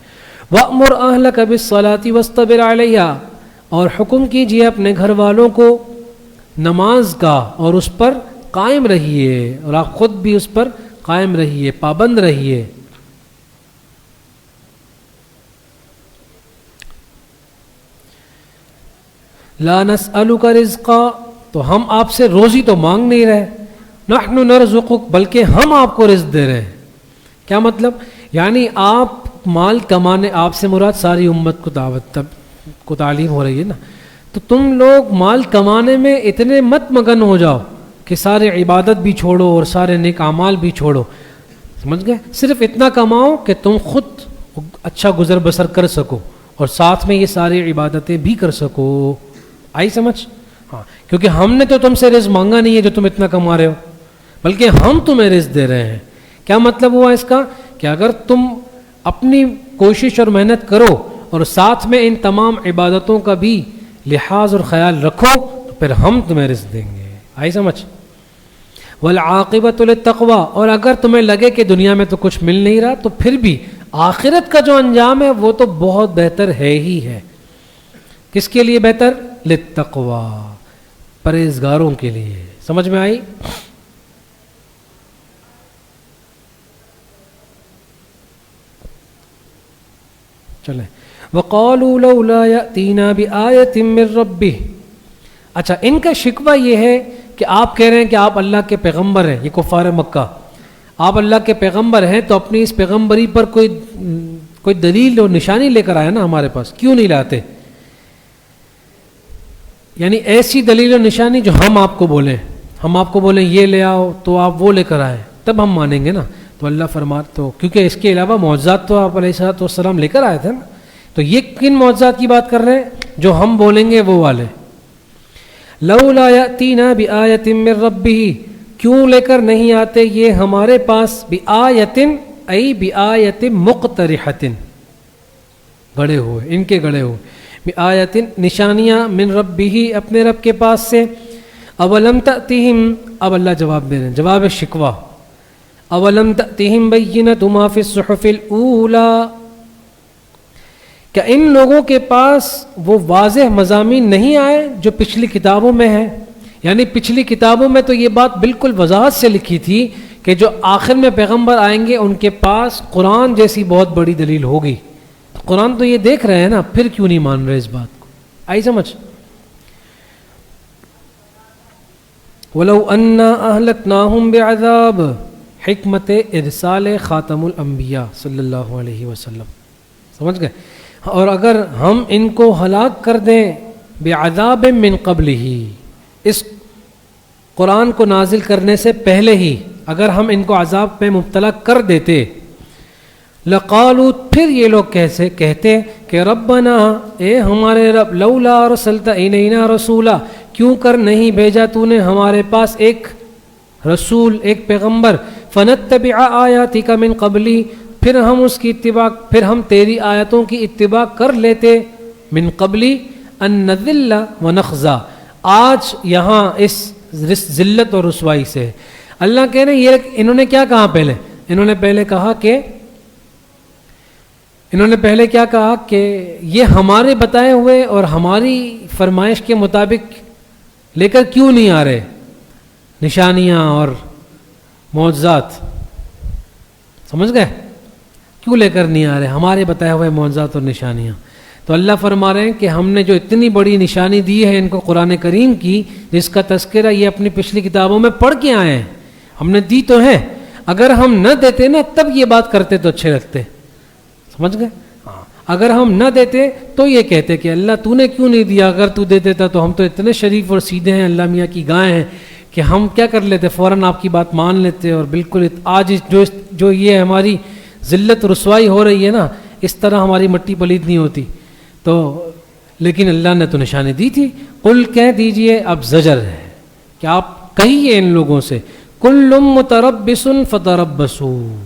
وَأْمُرْ أَهْلَكَ بِالصَّلَاةِ وَاسْتَبِرْ عَلَيْهَا، اور حکم کیجیے اپنے گھر والوں کو نماز کا اور اس پر قائم رہیے، اور آپ خود بھی اس پر قائم رہیے، پابند رہیے۔ لا نسألک رزقا، تو ہم آپ سے روزی تو مانگ نہیں رہے، نحن نرزقک، بلکہ ہم آپ کو رزق دے رہے ہیں۔ کیا مطلب؟ یعنی آپ مال کمانے، آپ سے مراد ساری امت کو دعوت کو تعلیم ہو رہی ہے نا، تو تم لوگ مال کمانے میں اتنے مت مگن ہو جاؤ کہ سارے عبادت بھی چھوڑو اور سارے نیک اعمال بھی چھوڑو، سمجھ گئے؟ صرف اتنا کماؤ کہ تم خود اچھا گزر بسر کر سکو اور ساتھ میں یہ ساری عبادتیں بھی کر سکو۔ آئی سمجھ؟ ہاں، کیونکہ ہم نے تو تم سے رزق مانگا نہیں ہے جو تم اتنا کما رہے ہو، بلکہ ہم تمہیں رزق دے رہے ہیں۔ کیا مطلب ہوا اس کا؟ کہ اگر تم اپنی کوشش اور محنت کرو اور ساتھ میں ان تمام عبادتوں کا بھی لحاظ اور خیال رکھو تو پھر ہم تمہیں رزق دیں گے۔ آئی سمجھ؟ والعاقبۃ للتقوی، اور اگر تمہیں لگے کہ دنیا میں تو کچھ مل نہیں رہا تو پھر بھی آخرت کا جو انجام ہے وہ تو بہت بہتر ہے ہی ہے۔ کس کے لیے بہتر؟ للتقوی، پرہیزگاروں کے لیے۔ سمجھ میں آئی؟ چلیں، وَقَالُوا لَوْلَا يَأْتِينَا بِآيَةٍ مِّن رَبِّهِ۔ اچھا، ان کا شکوہ یہ ہے کہ آپ کہہ رہے ہیں کہ آپ اللہ کے پیغمبر ہیں، یہ کفار مکہ، آپ اللہ کے پیغمبر ہیں تو اپنی اس پیغمبری پر کوئی دلیل اور نشانی لے کر آئے نا ہمارے پاس، کیوں نہیں لاتے؟ یعنی ایسی دلیل اور نشانی جو ہم آپ کو بولیں، ہم آپ کو بولیں یہ لے آؤ تو آپ وہ لے کر آئیں، تب ہم مانیں گے نا۔ تو اللہ فرماتے تو کیونکہ اس کے علاوہ معجزات تو آپ علیہ الصلوۃ والسلام لے کر آئے تھے نا، تو یہ کن معجزات کی بات کر رہے ہیں؟ جو ہم بولیں گے وہ والے۔ لولا یاتینا بآیۃ من ربہ، کیوں لے کر نہیں آتے یہ ہمارے پاس؟ بآیۃ ای بآیۃ مقترحۃ، گڑے ہوئے، ان کے گڑے ہوئے، بآیۃ نشانیاں، من ربہ اپنے رب کے پاس سے۔ اولم تأتہم، اب اللہ جواب دے رہے ہیں، جواب شکوہ، اولم تأتہم بینۃ ما فی الصحف الاولی، کیا ان لوگوں کے پاس وہ واضح مضامین نہیں آئے جو پچھلی کتابوں میں ہیں؟ یعنی پچھلی کتابوں میں تو یہ بات بالکل وضاحت سے لکھی تھی کہ جو آخر میں پیغمبر آئیں گے ان کے پاس قرآن جیسی بہت بڑی دلیل ہوگی۔ قرآن تو یہ دیکھ رہے ہیں نا، پھر کیوں نہیں مان رہے اس بات کو؟ آئی سمجھ؟ وَلَوْ أَنَّا أَهْلَكْنَاهُمْ بِعَذَابٍ، حکمت ارسال خاتم الانبیاء صلی اللہ علیہ وسلم، سمجھ گئے؟ اور اگر ہم ان کو ہلاک کر دیں بعذاب من قبلہ، اس قرآن کو نازل کرنے سے پہلے ہی اگر ہم ان کو عذاب پہ مبتلا کر دیتے، لقالوا، پھر یہ لوگ کیسے کہتے کہ ربنا، اے ہمارے رب، لولا ارسلت الینا رسولا، کیوں کر نہیں بھیجا تو نے ہمارے پاس ایک رسول، ایک پیغمبر، فنتبع آیاتک من قبلی، پھر ہم اس کی اتباع، پھر ہم تیری آیتوں کی اتباع کر لیتے، من قبلی ان نذل ونخزا، آج یہاں اس ذلت اور رسوائی سے۔ اللہ کہہ رہے ہیں انہوں نے کیا کہا پہلے؟ انہوں نے پہلے کیا کہا کہ یہ ہمارے بتائے ہوئے اور ہماری فرمائش کے مطابق لے کر کیوں نہیں آ رہے نشانیاں اور معجزات؟ سمجھ گئے؟ کیوں لے کر نہیں آ رہے ہمارے بتائے ہوئے معجزات اور نشانیاں؟ تو اللہ فرما رہے ہیں کہ ہم نے جو اتنی بڑی نشانی دی ہے ان کو قرآن کریم کی، جس کا تذکرہ یہ اپنی پچھلی کتابوں میں پڑھ کے آئے ہیں، ہم نے دی تو ہے، اگر ہم نہ دیتے نا تب یہ بات کرتے تو اچھے لگتے، سمجھ گئے؟ اگر ہم نہ دیتے تو یہ کہتے کہ اللہ تو نے کیوں نہیں دیا، اگر تو دے دیتا تو ہم تو اتنے شریف اور سیدھے ہیں، اللہ میاں کی گائے ہیں کہ ہم کیا کر لیتے، فوراً آپ کی بات مان لیتے، اور بالکل آج جو یہ ہماری ذلت رسوائی ہو رہی ہے نا، اس طرح ہماری مٹی پلید نہیں ہوتی۔ تو لیکن اللہ نے تو نشانی دی تھی۔ قل، کہہ دیجئے، اب زجر ہے کہ آپ کہیے ان لوگوں سے، کل متربص فتربصوا،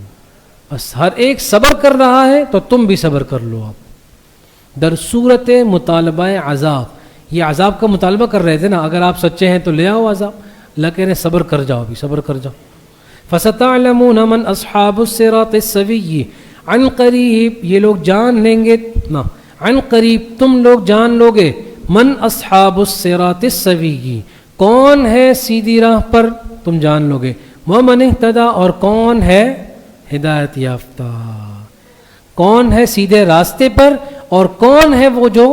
بس ہر ایک صبر کر رہا ہے تو تم بھی صبر کر لو۔ آپ در صورت مطالبہ عذاب، یہ عذاب کا مطالبہ کر رہے تھے نا، اگر آپ سچے ہیں تو لے آؤ عذاب، اللہ کہہ رہے ہیں صبر کر جاؤ، بھی صبر کر جاؤ۔ فستعلمون من اصحاب الصراط السوی، عن قریب یہ لوگ جان لیں گے نا، عن قریب تم لوگ جان لو گے، من اصحاب الصراط السوی کون ہے سیدھی راہ پر تم جان لو گے، ومن اہتدی اور کون ہے ہدایت یافتہ، کون ہے سیدھے راستے پر اور کون ہے وہ جو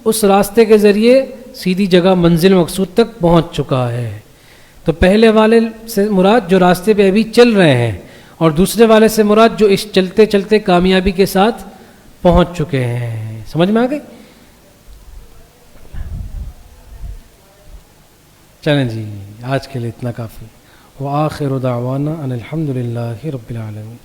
اس راستے کے ذریعے سیدھی جگہ منزل مقصود تک پہنچ چکا ہے۔ تو پہلے والے سے مراد جو راستے پہ ابھی چل رہے ہیں، اور دوسرے والے سے مراد جو اس چلتے چلتے کامیابی کے ساتھ پہنچ چکے ہیں۔ سمجھ میں آ گئی؟ چلیں جی، آج کے لیے اتنا کافی۔ وآخر دعوانا ان الحمد للہ رب العالمین۔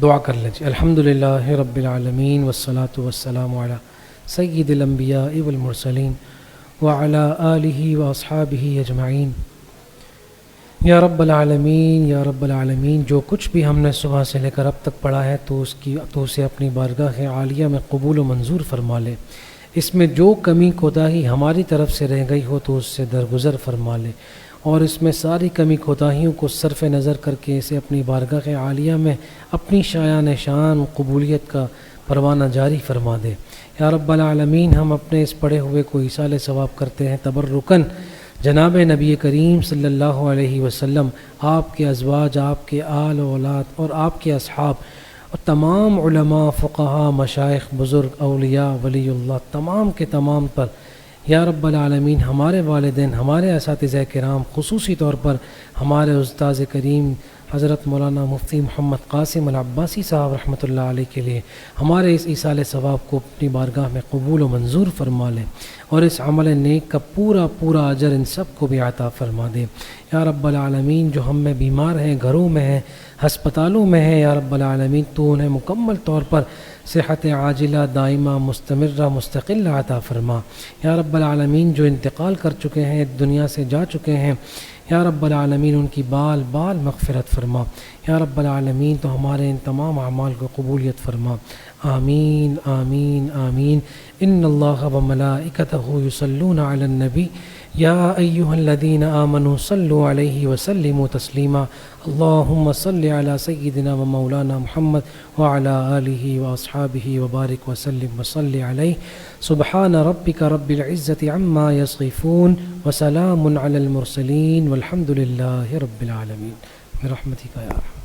دعا کر لیجیے۔ الحمد للہ رب العالمین والصلاة والسلام علی سید الانبیاء والمرسلین وعلی آلہ واصحابہ اجمعین۔ یا رب العالمین، یا رب العالمین، جو کچھ بھی ہم نے صبح سے لے کر اب تک پڑھا ہے تو اسے اپنی بارگاہ عالیہ میں قبول و منظور فرما لے۔ اس میں جو کمی کوتاہی ہماری طرف سے رہ گئی ہو تو اس سے درگزر فرما لے، اور اس میں ساری کمی کوتاہیوں کو صرف نظر کر کے اسے اپنی بارگاہ عالیہ میں اپنی شایان شان قبولیت کا پروانہ جاری فرما دے۔ یا رب العالمین، ہم اپنے اس پڑھے ہوئے کو ایصال ثواب کرتے ہیں تبرکاً جناب نبی کریم صلی اللہ علیہ وسلم، آپ کے ازواج، آپ کے آل و اولاد اور آپ کے اصحاب اور تمام علماء، فقہاء، مشائخ، بزرگ، اولیاء، ولی اللہ تمام کے تمام پر۔ یا رب العالمین، ہمارے والدین، ہمارے اساتذہ کرام، خصوصی طور پر ہمارے استاذ کریم حضرت مولانا مفتی محمد قاسم العباسی صاحب رحمۃ اللہ علیہ کے لیے ہمارے اس ایصال ثواب کو اپنی بارگاہ میں قبول و منظور فرما لے، اور اس عمل نیک کا پورا پورا اجر ان سب کو بھی عطا فرما دے۔ یا رب العالمین، جو ہم میں بیمار ہیں، گھروں میں ہیں، ہسپتالوں میں ہیں، یا رب العالمین تو انہیں مکمل طور پر صحت عاجلہ، دائمہ، مستمرہ، مستقل عطا فرما۔ یا رب العالمین، جو انتقال کر چکے ہیں، دنیا سے جا چکے ہیں، یا رب العالمین ان کی بال بال مغفرت فرما۔ یا رب العالمین تو ہمارے ان تمام اعمال کو قبولیت فرما۔ آمین آمین آمین۔ ان اللہ وملائکتہ یصلون علی النبی یا ایہا الذین آمنوا صلوا علیہ وسلموا تسلیما۔ اللہم صل علی سیدنا و مولانا محمد وعلی آلہ واصحابہ وبارک وسلم وصل علیہ۔ سبحان ربک رب العزۃ عما یصفون وسلام علی المرسلین والحمد للہ رب العالمین۔ برحمتک یا ارحم۔